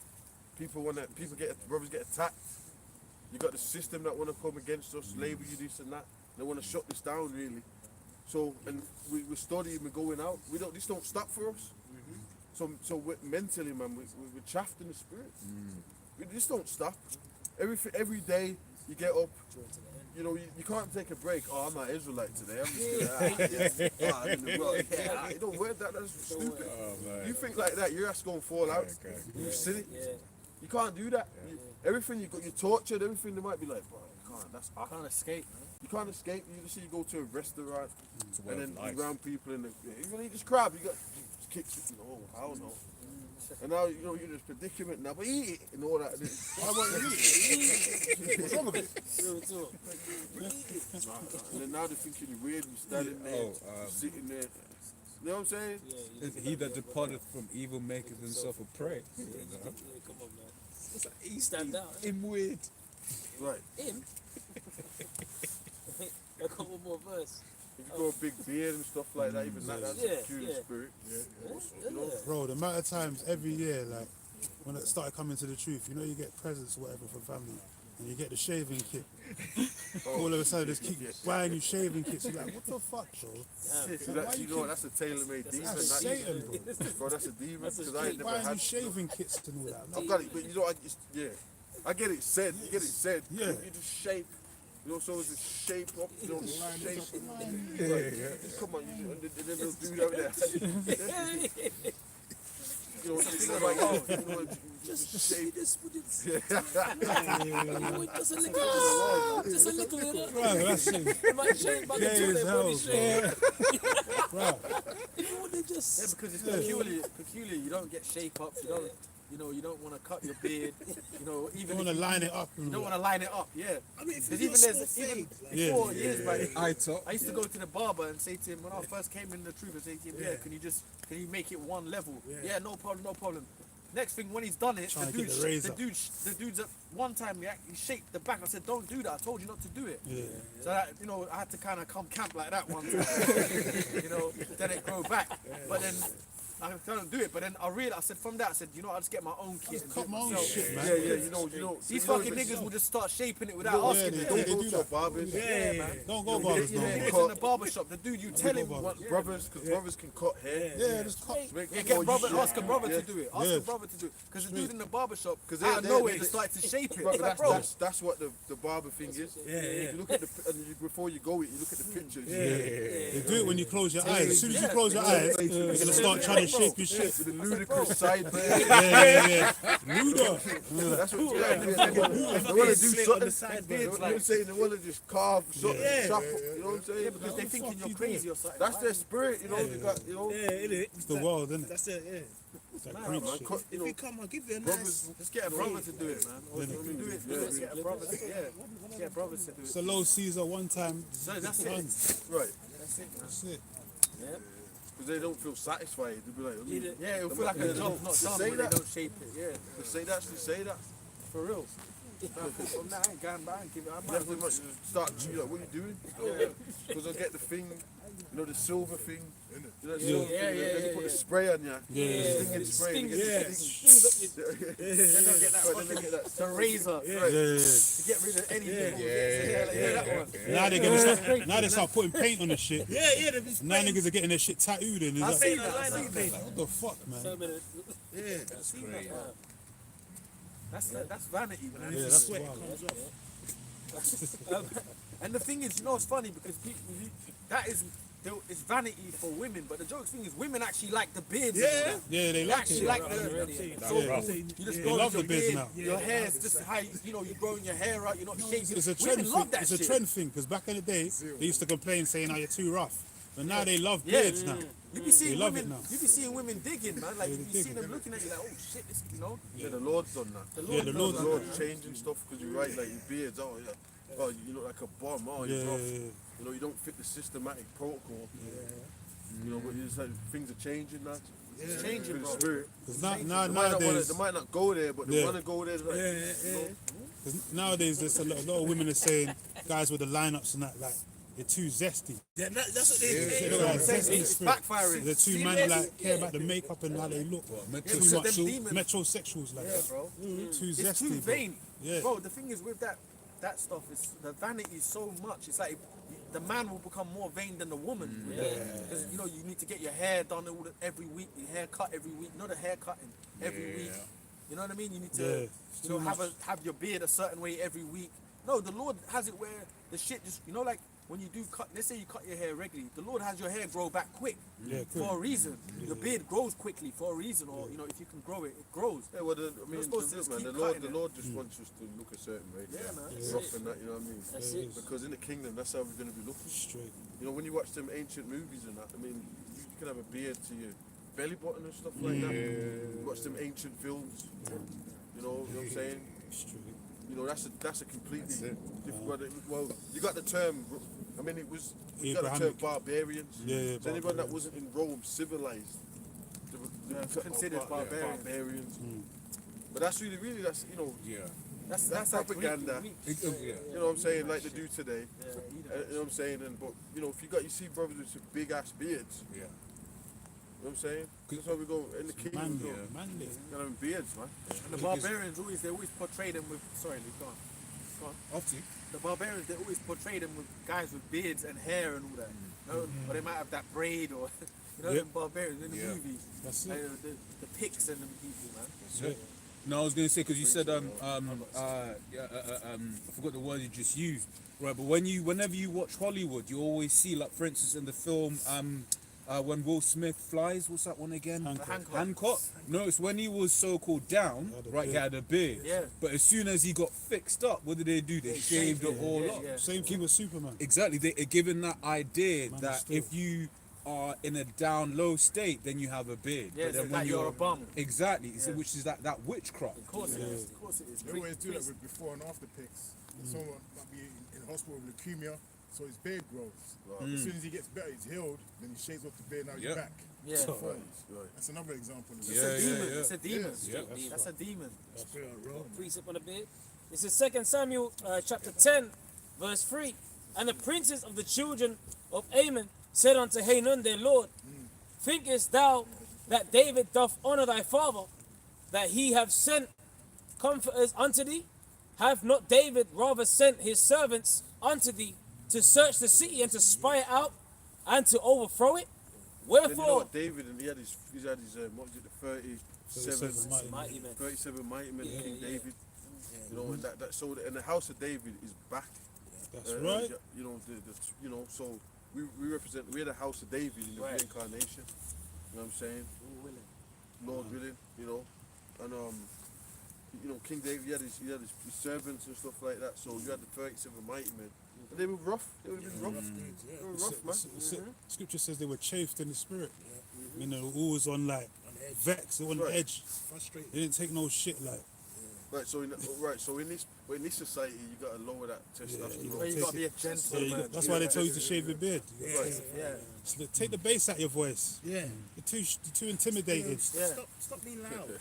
Brothers get attacked. You got the system that want to come against us, label you this and that. They want to shut this down, really. So, and we're studying, we're going out. This don't stop for us. So we're mentally, man, we're chaffed in the spirit. This don't stop. Every day you get up, you can't take a break. Oh, I'm not Israelite today. I'm just I'm in the world. Yeah, you don't wear that. That's stupid. You think like that, your ass gonna fall out. You silly. You can't do that. Everything you're tortured. Everything they might be like, bro, you can't. That's
I can't escape, man.
You can't escape. You go to a restaurant and then you around people and you eat this crab. You got kicks. Hell no. And now you're in this predicament now, but eat it and all that. Why won't you eat it? What's wrong with it? And then now they're thinking you're weird. You're standing there, you're sitting there. You know what I'm saying?
He that departed from evil maketh himself a prey.
Come on, man. He stand out.
Him weird.
Right.
Him? I got one more verse.
If you go a big beard and stuff like that, even that's a pure spirit.
Bro, the amount of times every year, like when it started coming to the truth, you get presents or whatever for family, and you get the shaving kit. All of a sudden, just keep buying you shaving kits. You're like, what the fuck, bro?
That's a tailor-made demon.
That's Satan, bro.
That's a demon. Because I ain't never
Buying you
had
shaving kits and all that.
I've got it, but I get it said. You get it said.
Yeah.
You just shape. So it's a shape up. Shape. Come on, and then they'll do that with that. you know, thinking about you know, just shave.
Just a little, just a little, you know.
Bro, that's it.
It might shave, but
Gay
the
as
toilet
hell,
body shave.
Bro.
If you wouldn't just.
Yeah, because it's peculiar. You don't get shape ups. You know, you don't want to cut your beard. You know, even
You want to line it up.
you don't want to line it up. Yeah.
I mean, if
Because
you
even
got
there's
small
even
fade,
Yeah.
before years back,
I
I used to go to the barber and say to him when I first came in the truth, I say to him, yeah, can you make it one level? Yeah, no problem, no problem. Next thing when he's done it,
Trying to get the razor.
the dude's at one time he shaped the back. I said, don't do that. I told you not to do it.
Yeah.
So that, you know, I had to kind of come camp like that one time. You know, then it grow back. But then I don't do it. But then I realized, I said from that, I said, you know, I'll just get my own kit. And
Cut
do it
my own
myself.
shit, man.
Yeah, you know.
These
you know,
fucking niggas will just start shaping it without
Yeah,
asking
they
me.
don't
they
go
do
to
that.
barbers.
Yeah, man.
Don't go
They-
barbers,
they-
no.
they-
It's in the barber shop. The dude, you tell him
barbers.
what.
Brothers, because brothers can cut hair.
Yeah, just cut.
Make
Yeah,
it
get
more
brother,
useful.
ask a brother
Yeah.
to do it. Ask
Yeah.
a brother to do it. Because the dude in the barber shop,
Because
out of nowhere, just started to shape it.
Bro,
It's like, bro,
that's what the barber thing is. You look at the before you go, you look at the pictures.
They do it when you close your eyes. As soon as you close your eyes, you're gonna start trying to shape your shit.
With the ludicrous side band.
Yeah. Luda.
That's what they want to do something. They want to say they want to just carve something, chop. You know what I'm saying?
because they thinking you're crazy or something.
That's their spirit. You know, they got. You know,
It's the world, isn't it?
That's it, yeah.
It's like
man,
Greek shit.
cut, you
If
know,
you come, I'll give you a
brothers.
nice.
Just get a brother to do it, man. Or when you do it, get a brother. Get brothers to do it.
It's a low Caesar one time.
So that's
done.
it.
Right.
That's it, man.
That's it.
Because they don't feel satisfied. They'll be like,
Yeah, it'll feel like a job not done
say
when they
that.
don't shape it. Yeah,
They say that. They say that.
for real. From that, I ain't going back and give it. I
You
might
have to much start. You know, what are you doing? Because I get the thing. You know, the silver thing. You know, the silver thing, then you put the spray on you. Stinging spray.
Stings,
you get the sting.
They don't get that
Right, then they get that.
the razor
Right.
to get rid of anything. Yeah, that one.
Now they start putting paint on the shit.
Yeah, they've been
Now niggas are getting their shit tattooed and
I
it's
see
like,
that. I see that.
what the fuck, man?
yeah.
That's vanity, man.
Yeah, that's
Sweat
wild.
comes off.
And the thing is, you know, it's funny because people, that is, it's vanity for women. But the joke thing is, women actually like the beards.
Yeah.
Yeah, they
They
like
actually
it.
like the. So you just
They
go
love
with
the
your
beards
beard,
now.
your hair's just how you know you're growing your hair out. You're not shaving.
It's a trend
Women
thing.
love that
It's a
shit.
trend thing because back in the day they used to complain saying, "Oh, you're too rough," but now they love
Yeah.
beards now.
You be seeing
love it
women.
now.
You be seeing women digging, man. Like
Yeah,
you
they
be
dig
seeing them looking at you like, oh shit, this, you know.
Yeah, the Lord's done that.
The
Yeah, the
Lord
Lord's
knows
The
done
that.
Lord's changing stuff because you're right, like your beards. Oh, you look like a bum. Oh,
Yeah,
you're rough.
yeah,
You know, you don't fit the systematic protocol. You know, but it's like things are changing now.
It's changing, bro.
Spirit.
Because now
They might,
nowadays,
they might not go there, but they
Yeah.
want to go there. Like, you know,
nowadays there's a lot of women are saying guys with the lineups and that like they're too zesty.
Yeah, that's what they
They
say.
look like zesty
It's
spirit.
backfiring.
They're too man like care about the makeup and how they look. Too
because
much
them demons-
metrosexuals like
Yeah,
that.
bro.
Too
It's
zesty.
too
bro.
vain.
Yeah.
Bro, the thing is with that stuff is the vanity is so much. It's like the man will become more vain than the woman. Because you know you need to get your hair done every week, your hair cut every week. Not a hair cutting every week. You know what I mean? You need to
Yeah.
you know have your beard a certain way every week. No, the Lord has it where the shit just you know like when you do cut, let's say you cut your hair regularly, the Lord has your hair grow back quick for a reason. Your beard grows quickly for a reason, or you know if you can grow it, it grows.
yeah, well, I mean,
supposed to just
man,
keep
the Lord
cutting
just wants us to look a certain way.
Yeah, man.
Rough and that, you know what I mean?
That's it.
Because in the kingdom, that's how we're going to be looking.
Straight.
You know, when you watch them ancient movies and that, I mean, you can have a beard to your belly button and stuff like that. You watch them ancient films. You know what I'm saying?
Straight.
You know, that's a completely different. Well, you got the term. I mean, you got the term
Abrahamic.
barbarians.
Yeah,
So anyone that wasn't in Rome civilized, they were
considered barbarians.
barbarians. But that's really that's you know
Yeah.
That's like
propaganda.
Greek.
Yeah.
You know what I'm saying, like they do today.
Yeah,
You know what I'm saying, and but you know if you see brothers with some big ass beards.
Yeah.
You know what I'm saying? That's how we go in the kingdom.
Manly,
We go.
manly.
You know, having beards, man.
And the barbarians they always portray them with sorry, Luke, go on.
Off to you.
The barbarians they always portray them with guys with beards and hair and all that. You know? Or they might have that braid or you know
Yep.
them barbarians in the
Yeah.
movies.
That's
Like,
it.
the pics and them people, man.
Yeah.
No, I was going to say because you said I forgot the word you just used, right? But whenever you watch Hollywood, you always see like, for instance, in the film when Will Smith flies, what's that one again?
Hancock.
No, it's when he was so-called down, right? He had a beard.
Yeah.
But as soon as he got fixed up, what did they do? They shaved it all off.
Yeah.
Same thing with Superman.
Exactly. They are given that idea
Man,
that
still.
if you are in a down low state, then you have a beard.
Yeah,
but then
so that you're a bum.
Exactly. So which is that witchcraft.
Of course it is. Of course it is.
They always do that with before and after pics. Someone might be in hospital with leukemia, so his beard grows. As soon as he gets better, he's healed, then he shaves off the beard, now he's back.
Yeah.
That's another example. Of
It's a demon. It's a demon.
Yeah.
That's a demon.
Precept on the beard. This is 2 Samuel chapter 10, verse 3. And the princes of the children of Ammon said unto Hanun their lord, thinkest thou that David doth honor thy father, that he have sent comforters unto thee? Have not David rather sent his servants unto thee to search the city and to spy it out and to overthrow it?
Then you know
Wherefore,
what, David, and he had his what was it, the 37
mighty men.
37 mighty men, King
yeah.
David. You know, and that so and the house of David is back.
That's right.
You know, you know, so we represent, we're the house of David in the reincarnation. You know what I'm saying? Lord willing, you know, and you know, King David, he had his servants and stuff like that. So you had the 37 mighty men, and they were rough. They would have been rough. They were rough, man.
Scripture says they were chafed in the spirit. You know, always on like vex, they were on the edge. Frustrated. They didn't take no shit like.
Right, so in this society, you gotta lower that testosterone.
Well, you gotta be a gentleman.
That's why they tell you to shave your beard.
Yeah.
So take the bass out your voice.
Yeah.
You're too intimidated.
Yeah.
Stop being loud.
Yeah.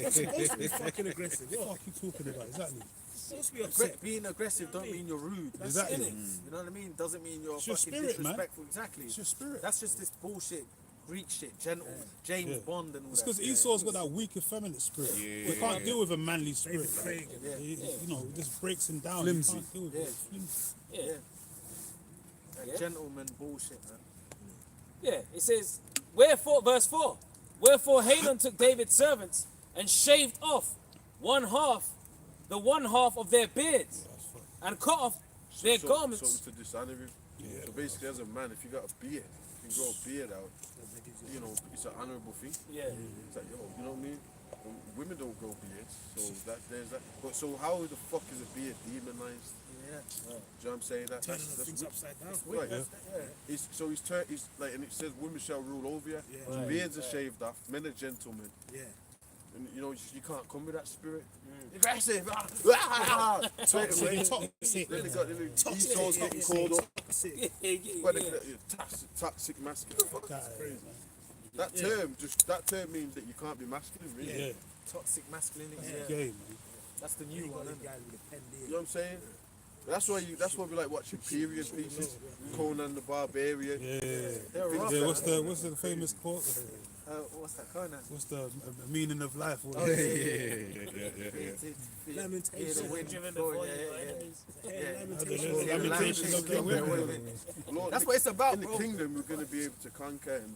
Supposed to be fucking aggressive.
What are you talking about? Exactly.
Supposed to be upset.
Being aggressive don't mean you're rude. That's
Exactly.
it. You know what I mean? Doesn't mean you're
It's your
fucking
spirit, man.
disrespectful. Exactly.
It's your spirit.
That's just this bullshit Greek shit, gentle, James Bond and all
It's
that.
because Esau's got that weak, effeminate spirit. He can't deal with a manly spirit. You know, it just breaks him down.
Flimsy.
He can't deal with it. Flimsy.
That gentleman bullshit, man.
Yeah, it says, wherefore, verse 4, wherefore Hanun took David's servants and shaved off the one half of their beards and cut off their garments.
So to dishonor him. So basically, as a man, if you got a beard, you can grow a beard out. You know, it's an honorable thing.
Yeah.
It's like, yo, you know what I mean? Women don't grow beards, so there's that. But so how the fuck is a beard demonized?
Yeah.
Do you know what I'm saying? That's
Things upside down.
right. He's like, and it says women shall rule over you. So beards are shaved off. Men are gentlemen.
Yeah.
And you know you can't come with that spirit. Aggressive. Esau's getting called up. Toxic masculine. That term means that you can't be masculine, really.
Yeah.
Toxic masculinity. Yeah.
Gay, man.
That's the new one. Isn't it?
You know what I'm saying? That's why we like watching period pieces. Conan the Barbarian.
Yeah.
rough,
Yeah. What's the famous quote?
What's that, Conan?
What's the meaning of life? What Lamentation of the women.
Lord,
That's what it's about,
in the
bro.
kingdom, we're going to be able to conquer and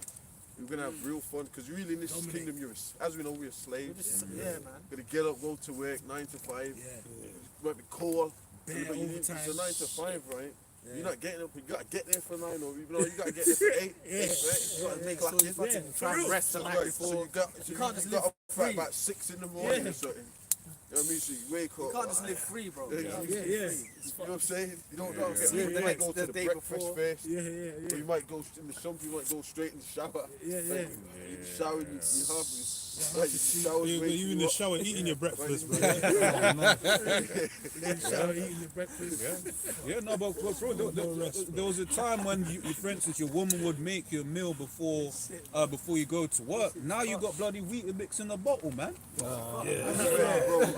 we're going to have real fun. Because really in this kingdom, as we know, we're slaves.
Yeah, man.
Going to get up, go to work, 9 to 5. Might be cold. But it's a 9 to 5, right? You're not getting up, you gotta get there for 9 or even though you gotta get there for 8. Right? You gotta make like it.
Fucking try and rest the night before.
So you can't just get up at about 6 in the morning or something. You know what I mean? So you wake up.
You can't just live free, bro.
You know what I'm saying? You don't go get
sleep
you
the
might go
next-
to
the
the
day
breakfast
before.
first. Or you might go in the sump, you might go straight in the shower. You shower, you half like you shower,
But you in the shower eating your breakfast, bro.
Yeah, no, but bro, there was a time when, for instance, your woman would make you a meal before you go to work. Now you got bloody wheat mix in a bottle, man.
bro. I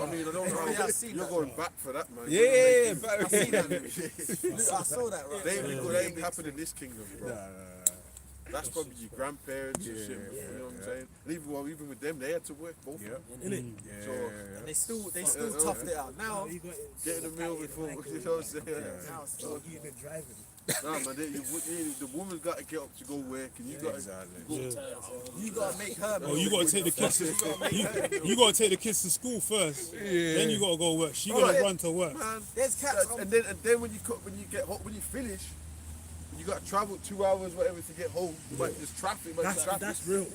mean, I don't know how you're going back for that, man.
Yeah,
I see that. I saw that, right?
That ain't happening in this kingdom, bro. That's probably your grandparents and shit. You know what I'm saying? And even with them, they had to work both. So
And they still toughed it out. Now,
getting a meal before, you know what I'm saying?
now it's still
Nah, man, the woman's got to get up to go work, and you got
you gotta make her.
Oh, you gotta take the kids. You gotta take the kids to school first. Then you gotta go work. She gotta run to work.
man.
There's cats.
And then when you finish, You got to travel 2 hours, whatever, to get home. You might just traffic,
That's real.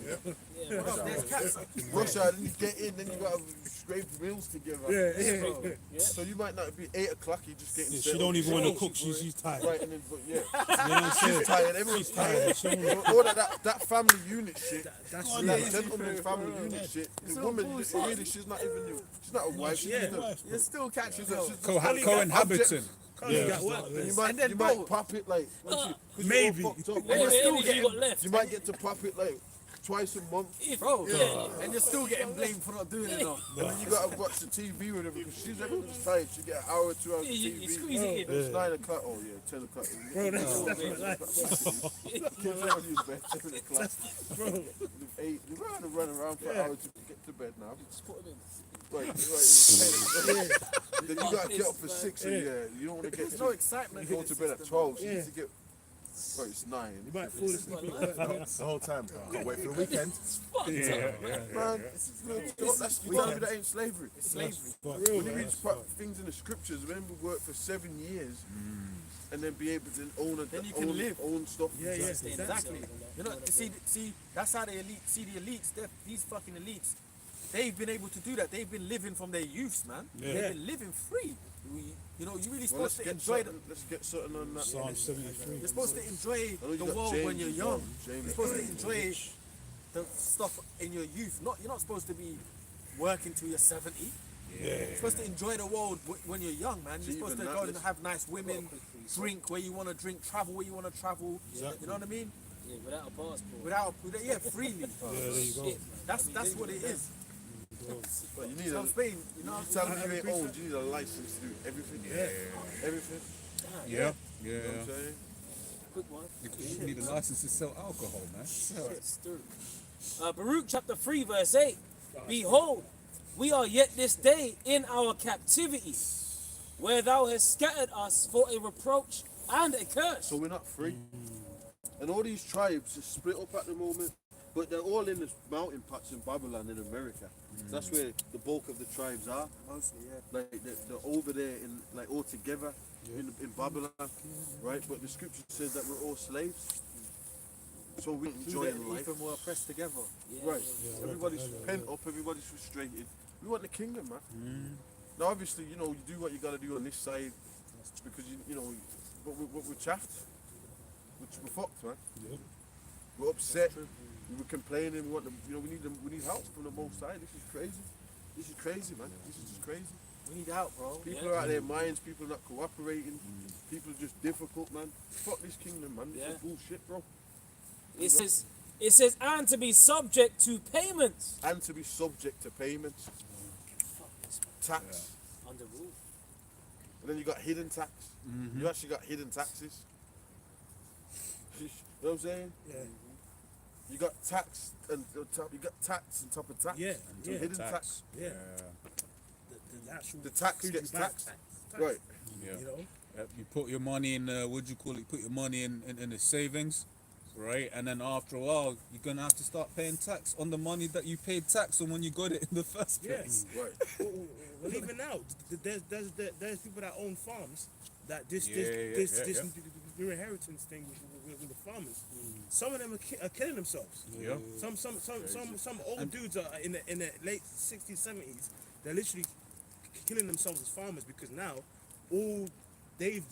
Rush hour, then you get in, then you got to scrape meals together. So you might not be 8 o'clock, you just getting
She don't even want to cook. She's tired.
Right, and then, but yeah.
You know what I'm saying?
She's tired, everyone's tired. All that family unit shit, that gentleman family unit shit, the woman, really, she's not a wife.
You're still catching
Cohabiting.
You might pop it like,
Maybe.
you might get to pop it like twice a month.
Bro, and you're still getting blamed for not doing it though.
And then you gotta watch the TV with her because she's everyone's tired. She get an hour, 2 hours of TV.
You squeeze it in.
It's 9 o'clock. Oh yeah, 10 o'clock.
Bro, that's
Kids are in bed, 7 o'clock. Bro, 8. You're going to run around for hours to get to bed now.
Just put them in.
Right. Then you gotta get up for 6 and you don't want to get
There's no excitement.
go to bed at 12. So you need to get. Right, it's 9.
You might fall asleep.
The whole time. Can't wait for the weekend.
Man, you tell me that ain't slavery. It's slavery. When you read things in the scriptures, when we work for 7 years and then be able to own stuff.
Yeah, exactly. You know, see, that's how the elites, these fucking elites, they've been able to do that. They've been living from their youths, man. They've been living free. You know, you really supposed to enjoy
Let's get something on that.
Psalm 73.
You're supposed to enjoy the world when you're young. You're supposed to enjoy the stuff in your youth. You're not supposed to be working till you're 70. You're supposed to enjoy the world when you're young, man. You're supposed to go and have nice women, drink where you want to drink, travel where you want to travel.
Exactly.
You know what I mean?
Yeah, without a passport.
Freely.
There you go.
That's what it is.
But you need
So I'm saying, you know,
tell me you ain't old, you need a license to do everything. Everything.
Yeah.
You know what I'm saying?
Quick one.
You need a license to sell alcohol, man.
Baruch chapter 3 verse 8. Behold, we are yet this day in our captivity, where thou hast scattered us for a reproach and a curse.
So we're not free. And all these tribes are split up at the moment, but they're all in the mountain parts in Babylon in America. So that's where the bulk of the tribes are.
mostly,
Like they're over there in like all together in Babylon, right? But the scripture says that we're all slaves. So we're enjoying life.
Even more pressed together.
Right. Everybody's pent up, everybody's frustrated. We want the kingdom, man. Now obviously, you know, you do what you gotta do on this side because you know, but we're chaffed. We're fucked, man. We're upset. We were complaining. We want them. You know, we need help from the Most High. This is crazy. This is crazy, man. This is just crazy.
We need help, bro.
People are out of their minds. People are not cooperating. People are just difficult, man. Fuck this kingdom, man. This is bullshit, bro.
It says, and to be subject to payments.
And to be subject to payments. Tax.
Under rule.
And then you got hidden tax. You actually got hidden taxes. You know what I'm saying?
Yeah.
You got tax and you got tax on top of tax.
Yeah,
So hidden tax.
Yeah. The actual
The tax
food
gets
you buy
taxed. Right.
Yeah.
You know?
You put your money in, what do you call it? Put your money in the savings, right? And then after a while, you're gonna have to start paying tax on the money that you paid tax on when you got it in the first place.
Right.
Well, even now, there's people that own farms that this inheritance thing with the farmers. Some of them are killing themselves.
Yeah.
Some old dudes are in the late 60s, 70s. They're literally killing themselves as farmers because now all they've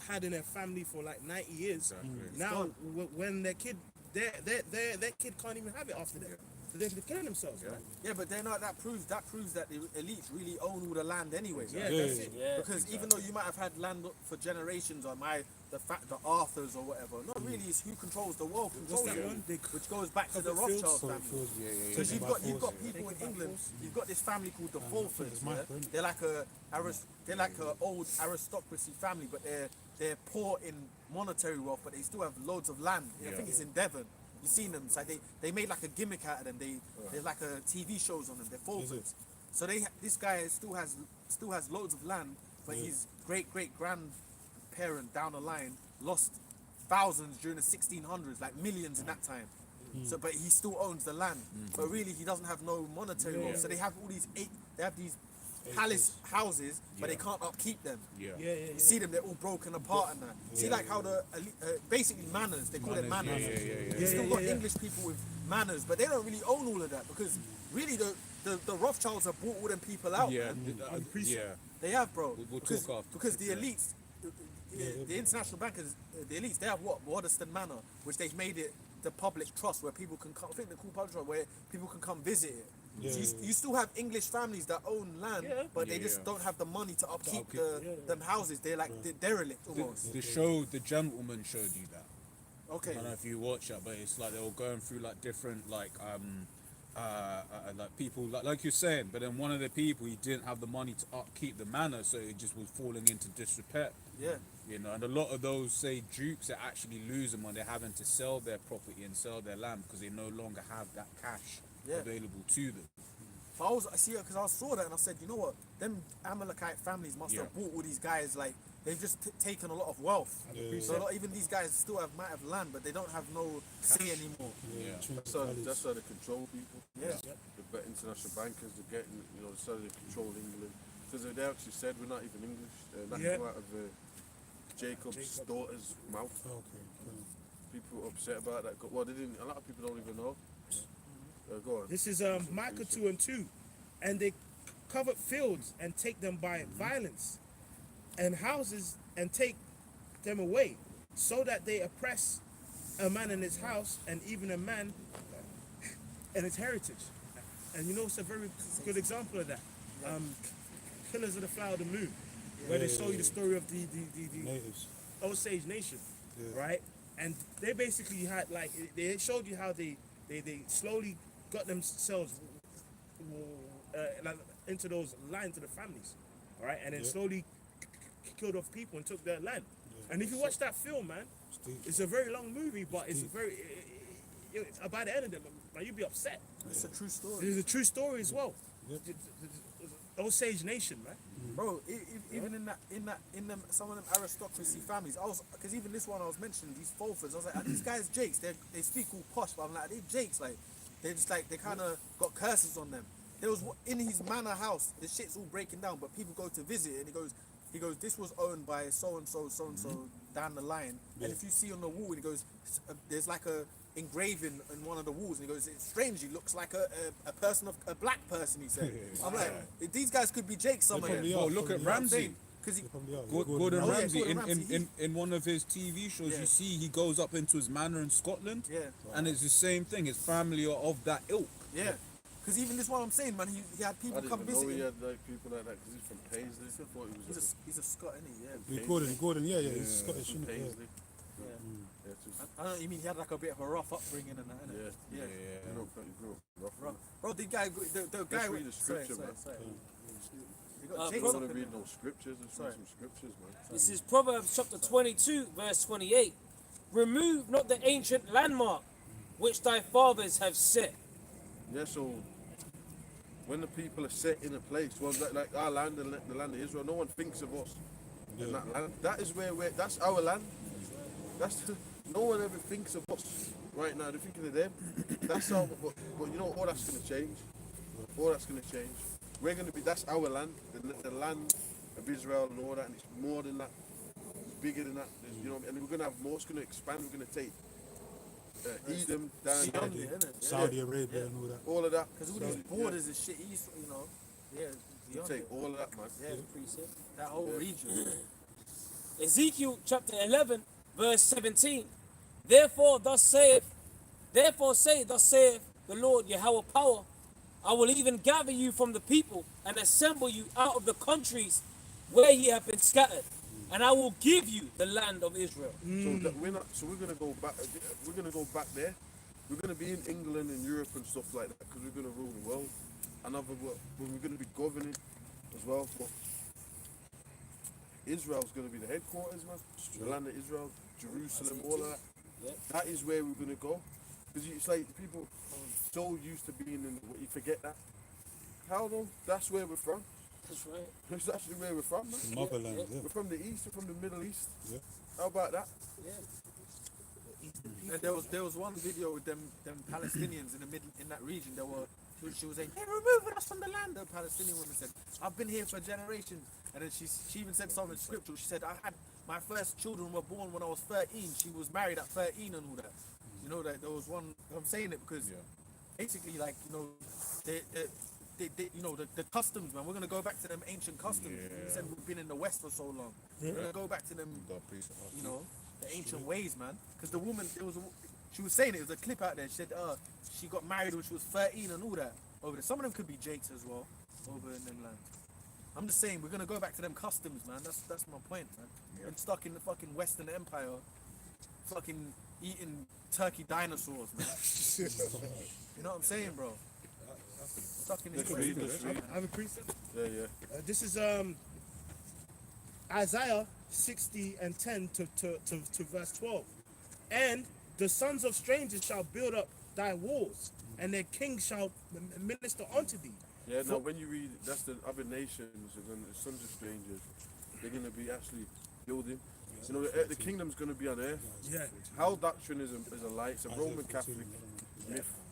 had in their family for like 90 years. Now when their kid can't even have it after that. So they're killing themselves, man.
Yeah, but they're not. That proves that the elites really own all the land anyway.
Yeah, that's it.
Yeah.
Because even though you might have had land for generations on the Arthurs or whatever, not really is who controls the world controls
that
it,
one?
which goes back to the Rothschild family. Because you've got people in England. You've got this family called the Fulfords. Yeah? They're like a old aristocracy family, but they're poor in monetary wealth, but they still have loads of land. I think it's in Devon. You've seen them. It's like they made like a gimmick out of them. There's like a TV shows on them. They're Fulfords. So this guy still has loads of land, but his great grandparent down the line lost thousands during the 1600s, like millions in that time. So, but he still owns the land. But really, he doesn't have no monetary wealth. So they have all these palace houses, but they can't upkeep them.
Yeah.
You see them, they're all broken apart and that. See like how the basically manners, they call it manners. You still got English people with manners, but they don't really own all of that because really the Rothschilds have bought all them people out.
Yeah.
Man.
Yeah.
They have, bro.
We'll
because,
talk after.
because the elites, the international bankers, the elites, they have what? Waterston Manor, which they've made it the public trust where people can come. I think the cool public trust where people can come visit it. So you still have English families that own land, but they just don't have the money to upkeep them houses. They're like they're derelict almost.
The show, The Gentleman, showed you that.
Okay.
I don't know if you watch that, but it's like they were going through like different like people like you're saying, but then one of the people, he didn't have the money to upkeep the manor, so it just was falling into disrepair.
Yeah.
You know, and a lot of those say dukes are actually losing when they're having to sell their property and sell their land because they no longer have that cash available to them.
But I saw that and I said, you know what, them Amalekite families must have bought all these guys, like they've just taken a lot of wealth. So even these guys still might have land, but they don't have no say anymore.
That's how they control people.
Yeah.
The international bankers, they're getting, that's how they control England. Because they actually said we're not even English. That came out of Jacob's daughter's mouth. People upset about that. Well, they didn't. A lot of people don't even know. Go on.
This is Micah 2:2, and they covet fields and take them by violence, and houses and take them away, so that they oppress a man in his house and even a man and his heritage. And it's a very good example of that. Killers of the Flower of the Moon, where they show you the story of the
natives,
Osage Nation, right? And they basically had they showed you how they slowly got themselves into those lines of the families, all right, and then slowly killed off people and took their land. And if you watch that film, man, it's a very long movie, but it's very by the end of it, man, you'd be upset.
It's a true story.
It's a true story as well. Osage Nation, man.
Bro, even in them some of them aristocracy families, because even this one I was mentioning, these Fulfords, I was like, are these guys Jakes? They speak all posh, but I'm like, are they Jakes? Like, they're just like, they kind of got curses on them. There was in his manor house, the shit's all breaking down, but people go to visit, and he goes, this was owned by so and so down the line, and if you see on the wall, he goes, there's like a engraving in one of the walls, and he goes, it strangely looks like a black person, he said. I'm like, these guys could be Jake somewhere.
Oh, look at Ramsey. Gordon Ramsay,
Ramsay.
in one of his TV shows, you see he goes up into his manor in Scotland, and it's the same thing. His family are of that ilk.
Yeah, because even this one I'm saying, man, he had people come visit.
He had like people like that because he's from Paisley. I thought he was
he's a Scot, isn't he? Yeah.
Gordon, he's Scottish, isn't he?
Paisley.
I don't know, you mean he had like a bit of a rough upbringing and that, innit?
Yeah. He grew up rough.
Bro, the guy.
Let's read the scripture, man.
You got
I
Jakes
don't
up
want to
in
read
there.
no scriptures. Let's read some scriptures, man.
This is Proverbs chapter 22, verse 28. Remove not the ancient landmark which thy fathers have set.
Yeah, so when the people are set in a place, well, like our land, the land of Israel, no one thinks of us in that land. That is that's our land. No one ever thinks of us right now. They're thinking of them. That's all. But you know, all that's going to change. All that's going to change. We're going to be. That's our land, the land of Israel and all that. And it's more than that. It's bigger than that. And we're going to have more. It's going to expand. We're going to take Edom down there,
Saudi Arabia and all that.
All of that.
Because all these borders and shit,
You take all of that, man.
Yeah, that whole region.
Ezekiel chapter 11, verse 17. Therefore say, thus saith the Lord Yahweh power, I will even gather you from the people and assemble you out of the countries where ye have been scattered, and I will give you the land of Israel.
So we're gonna go back. We're gonna go back there. We're gonna be in England and Europe and stuff like that because we're gonna rule the world. We're gonna be governing as well. But Israel's gonna be the headquarters, man. The land of Israel, Jerusalem, all of that. That is where we're gonna go. Because it's like people are so used to being in. You forget that. How long? That's where we're from.
That's right.
That's actually where we're from, man.
Motherland,
We're from the east. We're from the Middle East.
Yeah.
How about that?
And there was one video with them Palestinians in that region. They were she was saying, "They're removing us from the land." The Palestinian woman said, "I've been here for generations." And then she even said something scriptural. She said, "I had my first children were born when I was 13. She was married at 13 and all that." You know that there was one. I'm saying it because basically, like, you know, you know, the customs, man. We're gonna go back to them ancient customs. We said we've been in the West for so long. We're gonna go back to them, you know, the ancient ways, man. Because the woman, she was saying it was a clip out there. She said, she got married when she was 13 and all that over there. Some of them could be Jakes as well over in them lands. I'm just saying we're gonna go back to them customs, man. That's my point, man. I'm stuck in the fucking Western Empire, fucking eating turkey dinosaurs, man. You know what I'm saying, bro? Stuck in this Western.
I have a precept.
Yeah.
This is Isaiah 60 and 10 to verse 12. And the sons of strangers shall build up thy walls, and their kings shall minister unto thee.
Yeah, no, when you read, that's the other nations, the sons of strangers, they're going to be actually building. You know, the kingdom's going to be on earth.
Yeah.
How doctrine is a lie. It's a Roman Catholic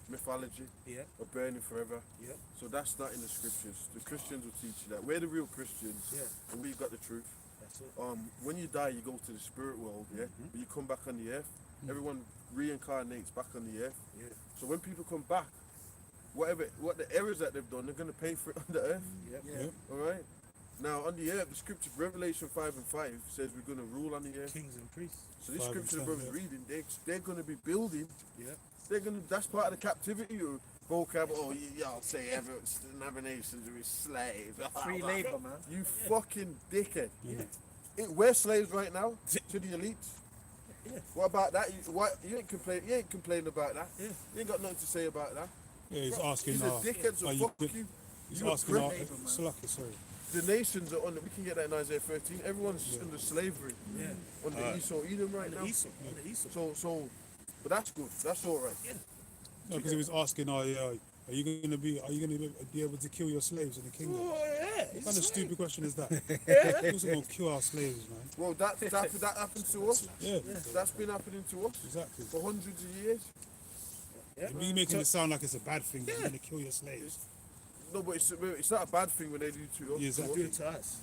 mythology of burning forever.
Yeah.
So that's not in the scriptures. The Christians will teach you that. We're the real Christians, and we've got the truth.
That's it.
When you die, you go to the spirit world, but you come back on the earth. Everyone reincarnates back on the earth.
Yeah.
So when people come back, what the errors that they've done, they're going to pay for it on the earth. All right. Now on the earth, the scripture Revelation 5 and 5 says we're going to rule on the earth.
Kings and priests.
So this scripture the brother's reading, they're going to be building.
Yeah.
They're going to. That's part of the captivity. Or vocab. Oh, y'all say every nations are slaves.
Free labor, man.
You fucking dickhead. We're slaves right now to the elites. What about that? You ain't complaining about that. You ain't got nothing to say about that.
Yeah, he's asking.
He's a dickhead, so fuck you.
He's
You a
asking.
prick.
Sorry.
The nations are under. We can get that in Isaiah 13. Everyone's under slavery. Under Esau, Edom right now. So, but that's good. That's all right.
No, because he was asking, are you going to be able to kill your slaves in the kingdom? What kind of stupid question is that? We're also going to kill our slaves, man.
Well, that happened to us.
Yeah.
That's been happening to us
Exactly.
for hundreds of years.
You're making it sound like it's a bad thing. You're going to kill your slaves.
No, but it's not a bad thing when they do to us.
Yeah, exactly.
Do it to us.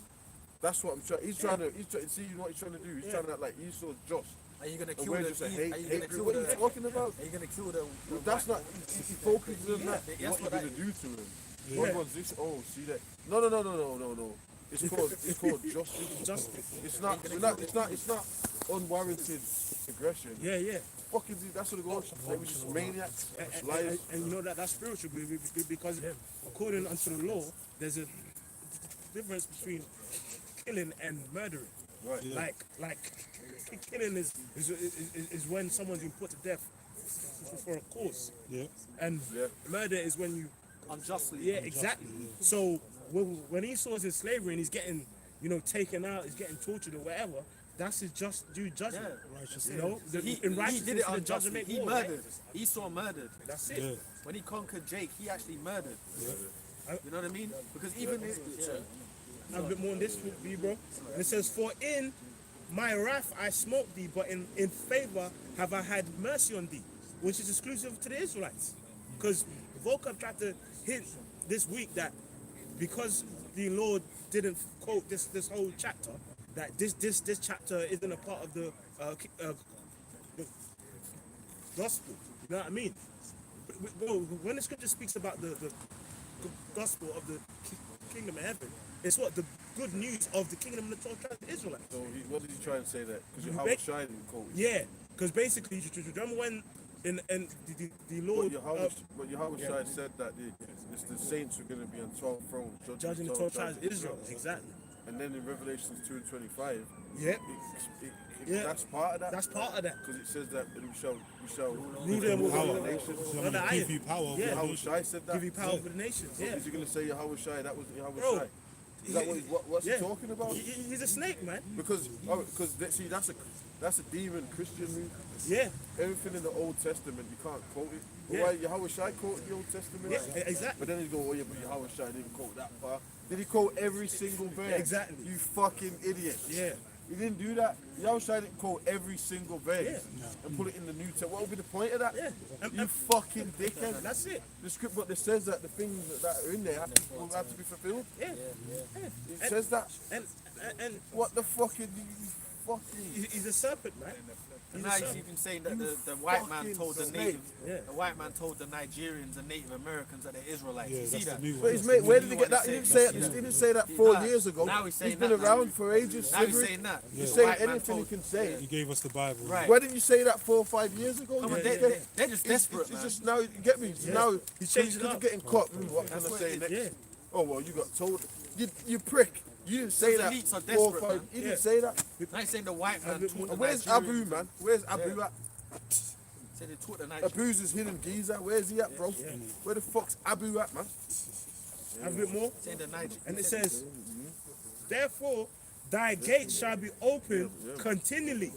That's what I'm trying. He's trying to see what he's trying to do. He's trying to act like Esau's just.
Are you gonna
And
kill
we're
the?
just a
Are
hate
you gonna
group.
kill
What are
the?
you talking about?
Are you gonna kill the?
That's not. He focuses on that.
That's
What
what
you're
that
gonna do to him.
Yeah.
What was this? Oh, see that? No. It's called justice. It's not unwarranted aggression.
Yeah.
Fucking, that's what it goes. They were just maniacs, liars.
And you know that's spiritual because according unto the law, there's a difference between killing and murdering.
Right.
Yeah.
Like killing is when someone's been put to death for a cause.
Yeah.
And murder is when you
unjustly.
Yeah, exactly. So when Esau's in slavery and he's getting, taken out, he's getting tortured or whatever, that's his just due judgment.
Righteous.
You know,
He
in righteousness,
did it
the judgment
unjustly. He
war,
murdered.
right?
Esau murdered.
That's it.
Yeah.
When he conquered Jake, he actually murdered. You know what I mean? Because even
I have a bit more on this for you, bro. And it says, "For in my wrath I smote thee, but in favor have I had mercy on thee," which is exclusive to the Israelites. Because Volkov tried to hint this week that because the Lord didn't quote this whole chapter, that this chapter isn't a part of the gospel. You know what I mean? Bro, when the scripture speaks about the gospel of the kingdom of heaven, it's what the good news of the kingdom of the 12 tribes of Israel.
So what did he try and say that? Because you're how shining cold.
Yeah, because basically, you remember when the Lord.
But Yahweh said that the saints are going to be on 12 thrones,
judging the 12 tribes of Israel. Exactly.
And then in Revelations 2 and 25, that's part of that.
That's part of that.
Because it says that we shall
rule them with
power. The nations.
So I'm going to give you power.
Yeah.
Yahweh Shai said that.
Give you power over the nations.
So
Yeah.
is he going to say Yahweh Shai? That was Yahweh
Bro,
Shai. Is that what's he talking about?
He's a snake, man.
Because see, that's a demon Christian move.
Yeah.
Everything in the Old Testament you can't quote it. But
Yeah.
why Yahweh Shai quoted the Old Testament?
Yeah, exactly.
But then he go, oh yeah, but Yahweh Shai didn't quote that far. Did he quote every single verse?
Exactly.
You fucking idiot.
Yeah.
He didn't do that. Yahushua didn't quote every single verse and put it in the New Testament. What would be the point of that? You fucking dickhead.
That's it.
The script book that says that the things that are in there will have to be fulfilled.
Yeah.
It says that.
And
What the fuck are you fucking...
he's a serpent, man.
And now he's even saying that the white man told the
fucking
native, the white man told the Nigerians and Native Americans that they're Israelites.
Yeah,
you see
that's
that?
the new
But
one.
his mate, where did he get that? He didn't say it. He didn't say that 4 years ago.
Now he's saying
He's been
that now.
around for ages.
Now he's
Slippery.
saying that.
He's
The
saying
white man
anything he
told-
can say.
He gave us the Bible.
Right.
Why didn't you say that 4 or 5 years ago?
Come on,
You
they're
dickhead.
just desperate,
It's
man.
just now, you get me? Now,
He's changing
because
up.
you're getting caught. What can I
what
say
it
next?
is.
Oh, well, you got told. You prick. You didn't say
Those
that.
elites are
4 or
desperate,
5.
man.
You didn't say that.
Now he's saying the white man taught the
Where's
Nigerians.
Abu, man? Where's Abu at?
Said they taught the Nigerians.
Abu's his hidden geezer. Where's he at, bro? Where the fuck's Abu at, man?
Have a bit more.
Saying the Nigerians.
And it says, therefore, thy gates shall be open continually.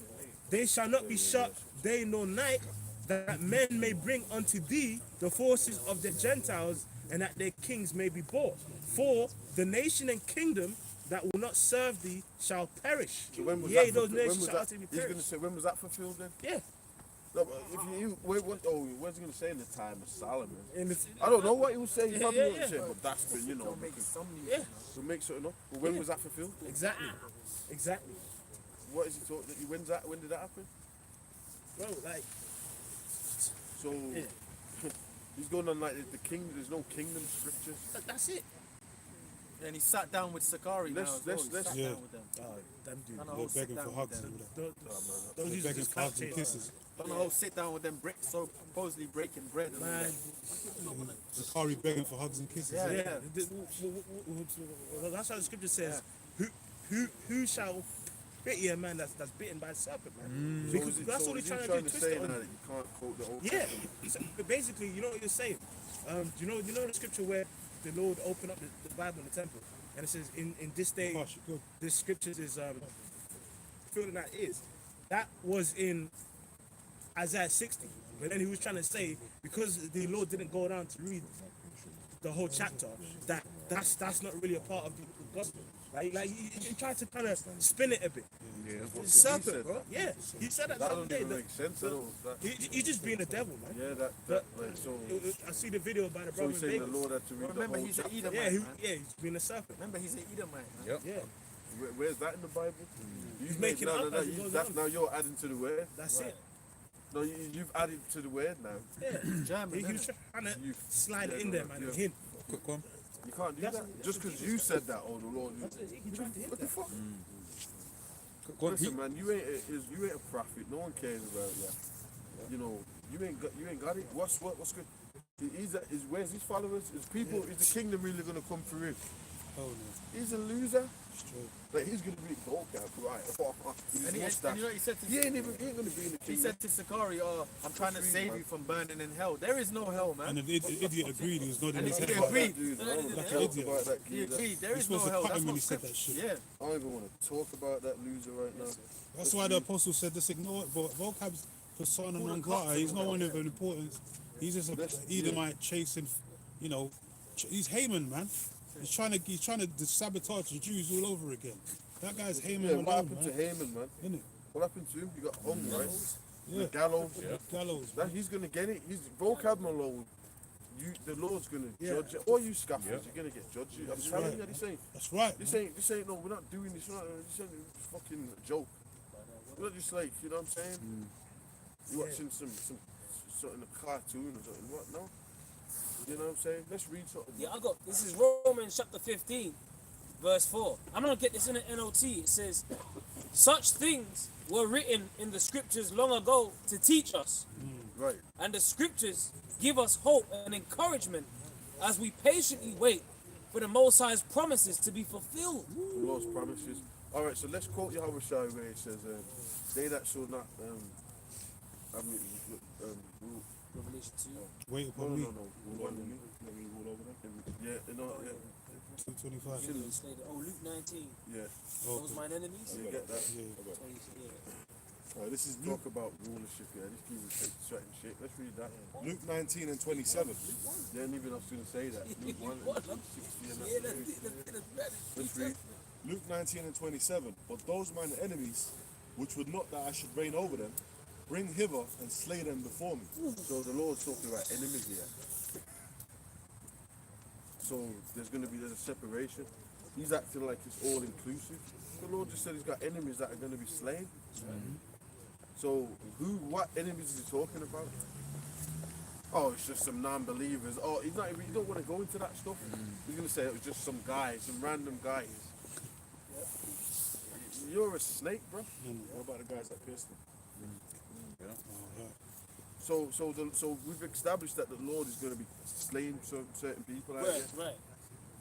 They shall not be shut day nor night, that men may bring unto thee the forces of the Gentiles, and that their kings may be bought. For the nation and kingdom that will not serve thee shall perish.
So when was
Yea,
that?
those
When
nations
was
shall
that?
utterly
He's
perish.
gonna say when was that fulfilled then?
Yeah.
No, but if you where's he gonna say in the time of Solomon?
And
I don't know what he was saying. He
Yeah,
probably
yeah,
wouldn't
yeah.
say, but that's been, you know,
Make some
Yeah.
to make certain up. But when was that fulfilled?
Exactly. Exactly.
What is he talking? When did that happen?
Bro, like,
So he's going on like the kingdom. There's no kingdom scriptures.
that's it.
And he sat down with Sakari now as well. He sat
Yeah.
down with them.
Oh, damn dude.
Done a
They're
whole sit
begging
down
for
with
hugs
them.
and all that.
Don't
They're
use
begging
this
for hugs
clout
and
chase.
kisses.
Done a whole sit down with them, supposedly breaking bread. And all
Man,
that.
Zakari begging for hugs and kisses.
Yeah.
yeah. That's how the scripture says, who shall pity a man that's bitten by a serpent, man? Because that's all he's trying to do, twist
say
it
now
on
that
you.
you can't quote the old.
Yeah. But basically, you know what you're saying. You know the scripture where the Lord opened up the Bible in the temple, and it says, in this day,
Gosh, good.
the scriptures is feeling that is. That was in Isaiah 60. But then he was trying to say, because the Lord didn't go down to read the whole chapter, that's not really a part of the gospel. Like he tried to kind of spin it a bit.
Yeah, but
It's serpent, bro.
that.
Yeah, he said that the
That
other
doesn't
day.
even make sense at all. That,
He's just being a devil, man.
yeah, that like so.
I see the video by the
So
brother
he's
in
saying the
Vegas.
Lord had to read
Remember,
the whole
he's an
chapter.
Edomite,
Yeah,
man.
he's being a serpent.
Remember, he's an Edomite, man.
Yep.
Yeah,
Where's that in the Bible? You've
making it up as he goes
that's
on.
now you're adding to the word.
that's it.
No, you've added to the word now.
Yeah,
German,
he was
innit?
trying to
You-
slide it
yeah,
in
no,
there, man.
yeah.
A hint.
Quick one.
You can't do that just because you said that. Oh, the Lord.
He tried to hit
What the
that.
fuck?
Quick one.
Listen, man, you ain't a prophet. No one cares about you. You know, you ain't got it. What's good? Where's his followers? Is people? Is the kingdom really gonna come through him?
Oh no.
He's a loser.
It's true.
Like he's gonna be gold guy, right?
And you know what he said to
He ain't gonna be in the
He
kingdom.
said to Sakari, "Oh, I'm trying to save you from burning in hell." There is no hell, man.
And the idiot agreed. He was nodding
And
his
he
head.
agreed.
Dude, I don't
Like
wanna
an
talk
idiot.
about that
He
geezer.
agreed. There
You're
is
supposed
no
to
hell.
cut
That's
him when
not
he said
scripture.
that shit.
Yeah.
I don't even want to talk about that loser right now.
That's why the apostle said, just ignore it. But vocab's persona non grata. He's not one of importance. He's just a Edomite chasing, you know, he's Haman, man. He's trying to sabotage the Jews all over again. That guy's Haman
Yeah,
alone,
what happened to
man.
Haman, man?
Isn't it?
What happened to him? He got hung, right?
Yeah.
The gallows.
Gallows.
That he's gonna get it. He's vocab alone. The Lord's gonna judge it. All you scoffers, you're gonna get judged. I'm telling you, this ain't.
That's right.
This ain't. No, we're not doing this. This ain't a fucking joke. We're not just like, you know what I'm saying? You're watching some something a cartoon or something. What? No. You know what I'm saying? Let's read something.
Yeah, I got this is Romans chapter 15, verse 4. I'm gonna get this in the NOT. It says, such things were written in the scriptures long ago to teach us.
Right.
And the scriptures give us hope and encouragement as we patiently wait for the Most High's promises to be fulfilled.
The Lord's promises. All right. So let's quote Yahweh Shai where it says, "They that shall not rule."
Revelation 2.
Wait
No,
upon me.
rule under me. Yeah, yeah.
225.
Should have slated. Oh, Luke 19.
Yeah.
Those mine enemies.
You get that?
Yeah.
20, yeah.
This is
Talk about rulership, yeah. This gives certain shit. Let's read that.
Luke 19 and 27.
Yeah, and even I was going to say that. Luke 1
What?
and 60 and
Yeah,
that.
that's
Let's read.
Luke 19 and 27. But those mine enemies, which would not that I should reign over them, bring hither and slay them before me.
So the Lord's talking about enemies here. So there's a separation. He's acting like it's all inclusive. The Lord just said he's got enemies that are going to be slain. So what enemies is he talking about? Oh, it's just some non-believers. Oh, he's not even, you don't want to go into that stuff. He's going to say it was just some guys, some random guys. You're a snake, bro.
What about the guys that pierced him?
So we've established that the Lord is going to be slaying certain people out here.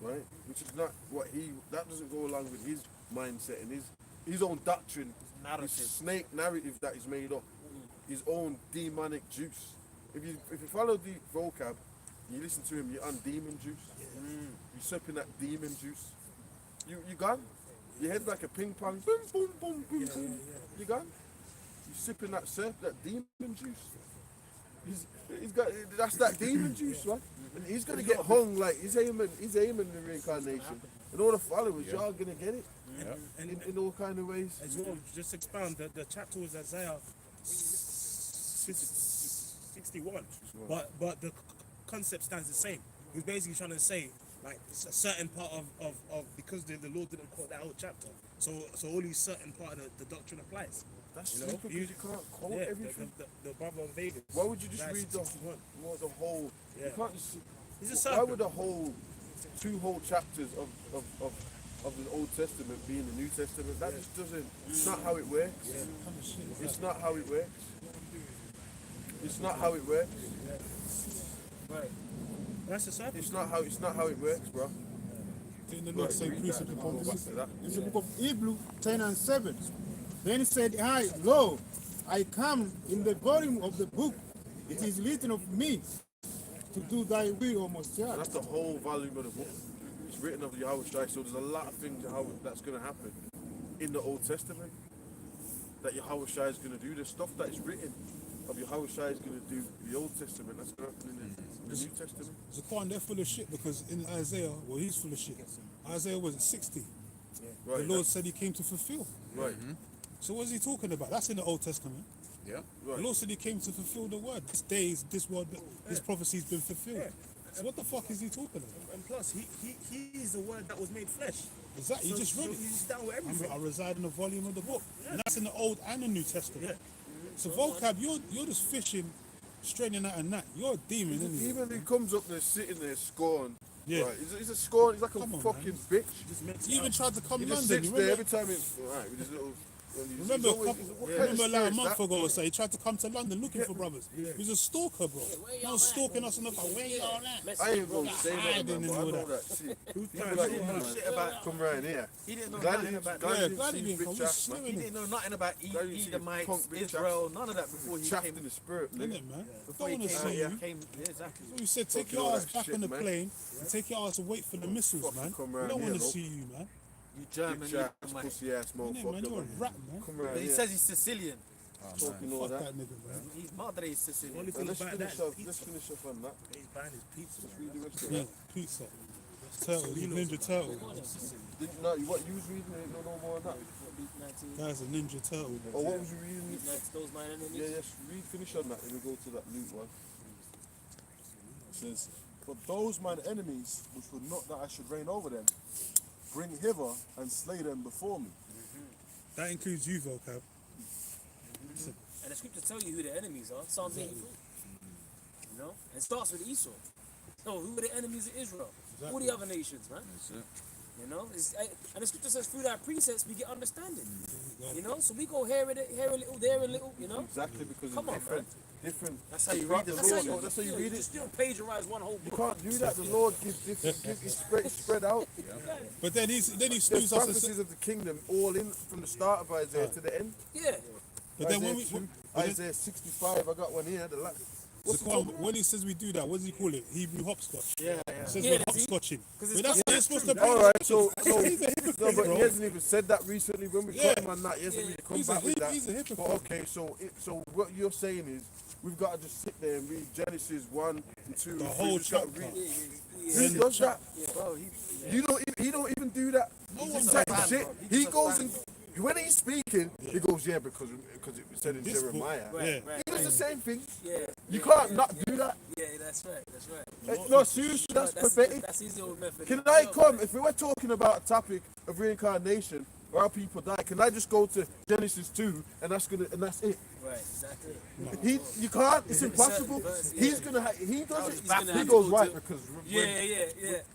Right? Which is not what that doesn't go along with his mindset and his own doctrine, his snake narrative that he's made up, his own demonic juice. If you follow the vocab, you listen to him, you're on demon juice. You're sipping that demon juice. You gone? Your head's like a ping pong. Boom, boom, boom, boom, boom. You gone? You sipping that demon juice. He's got that's that demon juice, right? And he's gonna get hung like he's aiming the reincarnation. And all the followers, y'all gonna get it in all kind of ways.
As well, just expound the chapter was Isaiah 61, but the concept stands the same. He's basically trying to say like a certain part of because the Lord didn't quote that whole chapter, so only certain part of the doctrine applies.
That's stupid because you can't quote everything.
The brother of Vegas.
Why would you just read the whole?
Yeah.
You can't just.
He's
Why would the whole 2 whole chapters of the Old Testament be in the New Testament? That just doesn't. It's not how it works. It's not how it works. It's not how it works.
Right. That's the serpent.
It's not how it works, bro.
Didn't the Lord say precept upon precept?
In the book of Hebrew 10 and 7. Then he said, lo, I come in the volume of the book. It is written of me to do thy will, O Most High.
That's the whole volume of the book. It's written of Yahweh Shai, so there's a lot of things that's going to happen in the Old Testament that Yahweh Shai is going to do. There's stuff that is written of Yahweh Shai is going to do in the Old Testament. That's going to happen in the New Testament.
Zaquan, they're full of shit because in Isaiah, well, he's full of shit. Isaiah was at 60.
Right,
the Lord said he came to fulfill.
Right.
So what is he talking about? That's in the Old Testament.
Yeah.
Right.
The Lord said he came to fulfill the word. This days, this word, this prophecy's been fulfilled. So what the fuck is he talking about?
And plus, he's the word that was made flesh.
Exactly, you just read it.
He's down with everything.
I reside in the volume of the book. And that's in the Old and the New Testament. So vocab, you're just fishing, straightening out a gnat. You're a demon, isn't you?
Even if he comes up there sitting there scorned.
Yeah.
Right, he's a scorn. He's like a fucking bitch.
He even tried to come
He
to
just
London.
sits
You
there
remember?
every time it's right with his little.
Remember, like a month ago or so, he tried to come to London looking for brothers. He's a stalker, bro. He was stalking us on the phone. Where y'all at?
I ain't gonna say that, man, but I know that. See, people like you, man, come round here.
He didn't know
Glad
nothing about
glad
he
he
didn't
rich
come.
ass, man.
He didn't know nothing about Edomites,
punk rich
Israel, none of that before he
Chaffed
came.
in the spirit,
Isn't
nigga.
it, man?
Before
Don't
he
want to
came,
see you.
came, yeah, exactly.
So we said, take
Fucking
your
all
ass
that
back
shit,
on the
man.
plane and take your ass to wait for the missiles,
Fucking
man.
come
We
round
don't
here,
want to
though.
see you, man.
You German,
Bitch
you
ass,
man.
pussy ass
Innit, man?
motherfucker,
You're a
man.
rat, man.
Come
But
round
he
here.
says he's Sicilian.
Talking all
Fuck
that.
that nigga, man.
His mother is Sicilian.
Only
So
thing
let's
about
finish
that
off.
is
Let's
pizza.
finish off on that.
He's buying his pizza.
Read the rest of
Yeah,
that.
pizza. Turtle, Ninja Turtle.
No, what you was reading? Ain't no more on that.
That's a Ninja Turtle.
Or what was you reading?
Those nine enemies.
Yeah, yes. Read. Finish on that. Then we go to that Luke one.
It says, but those mine enemies, which would not that I should reign over them, bring hither and slay them before me.
That includes you, vocab.
And the scriptures tell you who the enemies are. Psalms 83. You know? And it starts with Esau. So who are the enemies of Israel? All the other nations, man. You know? And the scripture says through that precepts we get understanding. You know? So we go here a little, there a little, you know?
Exactly, because
Come
it's
on,
different. Different.
That's how you read the
That's
Lord.
how you read
You
it.
still plagiarize one whole
You
book.
can't do that. The Lord gives different. It's spread out.
But then he
There's
snooze us.
prophecies of the kingdom all in from the start of Isaiah to the end.
Yeah.
But then when
Isaiah
we,
2, Isaiah 65, I got one here.
when he says we do that, what does he call it? Hebrew hopscotch.
Yeah,
He says
Yeah,
we're
see?
hopscotching.
Because
But that's they're supposed to be.
All right, so
He's a hypocrite,
no, but
bro.
he hasn't even said that recently. When we
Yeah.
caught him on that, he hasn't really come
He's a
back with that.
he's a hypocrite.
But okay, so what you're saying is we've got to just sit there and read Genesis 1 and 2.
The
and 3.
whole
We've just got to
chapter.
read. Who does that?
Yeah, bro,
He don't even do that. Type of shit. He goes and when he's speaking, he goes, yeah, because it said in Jeremiah.
Right.
He does the same thing.
Yeah.
You can't not do that.
Yeah, that's right.
No, seriously, that's pathetic.
That's his old method.
Can I come, if we were talking about a topic of reincarnation or how people die, can I just go to Genesis 2 and that's it?
Right, exactly.
You can't, it's impossible. He's gonna, he does it. He goes right because
Yeah.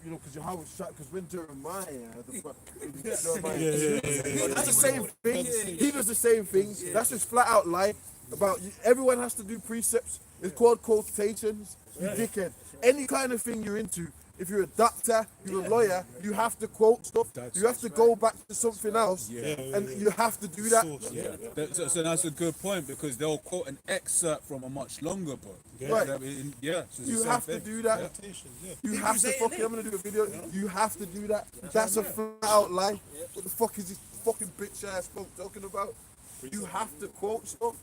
you know, because your house shut, because when Jeremiah,
That's
the same thing. He does the same thing. That's just flat out lie about everyone has to do precepts. It's called quotations. You dickhead. Any kind of thing you're into, if you're a doctor, you're a lawyer, you have to quote stuff. You have to go back to something else, and you have to do that.
So that's a good point because they'll quote an excerpt from a much longer book.
Right.
So it's the
You
same
have
thing.
to do that. You have to fucking. I'm gonna do a video. You have to do that. That's a flat out lie. What the fuck is this fucking bitch ass folk talking about? You have to quote stuff.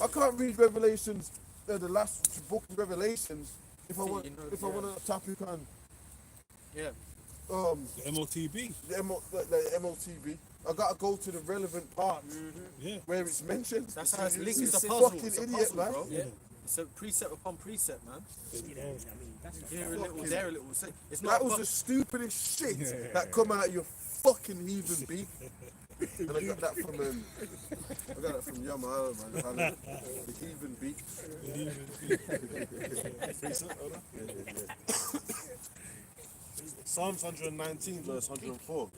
I can't read Revelations, the last book of Revelations, if I want a topic on
Yeah.
The MOTB.
the MOTB. I gotta go to the relevant part where it's mentioned.
That's how it's linked.
He's
It's a
a
puzzle.
fucking
It's a
idiot,
puzzle,
man.
bro. Yeah. It's a precept upon precept, man. Here a little, there a little. It's not.
That was the stupidest shit that come out of your fucking heathen beak. And I got that from Yamaha, man. The heathen beak.
Psalms 119, verse 104.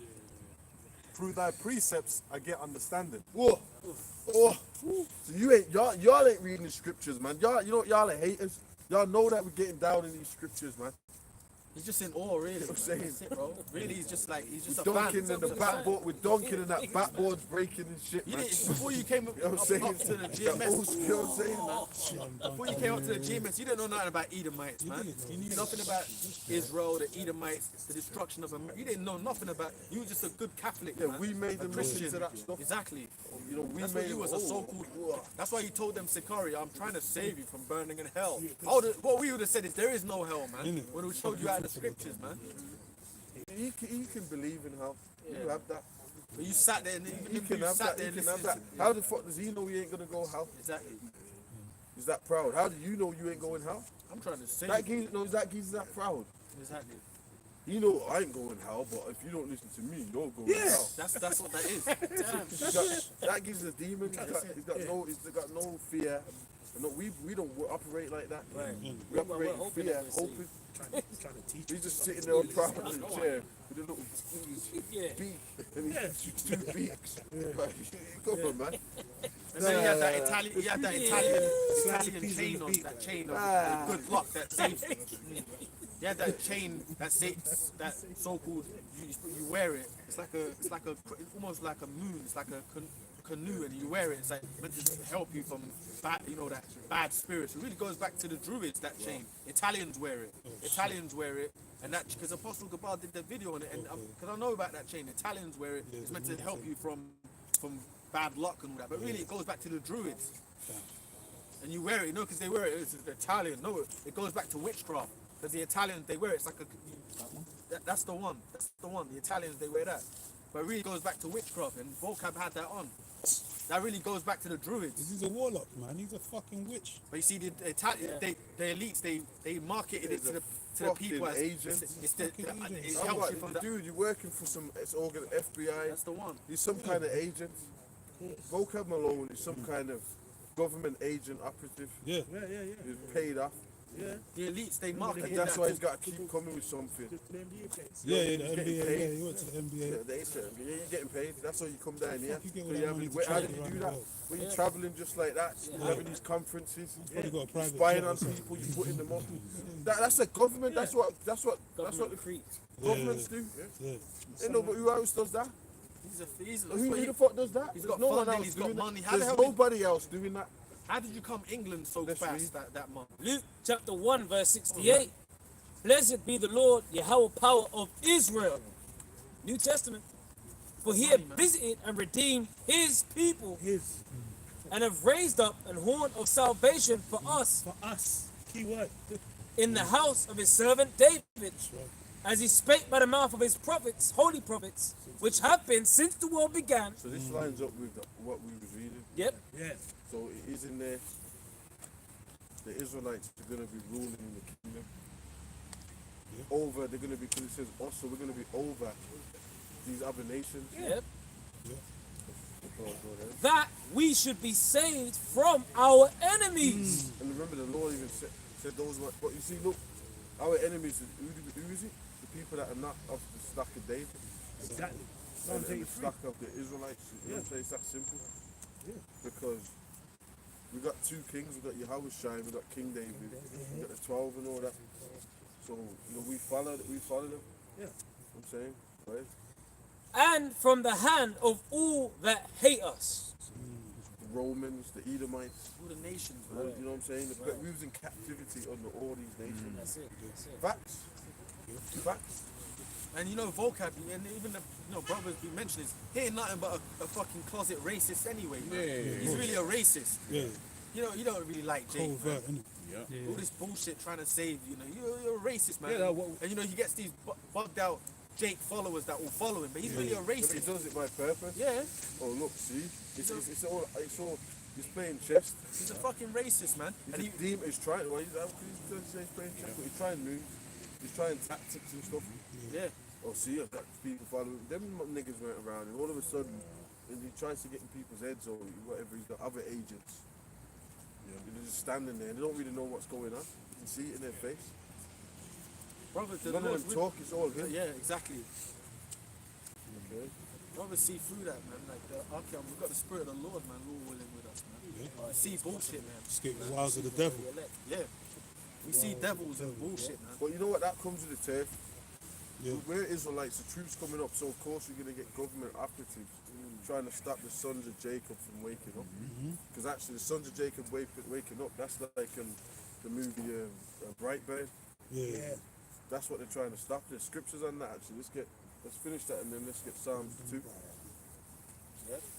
Through thy precepts I get understanding.
Whoa. Oh. So y'all ain't reading the scriptures, man. Y'all are haters. Y'all know that we're getting down in these scriptures, man.
He's just in awe, really.
I'm saying.
That's it, bro. Really, he's just a
Dunking
fan.
in the backboard, with dunking and that backboard's breaking and shit,
You
man.
didn't, before you came up,
You know what I'm
up
saying?
to the
You know what I'm
GMS,
saying, man?
before you came up to the GMS, you didn't know nothing about Edomites, man. You knew nothing about Israel, the Edomites, the destruction of America. You didn't know nothing about. You were just a good Catholic,
Yeah,
man.
we made them listen
Christian.
to that stuff.
Exactly.
You know, we
That's
made
what you
them,
was a
oh,
so-called. That's why he told them, Sicarii, I'm trying to save you from burning in hell. What we would have said is there is no hell, man. When we showed you out of the scriptures, man.
He can believe in hell. You have that.
But you sat there and
You can have that. You can have that. How the fuck does he know he ain't gonna go hell?
Exactly.
He's that proud. How do you know you ain't going hell?
I'm trying to save
That
you.
geezer knows that geezer's that proud.
Exactly.
You know I ain't going hell, but if you don't listen to me, you're going hell.
That's what that is. Damn.
That geezer's a demon. He's got no fear. No, we don't operate like that.
Right.
We operate in fear, hoping. He's just sitting there proud in the chair with a little beak and he's two beaks. Come on, man.
And then he had that Italian chain on, that chain of good luck, that saves. He had that chain that saves, that so-called, you wear it. It's almost like a moon. It's like a canoe, and you wear it. It's like meant to help you from bad, that bad spirits. It really goes back to the Druids. That chain. Italians wear it. And that because Apostle Gabar did the video on it, and because I know about that chain. Italians wear it. It's meant to help you from bad luck and all that. But really, it goes back to the Druids. And you wear it, because they wear it. It's Italian. No, it goes back to witchcraft. Because the Italians, they wear it. It's like that's the one. That's the one. The Italians, they wear that. But it really goes back to witchcraft, and vocab had that on. That really goes back to the Druids.
He's a warlock, man. He's a fucking witch.
But you see, the elites, they marketed it to the people as it helps you from that.
Dude, you're working for some FBI.
That's the one.
He's some kind of agent. Vocab Malone is some kind of government agent operative.
Yeah.
He's paid off.
The elites, they marketed
And that's
that
why
to-
he's got to keep coming with something.
The
He's
NBA.
getting
Yeah,
paid.
he went to the NBA.
Yeah, you're getting paid. That's why you come down here.
you get all
So
that
you
money
have-
to
how did
travel
you do
around
that?
the world?
When you're traveling just like that, you're having these conferences,
Probably got a private
spying
jet
on
or something.
people, you putting them up. That's the government. That's what the
creeps.
governments do.
Yeah.
You know, but who else does that?
He's
Who the fuck does that?
He's
There's
got
no one
funding,
else
he's got
doing
money.
that.
How the
There's
hell
nobody else doing that.
How did you come England so
Let's
fast
read.
that month?
Luke chapter 1 verse 68. Blessed be the Lord, Yahweh power of Israel. New Testament. For he had visited and redeemed his people and have raised up an horn of salvation for us.
For us. Key word.
in the house of his servant David, as he spake by the mouth of his prophets, holy prophets, which have been since the world began.
So this lines up with what we was reading.
Yep.
Yeah.
So it is in there. The Israelites are going to be ruling in the kingdom. Over, they're going to be, because it says also, we're going to be over these other nations.
Yep.
Go ahead.
That we should be saved from our enemies.
And remember, the Lord even said those were, but you see, look, our enemies, who is it? The people that are not of the stock of David.
Exactly.
And the stock of the Israelites. You know what I'm saying? It's that simple.
Yeah.
Because we got two kings, we got Yahushua, we got King David, we got the 12 and all that. So, you know, we follow them.
Yeah.
I'm saying, right?
And from the hand of all that hate us.
The Romans, the Edomites,
All the nations,
you know what I'm saying? We was in captivity under all these nations.
That's it. That's it.
Facts. Facts.
And you know, vocab, and even the brothers we mentioned is he ain't nothing but a fucking closet racist anyway. Man. He's really a racist.
Yeah.
You know, you don't really like Jake.
Covert,
Man.
innit?
All this bullshit trying to save, you're a racist, man.
Yeah, well,
and he gets these bugged out Jake followers that will follow him, but he's really a
But he
racist.
does it by purpose.
Yeah,
Oh, look, see? It's all, he's playing chess.
he's a fucking racist, man.
He's
And
a demon. He's trying, well, he's playing chess, but he's trying moves. He's trying tactics and stuff.
yeah,
Oh, see, I've got people following. Them niggas went around, and all of a sudden, and he tries to get in people's heads or whatever. He's got other agents. They're just standing there. They don't really know what's going on. You can see it in their face.
brothers, the
None of
Lord's
them
with-
talk. It's all him.
Yeah, exactly.
Okay.
Brothers see through that, man. Like, okay, we've got the spirit of the Lord, man, ruling with us, man. We see bullshit, man.
Escape the wiles of the devil.
Yeah, we see devils and bullshit, man.
But you know what? That comes with the turf.
Yeah.
We're Israelites. The truth's coming up, so of course you're going to get government operatives trying to stop the sons of Jacob from waking up. Because actually, the sons of Jacob waking up, that's like the movie Brightburn.
Yeah.
That's what they're trying to stop. There's scriptures on that actually. Let's finish that and then let's get Psalms 2.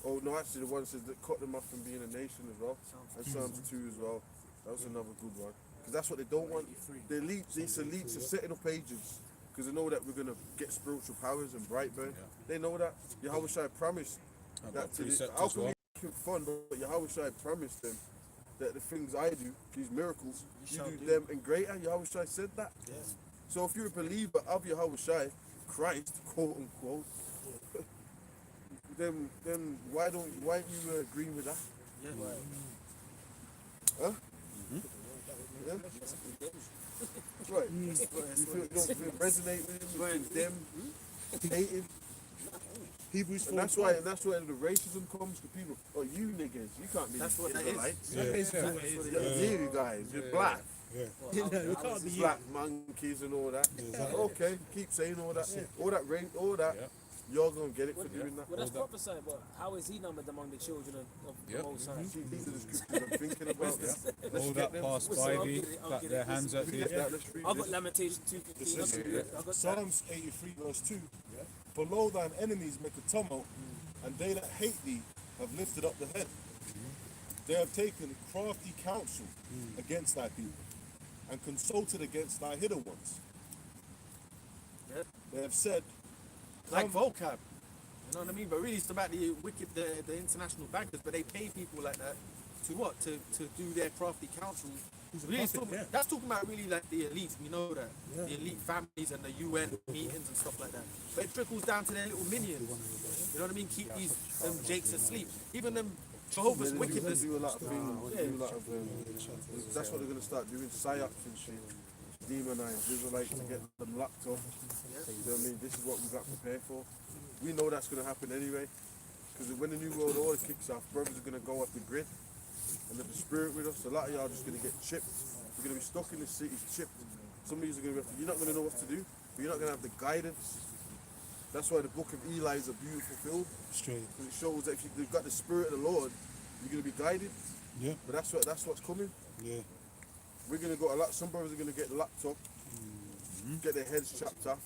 Oh no, actually the one says that cut them off from being a nation as well. And Psalms 2 as well. That was another good one. Because that's what they don't want. The elites, these elites are setting up agents. Because they know that we're going to get spiritual powers and Brightburn. They know that. Yahushua promised that to the, how can we make it fun, but Yahushua promised them that the things I do, these miracles, you do them and greater. Yahushua said that. So if you're a believer of Yahushua, Christ, quote unquote, then why aren't you agreeing with that?
Yeah,
Huh? Yeah? Right. You don't resonate with him, them, hate him.
Hebrews 4.
And that's why the racism comes to people. Oh, you niggas, you can't be
That's what that
Israelites.
is.
You guys, you're black.
Yeah.
You can't be
Black monkeys and all that. Okay, keep saying all that. All that race, all that. You're gonna get it for doing that.
Well, that's prophesied, but how is he numbered among the children of the Most High?
See, these are the scriptures I'm thinking about. Let's
all
get
that
them.
passed
Listen,
by
I'll
thee,
get it, I'll
clap
get
their
it.
hands at thee.
Let's read
I've got
this.
Lamentation 2:15. I've got that.
Psalms 83 verse 2. For lo, thine enemies make a tumult, and they that hate thee have lifted up the head. They have taken crafty counsel against thy people, and consulted against thy hidden ones.
Yep.
They have said,
Like vocab. You know what I mean? But really it's about the the international bankers, but they pay people like that to what? To do their crafty counsel. Really that's talking about really like the elites, we know that. The elite families and the UN meetings and stuff like that. But it trickles down to their little minions. You know what I mean? Keep these Jakes asleep. Even them Jehovah's
They
wickedness.
do a lot of things. They do a lot of, that's what they're going to start doing. Psyops and shit. Demonize Israelites to get them locked up. You know what I mean? This is what we got prepared for. We know that's going to happen anyway. Because when the New World Order kicks off, brothers are going to go off the grid. And if the spirit with us, a lot of y'all are just going to get chipped. We're going to be stuck in the city, chipped. Some of you are going to be, you're not going to know what to do, but you're not going to have the guidance. That's why the book of Eli is a beautiful film.
Straight.
Because it shows that if you've got the spirit of the Lord, you're going to be guided.
Yeah.
But that's what's coming.
Yeah.
We're going to go a lot. Some brothers are going to get locked up, get their heads chopped off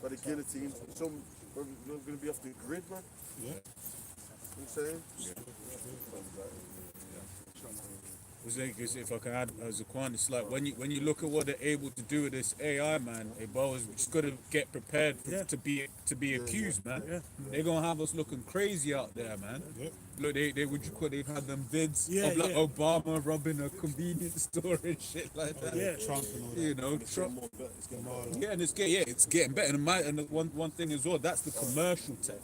by the guillotine. Some brothers are going to be off the grid, man.
Yeah.
You know what I'm saying?
Because if I can add as a quan, it's like when you look at what they're able to do with this AI, man, bro, is just gotta get prepared to be accused, man. They're gonna have us looking crazy out there, man. Look, they've had them vids of like Obama robbing a convenience store and shit like that.
Trump and all that.
You know, Trump. Yeah, and it's getting better. And the one thing as well, that's the commercial tech.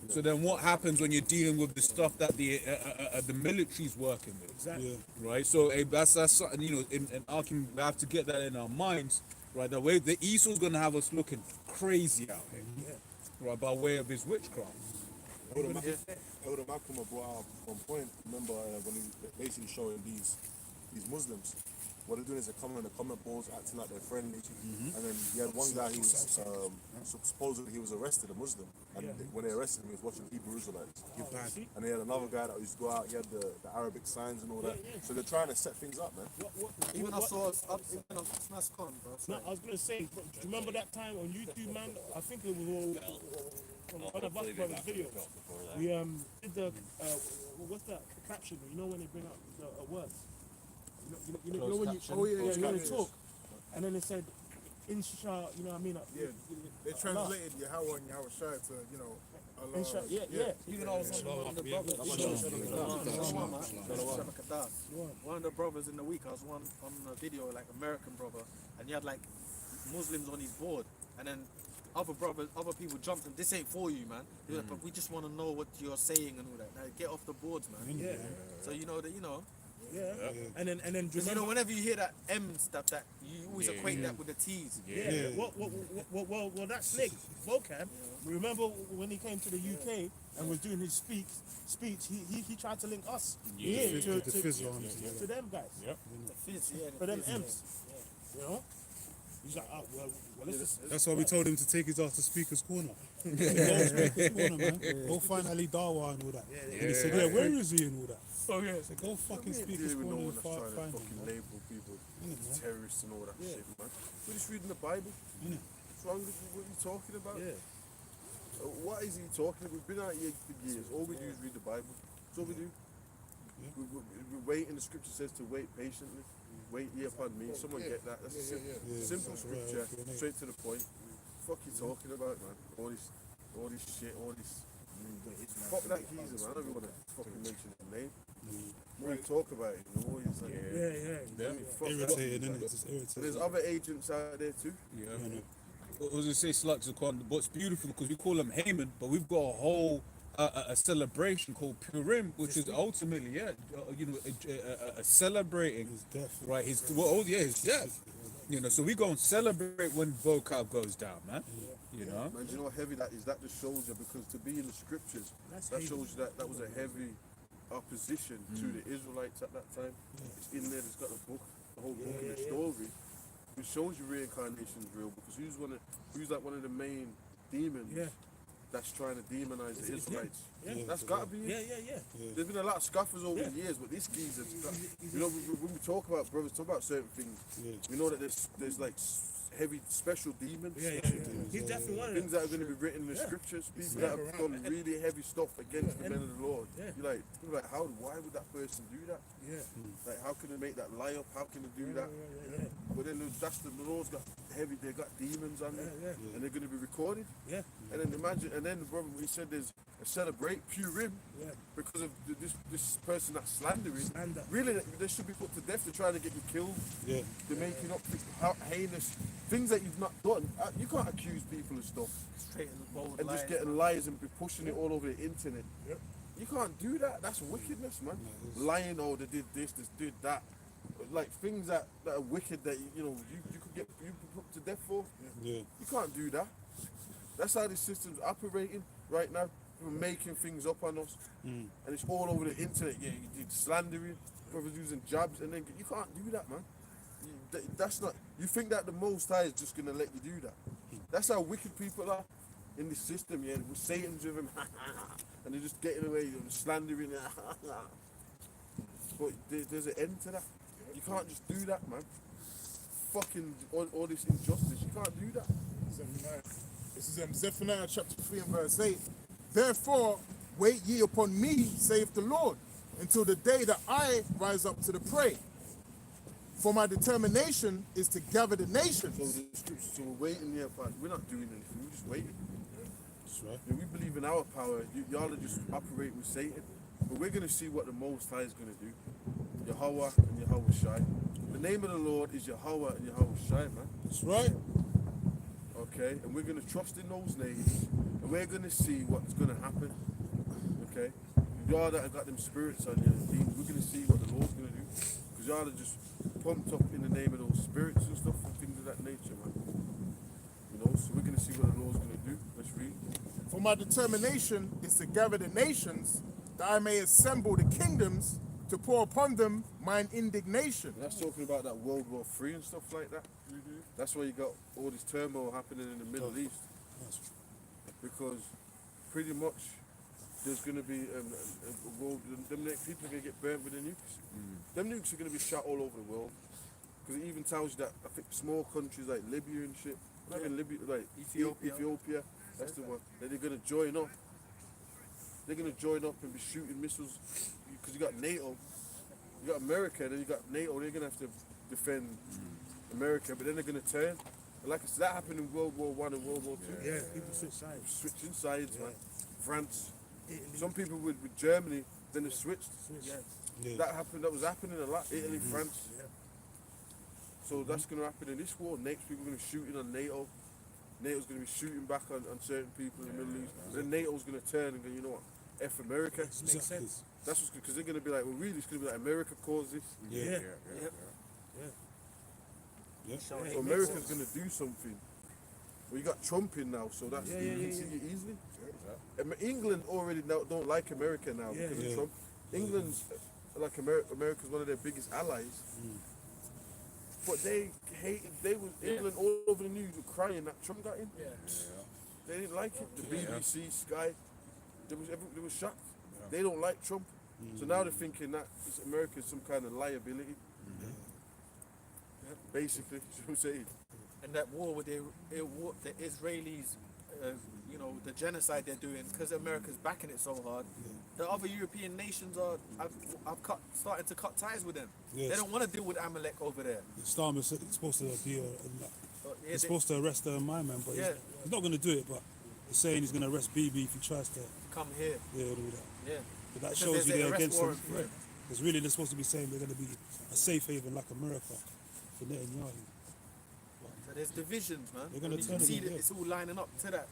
So then, what happens when you're dealing with the stuff that the military's working with?
Exactly.
Right. So that's something, you know. And we have to get that in our minds, right? The way the Esau's gonna have us looking crazy out here, right? By way of his witchcraft.
Elder Malcolm brought out on point. Remember when he was basically showing these Muslims, what they're doing is they're coming in the comment boards, acting like they're friendly, and then you had one guy who was supposedly he was arrested, a Muslim, and when they arrested him, he was watching Hebrew Israelites. And they had another guy that used to go out. He had the Arabic signs and all that. So they're trying to set things up, man.
Even I saw Smash Con, bro.
No, I was gonna say, bro, do you remember that time on YouTube, man? I think it was all one of us brothers video. We did the what's that the caption? You know when they bring up the words. You know when you talk, and then it said, "Insha," you know what I mean?
They translated Yahweh and Yahweh Shai to, you know, Allah.
Insha, yeah.
Even I was on the brothers. One of the brothers in the week, I was on a video, like American brother, and he had like Muslims on his board, and then other people jumped and this ain't for you, man. They were like, but we just want to know what you're saying and all that. Now get off the boards, man.
Yeah.
So you know that, you know.
Yeah. And then
Because you know, whenever you hear that M stuff, that you always equate that with the T's.
Yeah. Well, that snake, vocab. Remember when he came to the UK and was doing his speech? He tried to link us here to them guys.
The Fizz,
For them M's. You know. He's like, oh, well,
That's why we told him to take his ass to Speaker's Corner. Go to Speaker's Corner, man. Go find Ali Dawa and all that. And he said, where is he and all that?
Oh yeah.
I said, go fucking Speaker's Corner and find him.
Fucking label people as terrorists and all that shit, man. We're just reading the Bible. What's wrong with what you talking about? What is he talking about? We've been out here for years. All we do is read the Bible. That's all we do. We wait, and the scripture says to wait patiently. Wait ye upon me. Someone get that. That's a simple scripture, straight to the point. Fuck you talking about, man? All this shit, all this. Fuck that geezer, man. I don't even want to fucking mention his name. When we talk about it, you know, he's like,
Irritated, isn't it? Just irritated.
There's other agents out there too.
I was gonna say slugs are called, but it's beautiful because we call them Haman, but we've got a whole a celebration called Purim, which is ultimately, celebrating
His death.
right his death. You know, so we go and celebrate when vocab goes down, man. You know.
Man, do you know how heavy that is? That just shows you, because to be in the scriptures, that shows you that was a heavy opposition to the Israelites at that time. It's in there. It's got the book, the whole book and the story, which shows you reincarnation is real. Because who's like one of the main demons that's trying to demonize the Israelites? That's got to be it. There's been a lot of scoffers over the years, but this geezer, you know, when we talk about brothers, talk about certain things, we know that there's like heavy special demons.
He's definitely one of
Things that are going to be written in the scriptures, people that have done really heavy stuff against the men of the Lord. You're like, why would that person do that? Like, how can they make that lie up? How can they do that? But then that's the Lord's got heavy, they got demons on them, and they're going to be recorded. And then imagine, and then the brother, he said there's a celebrate Purim because of this person that's slandering. Really, they should be put to death. They're trying to get you killed. They're making up heinous things that you've not done. You can't accuse people of stuff and just getting lies and be pushing it all over the internet. You can't do that. That's wickedness, man. Lying, oh, they did this, they did that. Like things that are wicked that you could get put to death for. You can't do that. That's how the system's operating right now. We're making things up on us, and it's all over the internet. You slandering, brothers using jabs, and then you can't do that, man. That's not. You think that the Most High is just gonna let you do that? That's how wicked people are in this system. Yeah, with Satan's with them, and they're just getting away and slandering. But there's an end to that. You can't just do that, man. Fucking all this injustice. You can't do that.
This is Zephaniah chapter 3 and verse 8. Therefore, wait ye upon me, saith the Lord,
until the day that I rise up to the prey. For my determination is to gather the nations.
So the scripture, so we're waiting here, but we're not doing anything. We're just waiting.
That's right.
Yeah, we believe in our power. Y'all are just operating with Satan. But we're going to see what the Most High is going to do. Yahweh and Yahweh Shai. The name of the Lord is Yahweh and Yahweh Shai, man.
That's right.
Okay? And we're going to trust in those names. And we're going to see what's going to happen. Okay? Y'all that have got them spirits on your team, we're going to see what the Lord's going to do. Because y'all are just pumped up in the name of those spirits and stuff and things of that nature, man. You know, so we're going to see what the Lord's going to do. Let's read.
For my determination is to gather the nations, that I may assemble the kingdoms, to pour upon them mine indignation.
And that's talking about that World War III and stuff like that. That's why you got all this turmoil happening in the Middle East. Because pretty much there's going to be a world, people are going to get burnt with the nukes. Them nukes are going to be shot all over the world. Because it even tells you that, I think, small countries like Libya and shit, not even Libya, like Ethiopia, that's the one, that they're going to join up. They're going to join up and be shooting missiles. Because you got NATO, you got America, then you got NATO, they're going to have to defend America, but then they're going to turn. And like I said, that happened in World War I and World War II.
Yeah, people switch sides.
Switching sides, man. France. Some people with Germany, then they switched.
Yeah.
That happened. That was happening a lot. Italy, France. So that's going to happen in this war. Next, people are going to be shooting on NATO. NATO's going to be shooting back on certain people in the Middle East. Then NATO's going to turn and go, you know what? F America.
Makes sense.
That's what's because they're going to be like, well, really, it's going to be like America caused this.
Yeah.
So America's going to do something. Well, you got Trump in now, so that's you can see it easily. England already don't like America now because of Trump. England's like America's one of their biggest allies. But they hated. England all over the news were crying that Trump got in. They didn't like it. The BBC, Sky, they were shocked. They don't like Trump. So now they're thinking that America is some kind of liability. Basically, that's what I'm saying.
And that war with the Israelis, you know, the genocide they're doing, because America's backing it so hard, the other European nations are starting to cut ties with them.
Yes.
They don't want to deal with Amalek over there.
Starmer's supposed to be he's supposed to arrest my man, but he's not going to do it. But he's saying he's going to arrest BB if he tries to
come here.
Yeah, do that.
Yeah.
But that
Because
shows you
there's
they're
the
against
arrest
him.
warrant
Because really they're supposed to be saying they're going to be a safe haven like America for Netanyahu.
So there's divisions, man.
They're gonna
And you
turn
can see
it,
that
yeah.
it's all lining up to that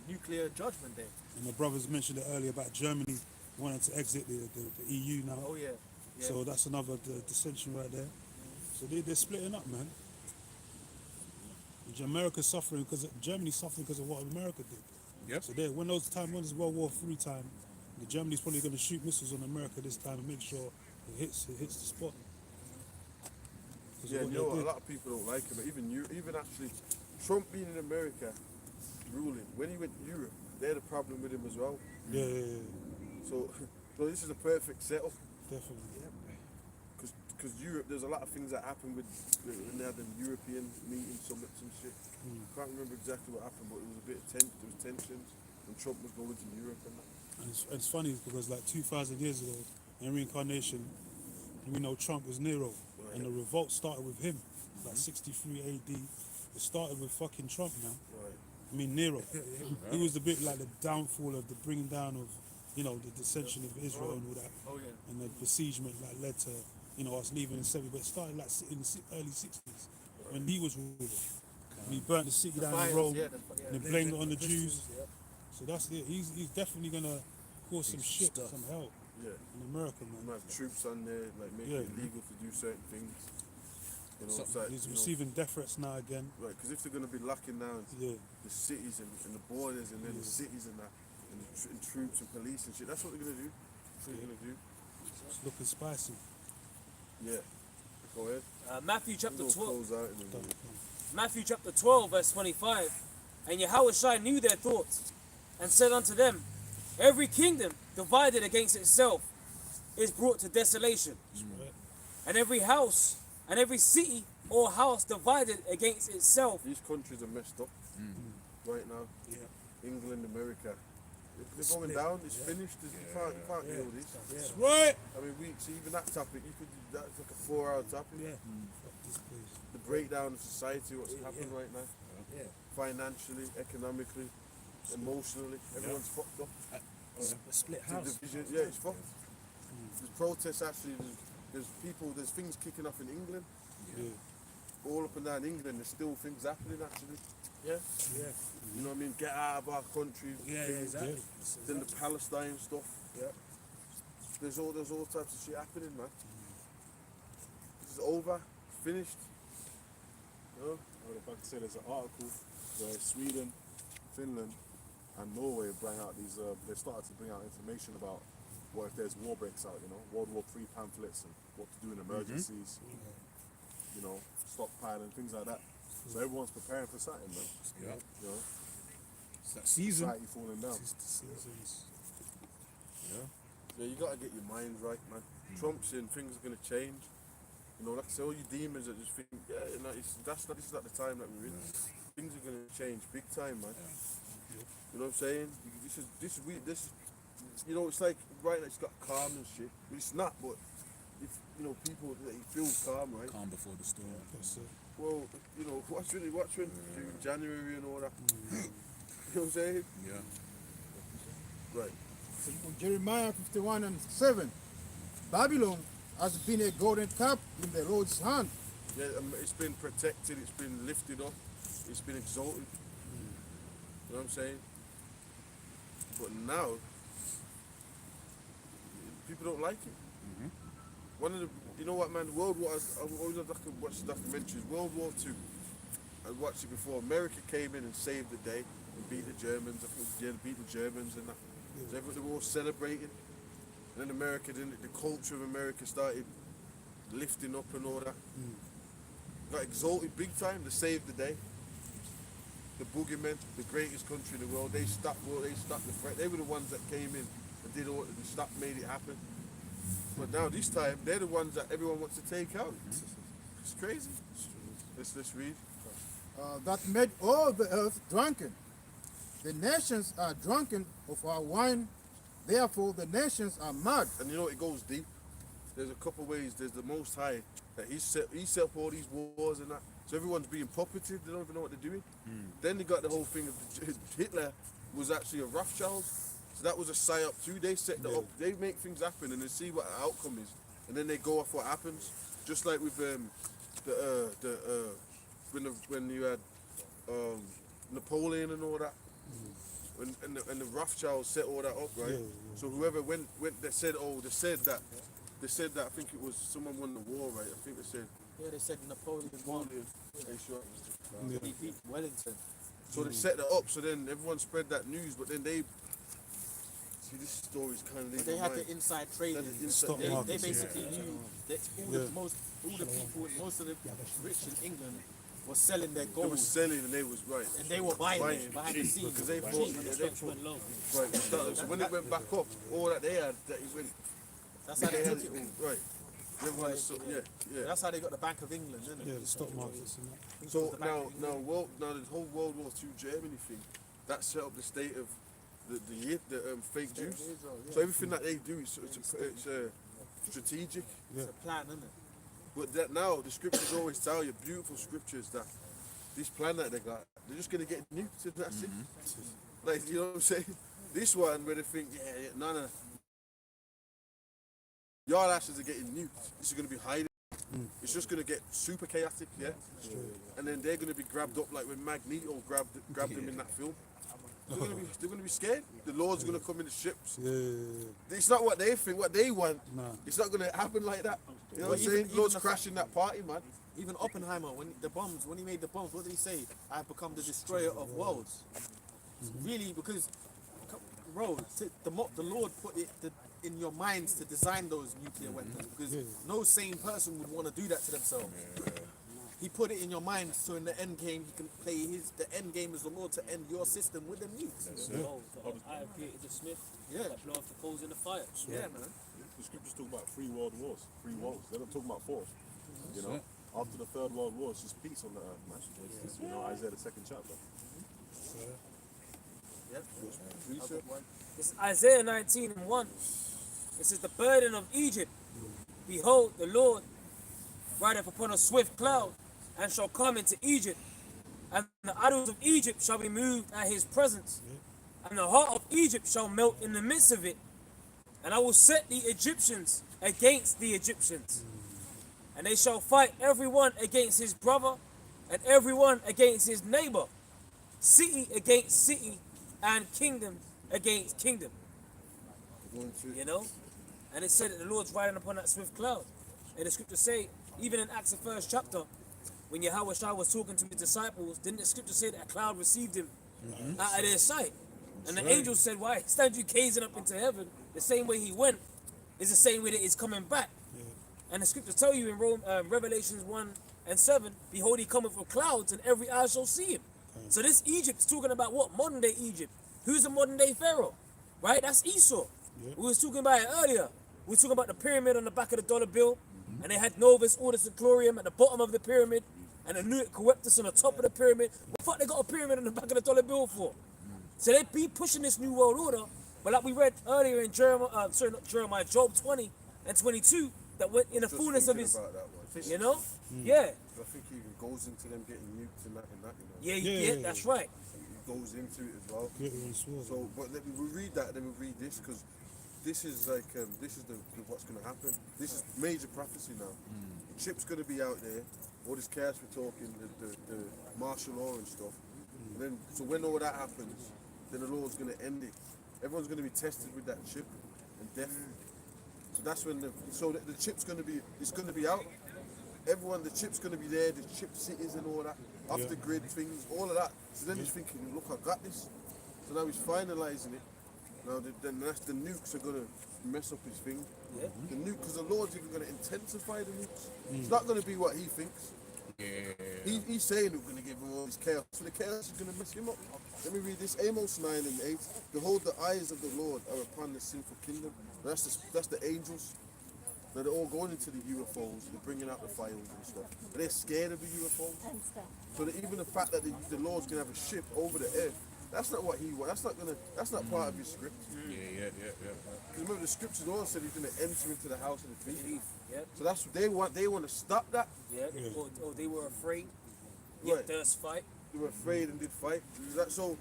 nuclear judgment day.
And the brothers mentioned it earlier about Germany wanting to exit the EU now.
Oh yeah.
So that's another dissension right there. So they're splitting up, man. America's suffering because Germany's suffering because of what America did.
Yep.
So when it's World War III time, the Germany's probably going to shoot missiles on America this time and make sure it hits the spot.
Yeah, you know what? A lot of people don't like him. Even actually, Trump being in America, ruling. When he went to Europe, they had a problem with him as well.
Yeah.
So this is a perfect setup.
Definitely.
Because Europe, there's a lot of things that happened when they had the European meeting summits and shit. Can't remember exactly what happened, but it was a bit of there was tensions when Trump was going to Europe and that.
And it's funny because like 2,000 years ago, in reincarnation, we know Trump was Nero, and the revolt started with him, like 63 AD. It started with fucking Trump, man.
Right.
I mean Nero. He was a bit like the downfall of the bringing down of, you know, the dissension of Israel and all that.
Oh yeah.
And the besiegement that led to, you know, us leaving in 70, but it started like in the early 60s when he was ruling. And he burnt the city down in Rome, and he blamed it on the Jews. So that's it. He's definitely gonna cause some shit, some hell in America, man.
You have troops on there, like making it illegal to do certain things. You know,
So he's receiving death threats now again.
Right, because if they're going to be locking down the cities and the borders and then the cities and that, and troops and police and shit, that's what they're going to do. That's what they're going to do.
It's looking spicy.
Yeah. Go ahead.
Matthew chapter
We'll
12.
close out in a minute.
Matthew chapter 12, verse 25. And Yahushua knew their thoughts, and said unto them, every kingdom divided against itself is brought to desolation. And every house and every city or house divided against itself.
These countries are messed up right now. England, America, They're going down. It's finished. You can't heal this.
That's right.
I mean, see, even that topic, you could that's like a 4-hour topic.
Yeah.
The breakdown of society, what's happening right now.
Yeah.
Financially, economically, emotionally, everyone's fucked up.
A split
The
house.
division, yeah, it's fucked. There's protests actually. There's things kicking off in England. All up and down England, there's still things happening actually.
Yeah.
Yeah.
You know what I mean? Get out of our country.
Yeah,
things.
exactly.
Then the Palestine stuff.
Yeah.
There's all types of shit happening, man. It's over, finished. You know?
I would like to say there's an article where Sweden, Finland, and Norway bring out these. They started to bring out information about what if there's war breaks out. You know, World War III pamphlets and what to do in emergencies. You know, stockpiling things like that. So everyone's preparing for something, man.
Yeah.
You know,
It's that season.
society falling down.
It's the seasons.
Yeah, you gotta get your mind right, man. Trump's saying things are gonna change. You know, like I say, all you demons that just think, yeah, you know, this is not the time that we're in. Things are gonna change big time, man. You know what I'm saying? This, you know, it's like right now it's got calm and shit. But it's not, but if you know people that it feels calm, right?
Calm before the storm.
Well, you know, watch when January and all that. You know what I'm saying?
Yeah.
Right.
Jeremiah 51:7. Babylon has been a golden cup in the Lord's hand.
Yeah, it's been protected, it's been lifted up, it's been exalted. You know what I'm saying? But now, people don't like it. One of the, you know what, man, World War, I always have to watch documentaries. World War II, I watched it before. America came in and saved the day and beat the Germans. I think, yeah, beat the Germans and that. So they were all celebrating. And then America, then the culture of America started lifting up and all that. Got exalted big time. They saved the day. The boogeymen, the greatest country in the world, they stopped the threat. They were the ones that came in and did all, they stopped, made it happen. But now this time, they're the ones that everyone wants to take out. It's crazy. Let's read.
That made all the earth drunken. The nations are drunken of our wine, therefore the nations are mad.
And you know, it goes deep. There's a couple ways. There's the Most High, that he set up all these wars and that. So everyone's being puppeted, they don't even know what they're doing. Then they got the whole thing of Hitler was actually a Rothschild. So that was a psyop too. They set that up, they make things happen and they see what the outcome is. And then they go off what happens. Just like with when you had Napoleon and all that. And the Rothschilds set all that up, right? So whoever went they said that I think it was someone won the war, right? I think they said
They said Napoleon won.
They shot.
He beat Wellington.
So they set that up, so then everyone spread that news, but then they see this story's kind of
They had the inside trading. They basically knew that all the people, most of the rich in England were selling their gold.
They were selling and they was right.
And they were buying it behind the scenes.
Because they thought, right, so when it went back up, all that they had, that it went.
That's how they took it all.
Right. Everyone, so, yeah.
That's how they got the Bank of England, isn't it?
Yeah, the stock markets and that.
So now the whole World War II Germany thing, that set up the state of the fake Jews. So everything that they do is it's strategic.
It's a plan, isn't it?
But that now the scriptures always tell you, beautiful scriptures, that this plan that they got, they're just gonna get nuked and that's it. Like, you know what I'm saying? This one where they think, no. Your asses are getting nuked. This is gonna be hiding. It's just gonna get super chaotic, yeah. And then they're gonna be grabbed up like when Magneto grabbed them in that film. They're gonna be scared. The Lord's gonna come in the ships. It's not what they think, what they want. It's not gonna happen like that. You know what I'm saying? Lord's crashing that party, man.
Even Oppenheimer, when he made the bombs, what did he say? I have become the destroyer of worlds. Really, because, bro, the Lord put it in your minds to design those nuclear weapons, because no sane person would want to do that to themselves. He put it in your mind so in the end game he can play the end game is the Lord to end your system with the nukes.
I have created the Smith
Yeah.
that blow off the coals in the fire.
Yeah, man.
The scriptures talk about 3 world wars. 3 worlds. They don't talk about 4. You know, after the 3rd world war, it's just peace on the earth, man. You know, Isaiah the 2nd chapter.
This is Isaiah 19:1. It says, the burden of Egypt, behold, the Lord rideth upon a swift cloud, and shall come into Egypt, and the idols of Egypt shall be moved at his presence, and the heart of Egypt shall melt in the midst of it, and I will set the Egyptians against the Egyptians, and they shall fight every one against his brother, and every one against his neighbor, city against city, and kingdom against kingdom. You know? And it said that the Lord's riding upon that swift cloud. And the scriptures say, even in Acts the 1st chapter, when Yahweh Shai was talking to his disciples, didn't the scripture say that a cloud received him out of their sight? And the angel said, why stand you gazing up into heaven? The same way he went is the same way that he's coming back. And the scriptures tell you in Revelations 1:7, behold, he cometh with clouds, and every eye shall see him. So this Egypt's talking about what? Modern day Egypt. Who's the modern day Pharaoh? Right? That's Esau. We was talking about it earlier. We were talking about the pyramid on the back of the dollar bill, and they had Novus Ordo Seclorum at the bottom of the pyramid, and the Nuit Coeptus on the top of the pyramid. What the fuck they got a pyramid on the back of the dollar bill for? So they be pushing this new world order, but like we read earlier in Jeremiah, Job 20 and 22, that went in the fullness of his, you know? Yeah.
I think he even goes into them getting nuked and that, you know.
Yeah, that's right.
He goes into it as well. So, but we'll read that, then we'll read this, because this is like, this is the what's going to happen. This is major prophecy now. The chip's going to be out there. All this chaos we're talking, the martial law and stuff. And then, so when all that happens, then the Lord's going to end it. Everyone's going to be tested with that chip and death. So that's when the chip's going to be, it's going to be out. Everyone, the chip's going to be there, the chip cities and all that, off the grid things, all of that. So then he's thinking, look, I got this. So now he's finalizing it. Now then that's the nukes are going to mess up his thing. The nuke, because the Lord's even going to intensify the nukes. It's not going to be what he thinks. He's saying we're going to give him all this chaos. So the chaos is going to mess him up. Let me read this, Amos 9 and 8. Behold, the eyes of the Lord are upon the sinful kingdom. That's the angels. Now they're all going into the UFOs, they're bringing out the files and stuff. But they're scared of the UFOs. So that even the fact that the Lord's going to have a ship over the earth, that's not what he wants. That's not part of his script. Because remember the scriptures all said he's going to enter into the house of the thief. So that's what they want. They want to stop that.
Or they were afraid. Yet does fight.
They were afraid and did fight. So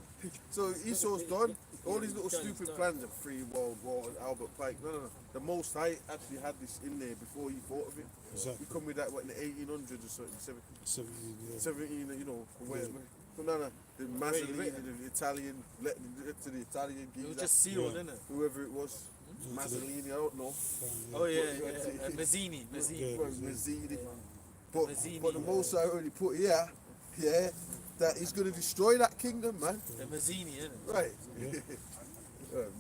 Esau's done. All these little stupid plans of free world war and Albert Pike. No. The Most High actually had this in there before he thought of it. Exactly. He come with that in the 1800s or something, 17, you know, where. No. The Mazzolini, the Italian, letting it to the Italian.
It was just sealed, innit?
Whoever it was. Mazzolini, I don't know.
Oh yeah. Mazzini.
But the Most High already put here, that he's going to destroy that kingdom, man.
The Mazzini, innit?
Right.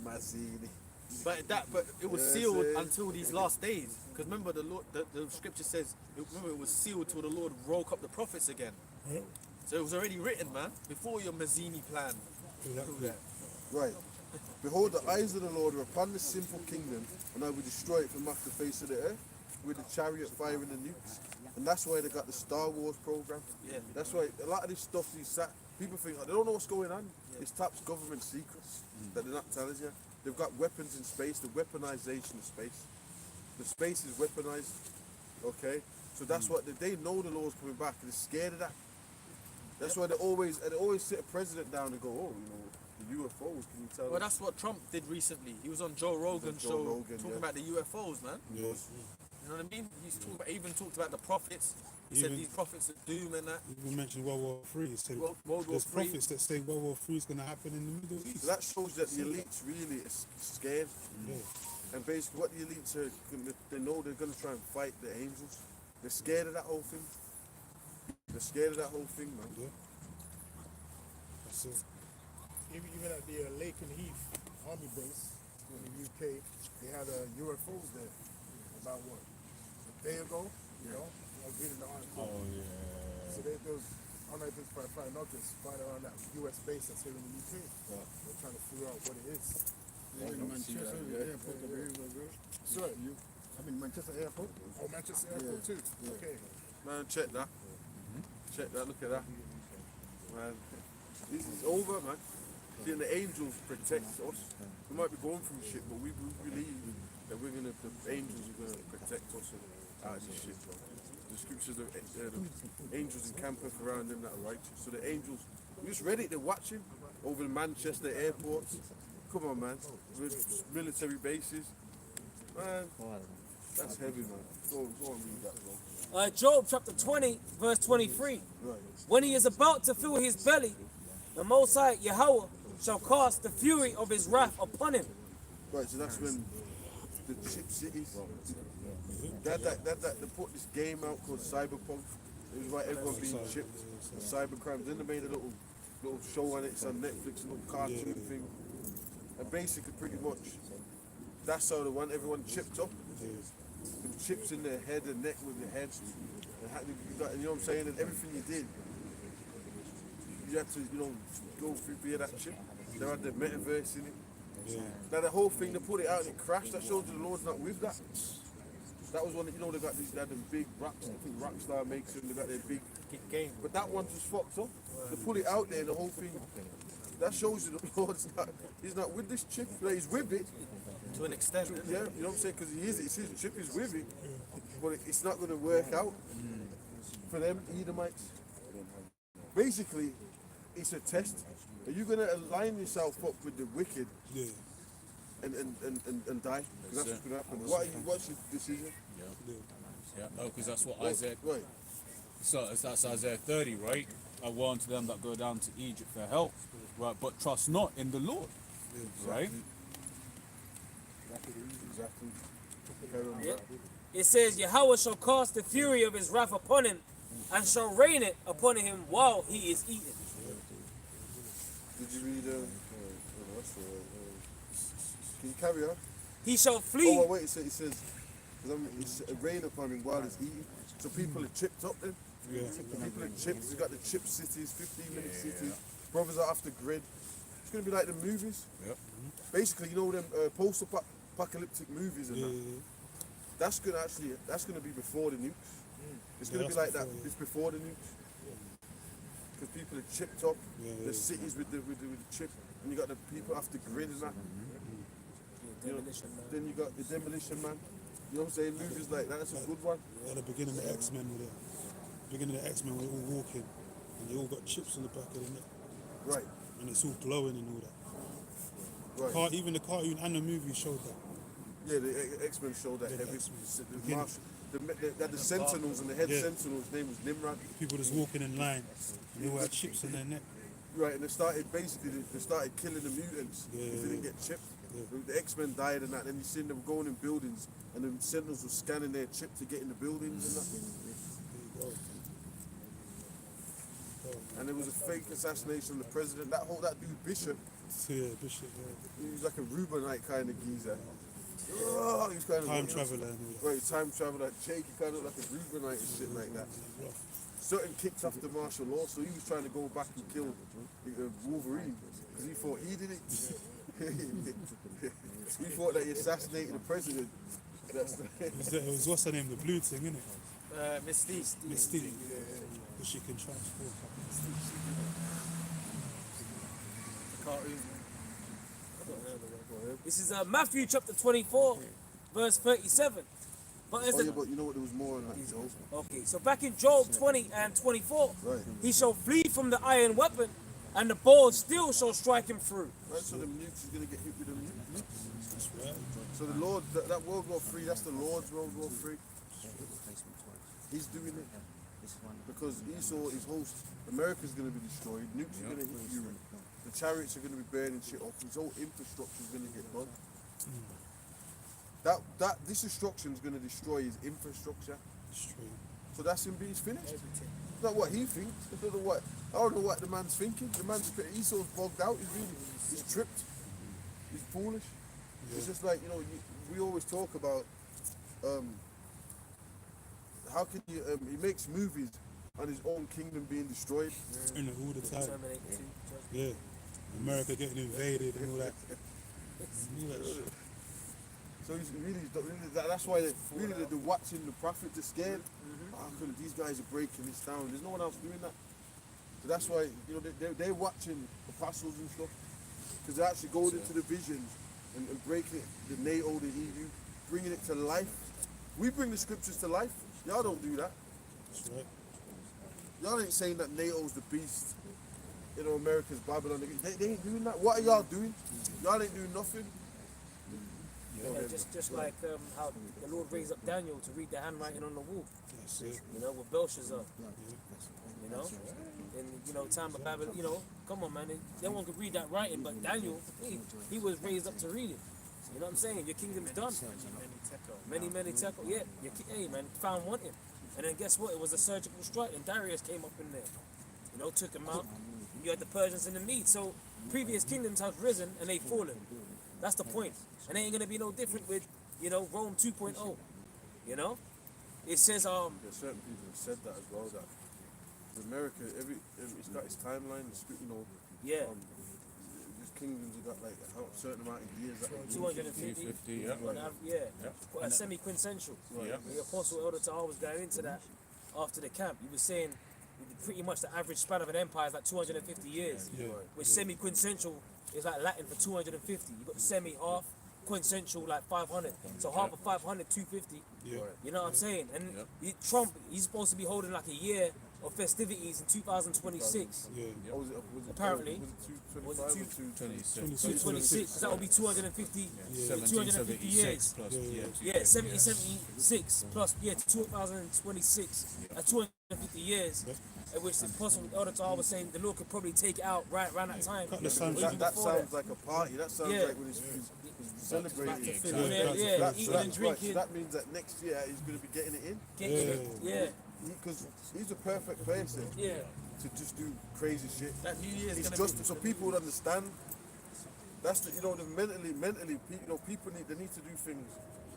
Mazzini.
But it was sealed until these last days. Because remember the scripture says, it was sealed till the Lord woke up the prophets again. So it was already written, man, before your Mazzini plan.
Right. Behold, the eyes of the Lord are upon the sinful kingdom, and I will destroy it from off the face of the earth with the chariot firing the nukes. And that's why they got the Star Wars program. That's why a lot of this stuff, people think, they don't know what's going on. It's top government secrets that they're not telling you. They've got weapons in space, the weaponization of space. The space is weaponized, okay? So that's what, they know the Lord's coming back, and they're scared of that. That's why they always sit a president down and go, oh, you know, the UFOs, can you tell
Well, that's what Trump did recently. He was on Joe Rogan's show talking about the UFOs, man. You know what I mean? He even talked about the prophets. He said these prophets of doom and that.
Even mentioned World War III. He said there's prophets that say World War III is going to happen in the Middle East.
So that shows that the elites really is scared. And basically what the elites are, they know they're going to try and fight the angels. They're scared of that whole thing. They're scared of that whole thing, man.
That's it.
Even at the Laken Heath Army base in the UK, they had UFOs there about what, a day ago, you know? I was reading the article. So there was unidentified flying objects flying around that US base that's here in the UK. They're trying to figure out what it is.
Manchester Airport,
Sorry, Manchester Airport? Oh, Manchester Airport too. Okay.
Man, check that. Check that, look at that. Man, this is over, man. See, and the angels protect us. We might be going through shit, but we believe that the angels are gonna protect us out of this shit. The scriptures of the angels encampeth around them that are righteous. So the angels, we just read it. They're watching over the Manchester airports. Come on, man. With military bases, man. That's heavy, man. Go and read that, bro.
Job chapter 20, verse 23. When he is about to fill his belly, the Most High Yahweh shall cast the fury of his wrath upon him.
Right, so that's when the chip cities, they put this game out called Cyberpunk. It was like everyone being chipped, cybercrime. Then they made a little show on it. It's on Netflix, a little cartoon thing. And basically, pretty much, that's how they want everyone chipped up. With chips in their head and neck with your head. And you know what I'm saying? And everything you did, you had to, go through via that chip. They had the metaverse in it. Now the whole thing, they put it out and it crashed. That shows you the Lord's not with that. That was one that, they had them big rocks. I think Rockstar makes them. They got their big game. But that one just fucked up. They put it out there and the whole thing. That shows you the Lord's not. He's not with this chip. Like, he's with it.
To an extent.
Yeah, you know what I'm saying? Because he is. It's his chip is with it. But it's not going to work out for them Edomites. Basically, it's a test. Are you going to align yourself up with the wicked and die? Because that's what's going to happen. What's your decision?
Yeah, no, because that's what Isaiah.
Right.
So that's Isaiah 30, right? I warn to them that go down to Egypt for help, right? But trust not in the Lord, right?
Exactly.
It says, Yahweh shall cast the fury of his wrath upon him, and shall rain it upon him while he is eating.
Did you read? Can you carry on?
He shall flee.
Oh wait, it says, it's rain upon him while he's eating. So people are chipped up then.
Yeah.
People are chipped. You got the chip cities, 15-minute cities. Brothers are off the grid. It's gonna be like the movies.
Yep.
Basically, them post-apocalyptic movies and that. That's gonna be before the nukes. It's gonna be like that. It's before the nukes. Because people are chipped up. The cities with the chip, and you got the people off the grid and that. Then you got the Demolition Man. You know what I'm saying? Movies like that. That's a good one.
At the beginning of the X-Men with it. Beginning of the X-Men, we're all walking, and they all got chips on the back of the neck.
Right.
And it's all glowing and all that.
Right.
Even the cartoon and the movie showed that.
Yeah, the X-Men showed that heavy. The Sentinels and the head Sentinel's name was Nimrod.
People just walking in line, and they all had chips in their neck.
Right, and they started killing the mutants if they didn't get chipped. The X-Men died and that, and you seen them going in buildings, and the Sentinels were scanning their chip to get in the buildings and that. And there was a fake assassination of the president. That dude Bishop.
Yeah, Bishop.
He was like a Reubenite kind of geezer. Oh, he was kind of
time traveler.
Right, time traveler. Jake, he kind of like a Reubenite and shit like that. Certain kicks after martial law, so he was trying to go back and kill Wolverine because he thought he did it. He thought that he assassinated the president.
It was what's her name? The blue thing, isn't it?
Mystique.
Mystique. Because she can transform.
This is Matthew chapter 24, verse 37. But
but you know what? There was more on that, Job.
Okay, so back in Job 20 and 24, he shall flee from the iron weapon, and the bow of steel shall strike him through.
Right, so the nukes is going to get hit with the nukes. That's right. So the Lord, that World War III, that's the Lord's World War III. He's doing it. Because Esau, his host, America's going to be destroyed, nukes are going to hit Europe. The chariots are going to be burning shit off. His whole infrastructure is going to get done. This destruction is going to destroy his infrastructure. So that's him being finished. It's not what he thinks. I don't know what the man's thinking. The man's Esau's bogged out. He's tripped. He's foolish. It's just like, we always talk about how can you he makes movies on his own kingdom being destroyed.
And all the time. Yeah. America getting invaded and all that.
So he's that's why they're watching the prophet. They're scared. These guys are breaking this down. There's no one else doing that. So that's why they're watching apostles and stuff. Because they're actually going into the visions and breaking it, the NATO, the EU, bringing it to life. We bring the scriptures to life. Y'all don't do that.
That's right.
Y'all ain't saying that NATO's the beast. You know, America's Babylon. They ain't doing that. What are y'all doing? Y'all ain't doing nothing.
Yeah, just like how the Lord raised up Daniel to read the handwriting on the wall.
That's it.
You know, with Belshazzar. You know, in time of Babylon. You know, come on, man. No one could read that writing, but Daniel, he was raised up to read it. You know what I'm saying? Your kingdom's done. Many tekel. Yeah, hey man, found wanting. And then guess what? It was a surgical strike, and Darius came up in there. You know, took him out. You had the Persians and the Medes. So previous kingdoms have risen and they've fallen. That's the point. And it ain't gonna be no different with, Rome 2.0. You know? It says
There's certain people who said that as well, that America, it's got its timeline,
yeah.
These kingdoms have got like a certain amount of years.
250, yeah. Semi-quintessential.
Yeah.
The Apostle Elder Tahar was going into that after the camp. He was saying pretty much the average span of an empire is like 250 years, which semi-quintessential is like Latin for 250. You got semi, half, quintessential like 500. So half of 500, 250.
Yeah.
You know what I'm saying? And Trump, he's supposed to be holding like a year of festivities in 2026.
Yeah.
Was it
Apparently.
Was it 225 or
226, because that would be 250, 250 years.
Plus,
Yeah, 1776 plus, 2026, 250 years, at which the Apostle Elder Tahar was saying the Lord could probably take it out right around that time.
That sounds like a party. That sounds like when he's celebrating.
Eating and drinking.
So that means that next year he's going to be getting it in.
Yeah.
Because he's a perfect person to just do crazy shit.
That New Year's
It's
gonna
just so people would understand. That's the mentally, people need to do things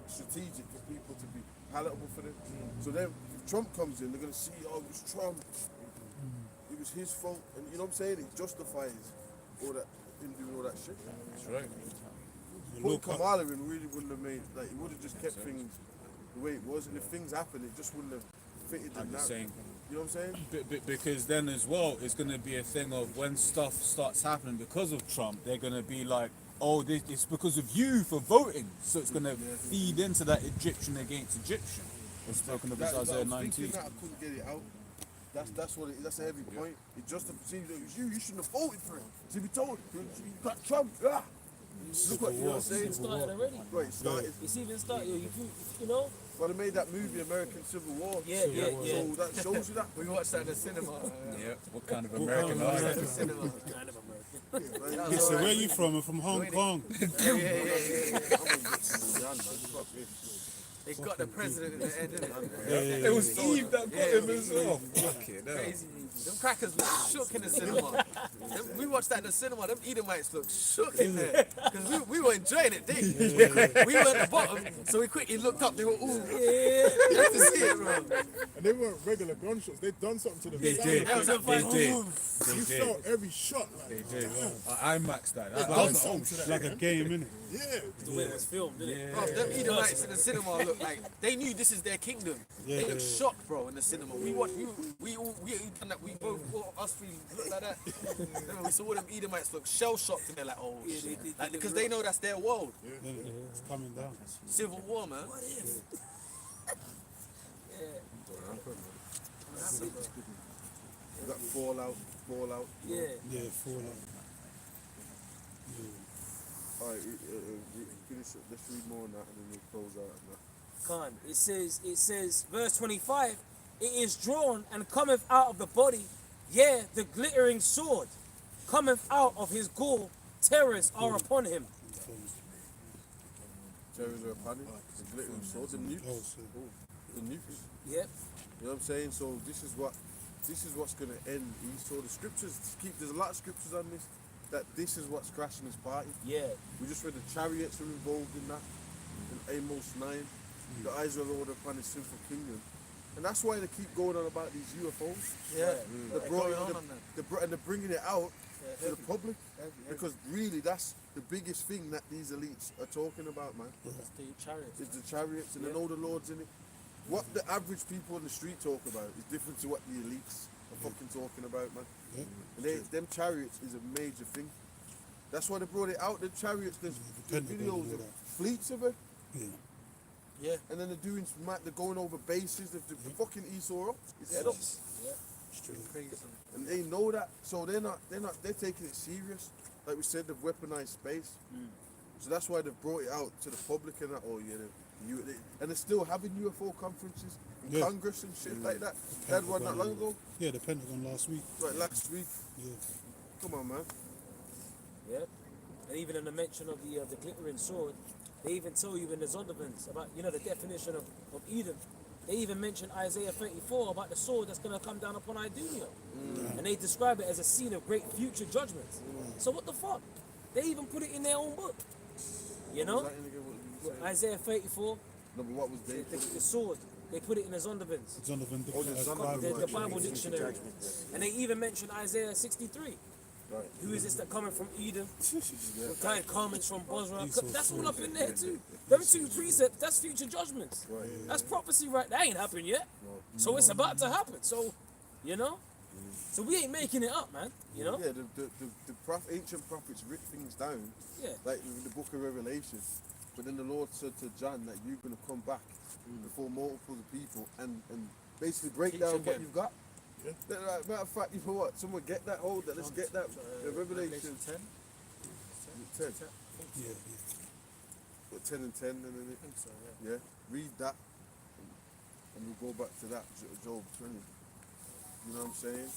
strategic for people to be palatable for them. So then, if Trump comes in, they're gonna see, it was Trump. It was his fault, and you know what I'm saying? It justifies all that him doing all that shit.
That's right.
Putting Kamala in really wouldn't have made, like, it would have just kept things the way it was, and if things happened, it just wouldn't have fitted the narrative. You know what I'm saying?
Because then as well, it's going to be a thing of when stuff starts happening because of Trump, they're going to be like, oh, it's because of you for voting. So it's going to feed into that Egyptian against Egyptian. It's spoken of as Isaiah 19.
That I couldn't get it out. That's what that's a heavy point. It just seems that it was you shouldn't have voted for him. To be told, you got Trump. Look what you know what I'm saying?
It started already.
Right, it started.
It's even started, you know?
But they made that movie, American Civil War.
Yeah.
So that shows you that.
We watched that in the cinema.
Yeah, what kind of American are you?
Kind of American.
Listen, where are you from? I'm from Hong Kong.
Yeah. They got the president in the end, didn't
It was Eve that got him as well.
Crazy. Them crackers look shook in the cinema. We watched that in the cinema. Them Edomites look shook in there. Because we were enjoying it, we were at the bottom, so we quickly looked up. They were, ooh, you have to see it, bro.
And they weren't regular gunshots. They done something to them.
They did.
You felt every shot. Like,
They did. I maxed that. I
done
was
something to that.
Like a game, innit?
Yeah.
The way it was filmed, didn't it?
Bro, them Edomites in the cinema look like they knew this is their kingdom. They look shocked, bro, in the cinema. We watched, we done that. We both, us three looked like that. We saw them Edomites look shell shocked, and they're like, oh, shit. Like, because they know that's their world.
It's coming down.
Civil War, man.
What if?
You got Fallout.
Yeah.
Yeah, fallout.
Alright, finish it. Let's read more on that and then we'll close out on that.
Khan, it says, verse 25, it is drawn and cometh out of the body, the glittering sword cometh out of his gall, terrors are upon him.
Terrors are upon him. The glittering sword, the nukes. The nukes.
Yep.
You know what I'm saying? So this is what's gonna end. So the scriptures there's a lot of scriptures on this, that this is what's crashing his party.
Yeah.
We just read the chariots are involved in that. In Amos 9. The eyes of the Lord upon his sinful kingdom. And that's why they keep going on about these UFOs.
Yeah.
They're bringing it out to the public. Because really that's the biggest thing that these elites are talking about, man.
It's the chariots.
It's the chariots and they know the Lord's in it. What the average people on the street talk about is different to what the elites are fucking talking about, man. And them chariots is a major thing. That's why they brought it out. The chariots, there's videos of fleets of it.
Yeah.
And then they're doing, they're going over bases. They're fucking Esau up. His head up.
Yeah.
Crazy. And they know that, so they're taking it serious. Like we said, they've weaponized space. So that's why they've brought it out to the public and that. Oh yeah, and they're still having UFO conferences in Congress and shit like that. They had one not long ago.
Yeah, the Pentagon last week.
Right, last week.
Yeah.
Come on, man.
Yeah. And even in the mention of the glittering sword, they even tell you in the Zondervan's about, you know, the definition of Edom. They even mention Isaiah 34 about the sword that's going to come down upon Idumea. And they describe it as a scene of great future judgments. So what the fuck? They even put it in their own book. You know? Isaiah 34.
No, but what was
the sword. They put it in the Zondervan's. The Bible dictionary. And they even mention Isaiah 63.
Right.
Who is this that coming from Edom? What kind of comments from Bosra? That's all up in there too. Them two precepts, that's future judgments.
Right.
That's prophecy right. That ain't happened yet. So it's about to happen. So, you know? So we ain't making it up, man. You know?
Yeah, the ancient prophets writ things down.
Yeah.
Like in the book of Revelation. But then the Lord said to John that you're going to come back before multiple people and basically break down what you've got. Yeah. Matter of fact, you know what? Someone get that hold. Let's get that. Revelation 10. 10.
Yeah.
But 10 and 10, and then it.
So,
yeah. Read that, and we'll go back to that Job 20. You know what I'm saying?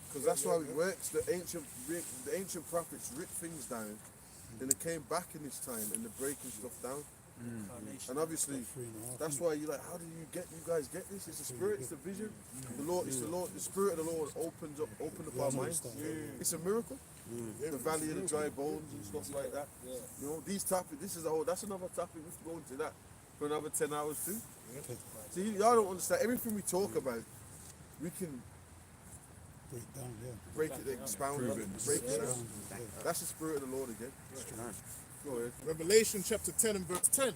Because that's how it works. The ancient prophets writ things down, then they came back in this time and they're breaking stuff down. And obviously, that's why you're like, how do you guys get this? It's the spirit, it's the vision. The Lord, the spirit of the Lord opened up our minds. It's a miracle. The valley of the dry bones and stuff like that. You know, these topics, that's another topic, we have to go into that for another 10 hours too. See, y'all don't understand, everything we talk about, we can break it, expound on it, break it down. That's the spirit of the Lord again. Go ahead.
Revelation chapter 10 and verse 10.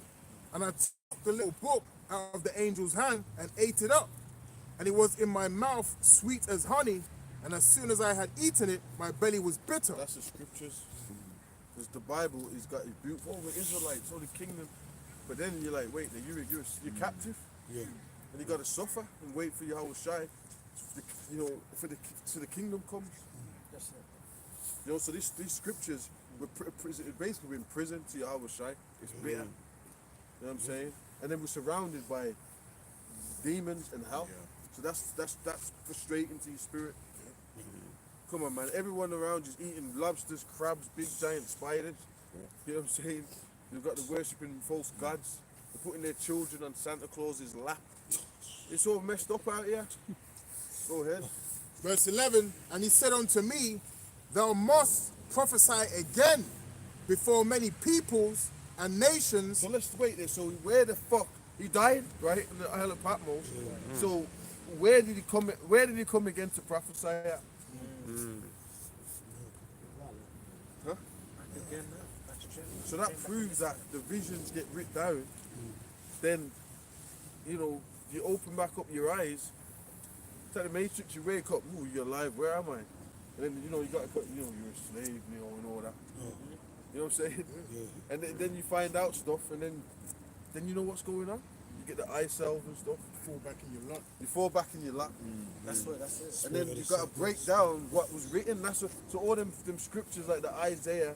And I took the little book out of the angel's hand and ate it up. And it was in my mouth sweet as honey. And as soon as I had eaten it, my belly was bitter.
That's the scriptures. Because the Bible is beautiful. Oh, the Israelites, oh, the kingdom. But then you're like, wait, you're captive.
Yeah.
And you got to suffer and wait for Yahweh Shai. You know, till the kingdom comes. You know, so these scriptures, basically we're in prison to Yahweh Shai. It's bitter. You know what I'm saying? And then we're surrounded by demons and hell. So that's frustrating to your spirit. Come on, man. Everyone around you's eating lobsters, crabs, big giant spiders. You know what I'm saying? You've got the worshipping false gods. They're putting their children on Santa Claus's lap. It's all messed up out here. Go ahead.
Verse 11, and he said unto me, thou must prophesy again before many peoples and nations.
So let's wait there. So where the fuck he died, right, in the Isle of Patmos. So where did he come? Where did he come again to prophesy at? Huh? So that proves that the visions get written down. Then, you know, you open back up your eyes. Tell the Matrix, you wake up. Ooh, you're alive. Where am I? And then you know you got to put, you know, you're a slave, you know, and all that. You know what I'm saying? And then you find out stuff, and then you know what's going on. You get the eye cells and stuff.
You fall back in your lap.
You fall back in your lap.
That's it.
And then you got to break down what was written. That's what, so all them scriptures like the Isaiah,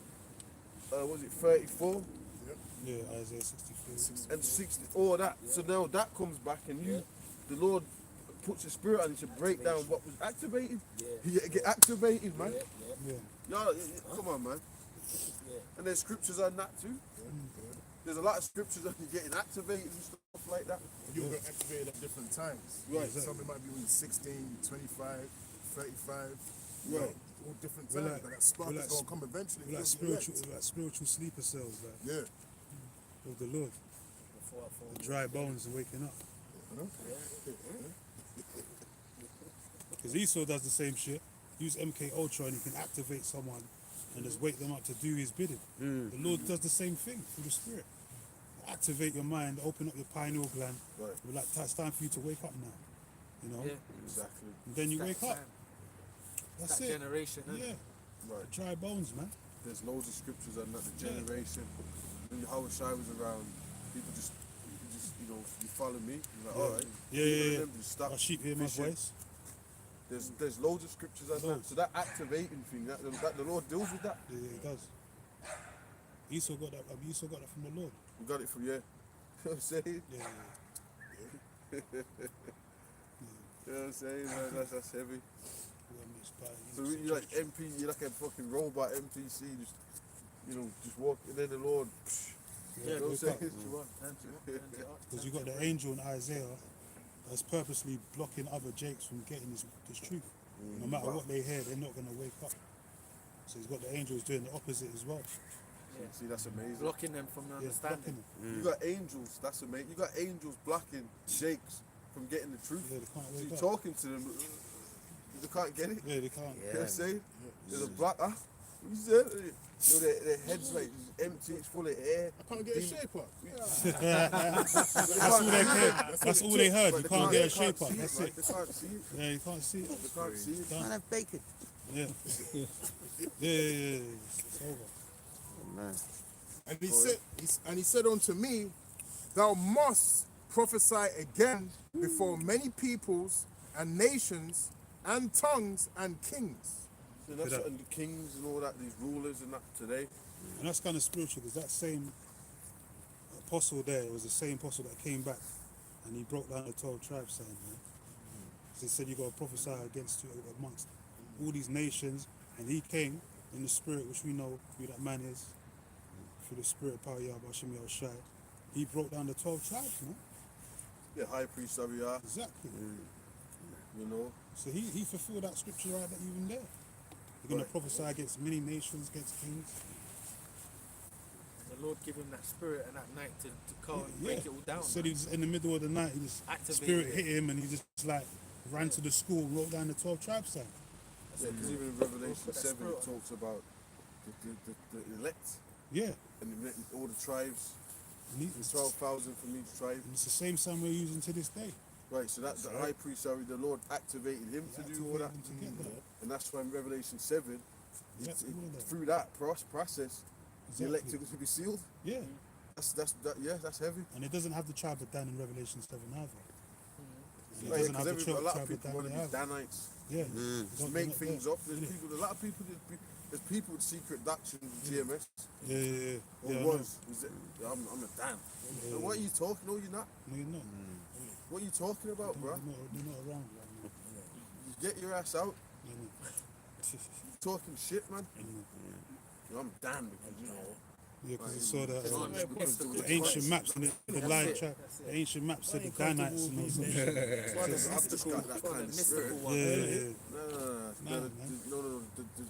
was it 34?
Yeah, Isaiah 64.
And 60, all that. So now that comes back, and the Lord puts the spirit on you to break down what was activated. You get activated, man. Y'all, come on, man. And there's scriptures on that too. There's a lot of scriptures on you getting activated and stuff like that.
You'll get activated at different times.
Right.
Something might be when you're 16, 25, 35.
Right.
All different times. But that spark is going to come eventually.
Like spiritual sleeper cells. Like, of the Lord. The dry bones are waking up. Because Esau does the same shit. Use MK Ultra and he can activate someone and just wake them up to do his bidding. The Lord does the same thing through the Spirit. Activate your mind, open up your pineal gland.
Right.
We're like, it's time for you to wake up now. You know?
Exactly.
And then you wake up. That's
that
it.
generation.
Yeah.
Right.
Dry bones, man.
There's loads of scriptures on that. The generation when Howard Shai was around, people just you follow me. You're like, all right.
Yeah.
Just stop
Our sheep hear my
fishing.
voice.
There's loads of scriptures on that. So that activating thing, that the Lord deals with that.
Yeah, he does. Esau got that. Esau got that from the Lord.
We got it from you. You know what I'm saying?
Yeah.
You know what I'm saying? That's heavy. So you're like MP, you're like a fucking robot NPC, just walk, and then the Lord.
Yeah,
you know what I'm saying?
Because you got the angel in Isaiah that's purposely blocking other Jakes from getting this truth. No matter what they hear, they're not going to wake up. So he's got the angels doing the opposite as well.
Yeah.
See, that's amazing.
Blocking them from understanding.
You got angels, that's amazing. You got angels blocking Jakes from getting the truth.
Yeah, they can't
so
wake
you're
up.
talking to them, they can't get it.
Yeah, they can't.
You know what I'm saying? There's a block, what you said? You know, their head's like empty, it's full of air.
I can't get a shape up.
That's all they heard. You can't get a shape up.
They
That's
can't
it.
see it.
Yeah, you can't see it.
They can't see it.
Can't
have bacon.
Yeah. Yeah. It's over.
Man.
And he said unto me, thou must prophesy again before many peoples and nations and tongues and kings.
So that's and the kings and all that, these rulers and that today.
And that's kind of spiritual because that same apostle there was the same apostle that came back and he broke down the 12 tribes saying, man. So he said you got to prophesy against amongst all these nations, and he came in the spirit, which we know who that man is, through the spirit of power Yahweh Hashem Shai. He broke down the 12 tribes, man.
Yeah, high priest of Yah.
Exactly.
You know.
So he fulfilled that scripture right there, even there. You're going to prophesy against many nations, against kings.
The Lord give him that spirit and that night to go and break it all down.
So he was in the middle of the night, the spirit hit him and he just like ran to the school and wrote down the 12 tribes sign.
Yeah, because even in Revelation 7 it talks about the elect.
Yeah.
And all the tribes. There's 12,000 from each tribe.
And it's the same sign we're using to this day.
Right, so that's the high priest, the Lord activated him to do all that. And that's why in Revelation 7, through that process, the elect to be sealed.
Yeah.
That's heavy.
And it doesn't have the tribe of Dan in Revelation 7 either.
Right, because a lot of people want to be Danites.
Yeah.
Just make things up. There's a lot of people, there's people with secret doctrines in GMS.
Yeah.
Or was it, I'm a Dan. So what are you talking? No, you're not.
No, you're not.
What are you talking about, bro?
They're not around right now.
You get your ass out. Talking shit, man. I'm Dan because, you know.
Yeah, because you saw the ancient maps and the live track. The ancient maps said the Danites and all some shit.
I've just got that kind of spirit. No.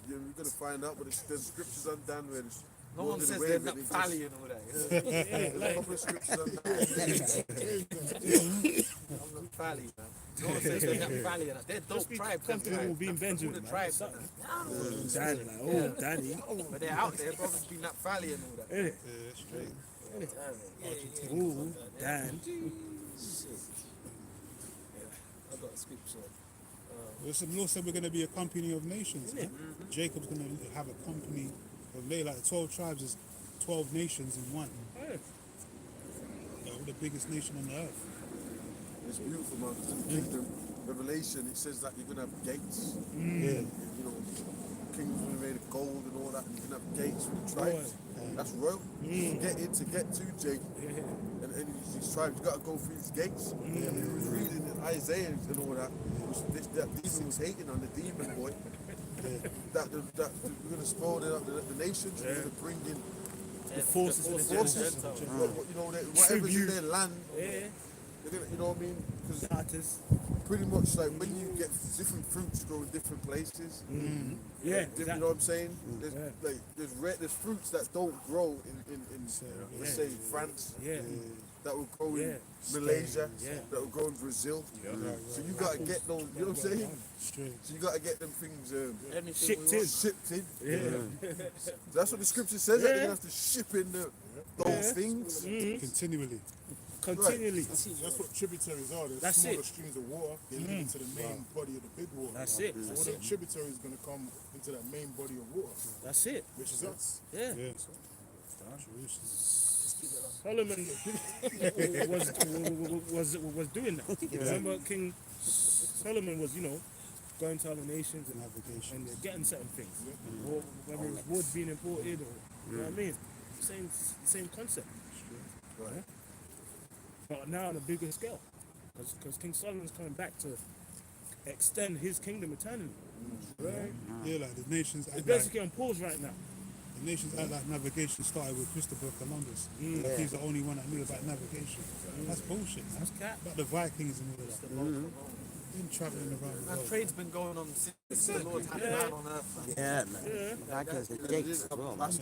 You're going to find out, but there's scriptures on Dan where it's
no one says they're not Naphtali and all that.
There's a couple of scriptures on Dan.
I'm Naphtali, man. No one says they're Naphtali and that. They're dope tribes.
Comfortable being Benjamin,
the
man.
tribes.
Daddy, like, oh, daddy.
But they're out there, brothers be Naphtali and all that.
Yeah.
Yeah.
Ooh, Dan.
I got a scripture.
The Lord said we're going to be a company of nations. Man. Jacob's going to have a company of like the 12 tribes is 12 nations in one. Like, we're the biggest nation on the earth.
It's beautiful, man. Because in the kingdom, Revelation, it says that you're going to have gates.
Yeah.
You know, kingdoms will be made of gold and all that. And you're going to have gates for the tribes. That's royal. To get to Jake. And these tribes, you got to go through these gates. He was reading in Isaiah and all that. That demon was hating on the demon boy. That we're going to spoil the nations. We're going to bring in
the forces of the
Gentiles. You know, whatever's in their land. They're gonna, you know what I mean? Because pretty much like when you get different fruits grow in different places.
Yeah,
you know what I'm saying? There's fruits that don't grow in let's say France. That will grow in Malaysia. That will grow in Brazil. So you gotta get those. You know what I'm saying? So you gotta get them things shipped in. That's what the scripture says. That you're gonna have to ship in those things
continually.
Continually. That's what tributaries are. There's smaller streams of water. They lead into the main body of the big water.
That's it.
So all the tributaries are going to come into that main body of water,
That's it.
which is us.
Yeah.
Yeah.
Solomon was doing that. Remember, King Solomon was, going to other nations and getting certain things, or whether it was wood being imported or you know what I mean. Same concept. Right? But now on a bigger scale, because King Solomon's coming back to extend his kingdom eternally. Right?
Yeah, like the nations.
It's basically on pause right now.
The nations act like navigation started with Christopher Columbus. Like he's the only one that knew about navigation. That's bullshit. Man.
That's cat.
About the Vikings and all of that. Been traveling around the
And
world.
trade's been going on since the Lord had man on earth.
Yeah, man. That guy's the jakes as well, man.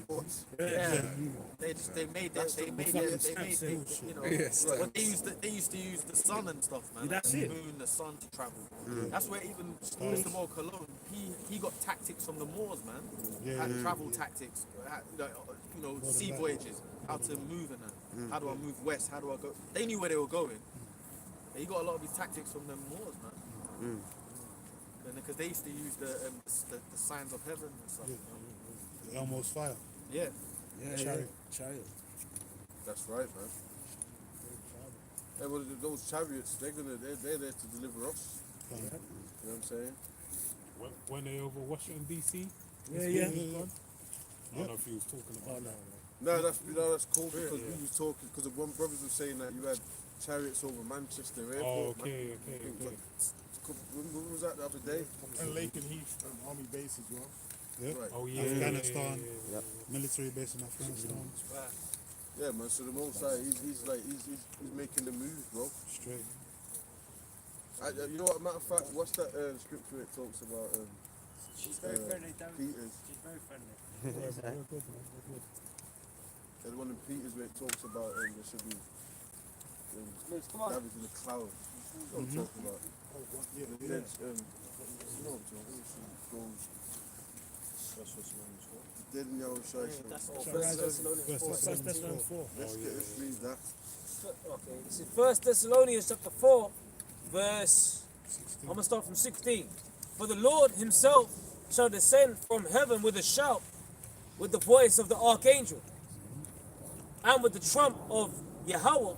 Yeah. They made you know, what they used to use the sun and stuff, man.
That's
the
it.
moon, the sun to travel. That's where even Mr. Mo Cologne, he got tactics from the Moors, man. Had travel tactics, sea voyages, how to move and that. How do I move west? How do I go? They knew where they were going. He got a lot of his tactics from them Moors, man. Because they used to use the signs of heaven and stuff.
The Elmo's fire.
Yeah.
Chariot.
That's right, man. Yeah, well, those chariots, they're there to deliver us. You know what I'm saying?
When they over Washington DC.
Yeah.
I don't know if he was talking about that.
No, that's cool because we was talking because the one brothers were saying that you had chariots over Manchester Airport.
Oh,
man.
okay.
When was that the other day?
And Lake and Heath, army base as well.
Yeah.
Right.
Oh yeah. Afghanistan. Military base in Afghanistan.
Yeah, man. So the most he's making the move, bro.
Straight.
You know what? Matter of fact, what's that scripture it talks about?
She's very friendly, David.
Peters.
She's very friendly.
The one in Peters where it talks about there should be David's in the cloud. That's what I'm talking about. The dead, you know what I'm talking about? That's what's wrong as well. The dead in Yahushua.
First Thessalonians 4.
Let's read that.
Okay, this is 1 Thessalonians chapter 4, verse. I'm gonna start from 16. For the Lord himself shall descend from heaven with a shout, with the voice of the archangel, and with the trump of Yahweh,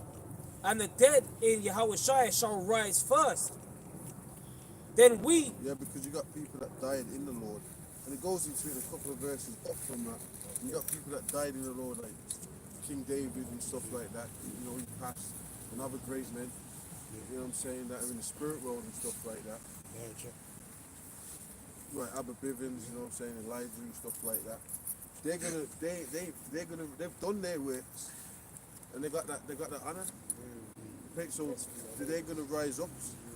and the dead in Yahushua shall rise first. Then we.
Yeah, because you got people that died in the Lord, and it goes into a couple of verses up from that. And you got people that died in the Lord, like King David and stuff like that. You know, he passed, and other great men. You know what I'm saying? That are in the spirit world and stuff like that. Like Abba Bivens, you know what I'm saying, Elijah and stuff like that. They've done their works, and they got that honor. Okay, so they're gonna rise up.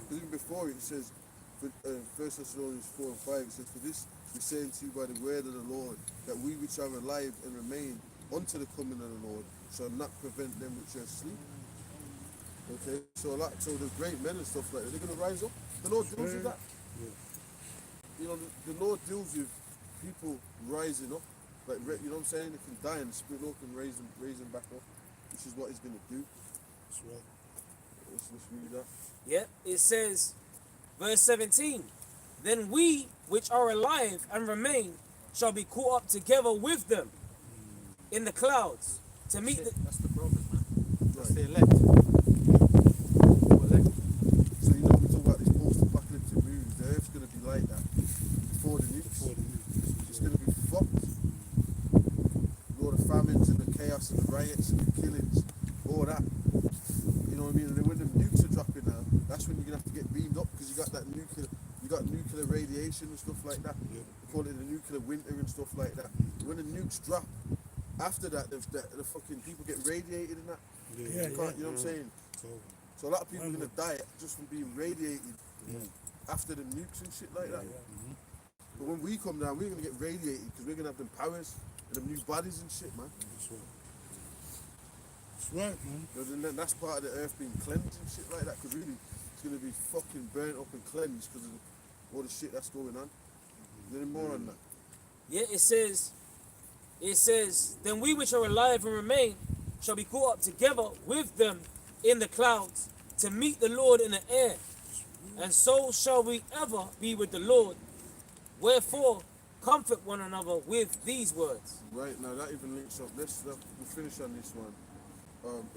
Because even before it says, for 1 Thessalonians 4 and 5, it says, for this we say unto you by the word of the Lord, that we which are alive and remain unto the coming of the Lord shall not prevent them which are asleep. Okay, so the great men and stuff like that, they're gonna rise up. The Lord deals with that. You know, the Lord deals with people rising up. Like, you know what I'm saying? They can die and the Spirit Lord can raise them back up, which is what He's gonna do.
That's right.
Let's read that.
Yep, it says, verse 17, then we which are alive and remain shall be caught up together with them in the clouds to meet the...
That's the brothers, man. That's the elect.
So you know we talk about these post-apocalyptic movies, the earth's gonna be like that before the nukes. It's gonna be fucked. All the famines and the chaos and the riots and the killings, all that. You know what I mean? And then when the nukes are dropping now, that's when you're gonna have to get beamed up because you got nuclear radiation and stuff like that. They call it the nuclear winter and stuff like that. When the nukes drop, after that, the fucking people get radiated and that. You know what I'm saying? So a lot of people are gonna die just from being radiated after the nukes and shit like that. But when we come down, we're gonna get radiated because we're gonna have them powers and them new bodies and shit, man.
That's right, man.
And then that's part of the earth being cleansed and shit like that, because really it's going to be fucking burnt up and cleansed because of all the shit that's going on. Is there any more on that?
Yeah, it says, then we which are alive and remain shall be caught up together with them in the clouds to meet the Lord in the air. And so shall we ever be with the Lord. Wherefore, Comfort one another with these words.
Right, now that even links up. We'll finish on this one.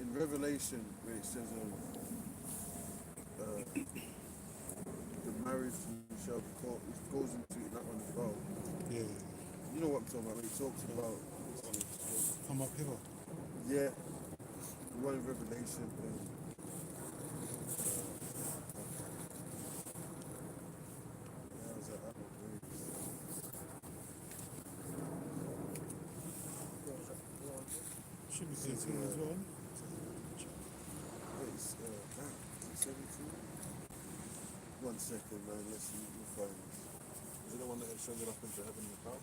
In Revelation, where it says, the marriage shall be called, it goes into that one as well.
Yeah.
You know what I'm talking about, when it talks about,
Come up here.
yeah, the one in Revelation. How's that? I don't know.
Should be 18 as well.
It's 17. One second, man. Let's see. We'll find this.
Is it the one that ascended up into heaven in the cloud?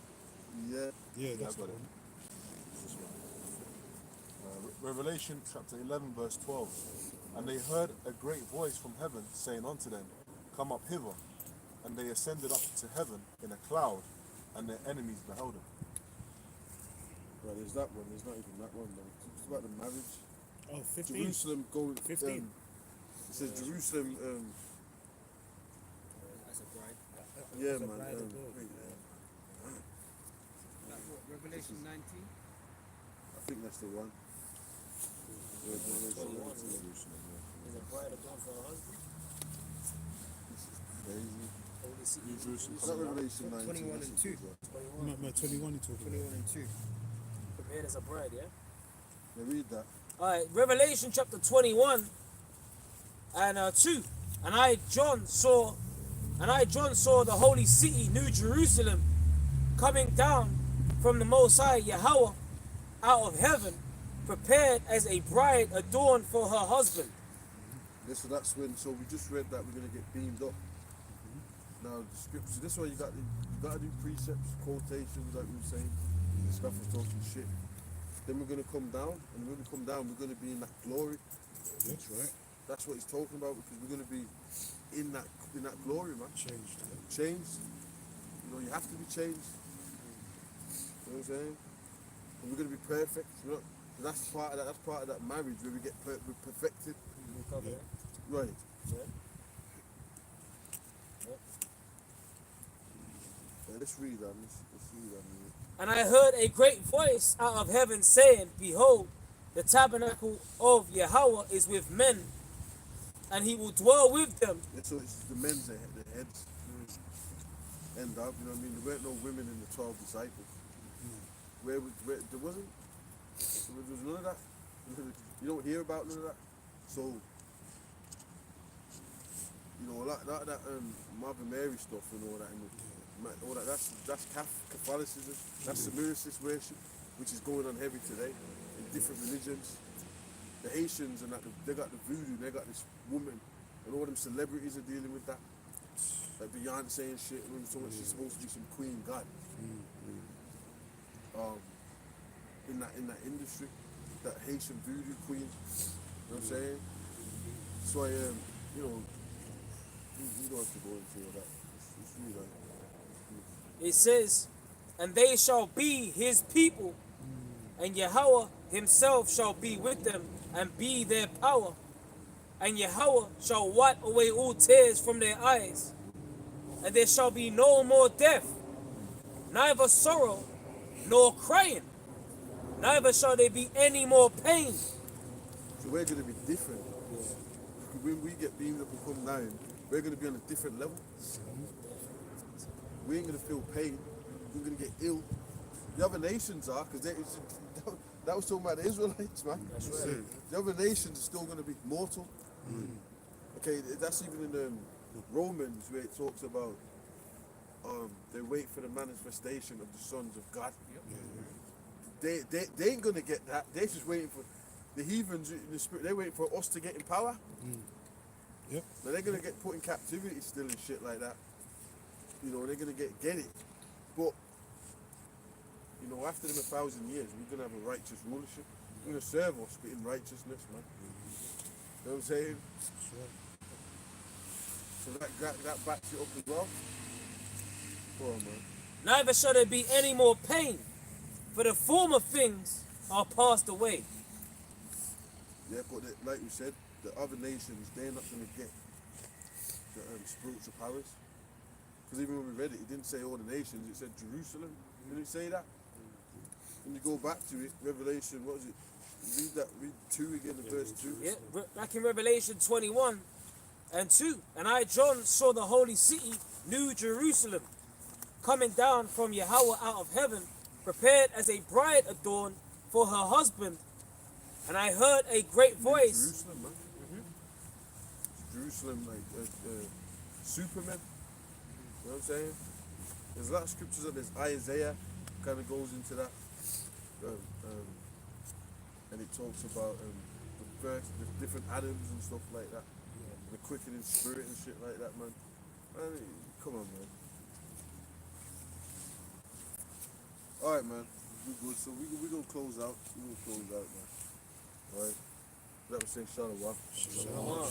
Yeah.
Yeah, that's
got
the
it.
one.
This one. Revelation chapter 11, verse 12. And they heard a great voice from heaven saying unto them, Come up hither. And they ascended up to heaven in a cloud, and their enemies beheld them.
Right, there's that one. There's not even that one, though. It's about the marriage.
Oh, 15.
Jerusalem going.
15.
It says Jerusalem.
That's a bride.
Yeah, man.
bride of God.
Wait,
Like what, Revelation 19?
I think that's the one. Revelation 19.
Is a bride of God for her husband?
This is crazy.
Holy City.
It's not Revelation 19.
21 and 2.
No, 21 you talking
21 and 2.
Prepared as a bride, yeah?
Yeah, read that.
Alright, Revelation chapter 21 and 2. And I John saw the holy city, New Jerusalem, coming down from the Most High Yahweh out of heaven, prepared as a bride adorned for her husband.
Yeah, so that's when. So we just read that we're gonna get beamed up. Now the scripture. This one you got to do precepts, quotations, like we were saying. The stuff is talking shit. Then we're gonna come down, and when we come down, we're gonna be in that glory.
That's right.
That's what he's talking about, because we're gonna be in that glory, man.
Changed.
Changed. You know, you have to be changed. You know what I'm saying? And we're gonna be perfect. You know, that's part of that. That's part of that marriage where we get we're perfected.
Yeah.
Right.
Yeah.
Yeah, let's read that. Let's read that. Man.
And I heard a great voice out of heaven saying, Behold, the tabernacle of Yahweh is with men, and he will dwell with them.
Yeah, so it's the men's the heads. End up, you know what I mean? There weren't no women in the 12 disciples. Where there wasn't? There was none of that. You don't hear about none of that. So, you know, that Mother Mary stuff and all that, that's Catholicism, that's Samaritanist worship, which is going on heavy today in different religions. The Haitians and that, they got the voodoo, they got this woman, and all them celebrities are dealing with that. Like Beyonce and shit, and so she's supposed to be some queen god. In that industry, that Haitian voodoo queen. You know what I'm saying? So I you know, you don't have to go into all that. It's really like,
It says, And they shall be his people, and Yahweh himself shall be with them, and be their power. And Yahweh shall wipe away all tears from their eyes, and there shall be no more death, neither sorrow nor crying, neither shall there be any more pain.
so we're going to be different. When we get beamed up and come down, we're going to be on a different level. We ain't going to feel pain. We're going to get ill. The other nations are, because that was talking about the Israelites, man.
That's right.
The other nations are still going to be mortal. Okay, that's even in Romans, where it talks about they wait for the manifestation of the sons of God. They ain't going to get that. They're just waiting for the heathens in the spirit. They're waiting for us to get in power.
Yep.
Now they're going to get put in captivity still and shit like that. You know, they're going to get it. But, you know, after them 1,000 years, we're going to have a righteous rulership. We're going to serve us, but in righteousness, man. You know what I'm saying?
Sure.
So that backs it up as well. Go on, man.
Neither shall there be any more pain, for the former things are passed away.
Yeah, but like we said, the other nations, they're not going to get the spiritual powers. Because even when we read it, it didn't say all the nations, it said Jerusalem. Didn't it say that? When you go back to it, Revelation, what was it? Read that, read 2 again, the verse 2.
Yeah, back in Revelation 21 and 2. And I, John, saw the holy city, New Jerusalem, coming down from Yahweh out of heaven, prepared as a bride adorned for her husband. And I heard a great voice.
Jerusalem, man. Jerusalem, like Superman. You know what I'm saying? There's a lot of scriptures that there's Isaiah kind of goes into that. And it talks about the different Adams and stuff like that. The quickening spirit and shit like that, man. Come on, man. Alright, man. We good. So we gonna close out. Man. Alright. That was saying Shalom.
Shalom.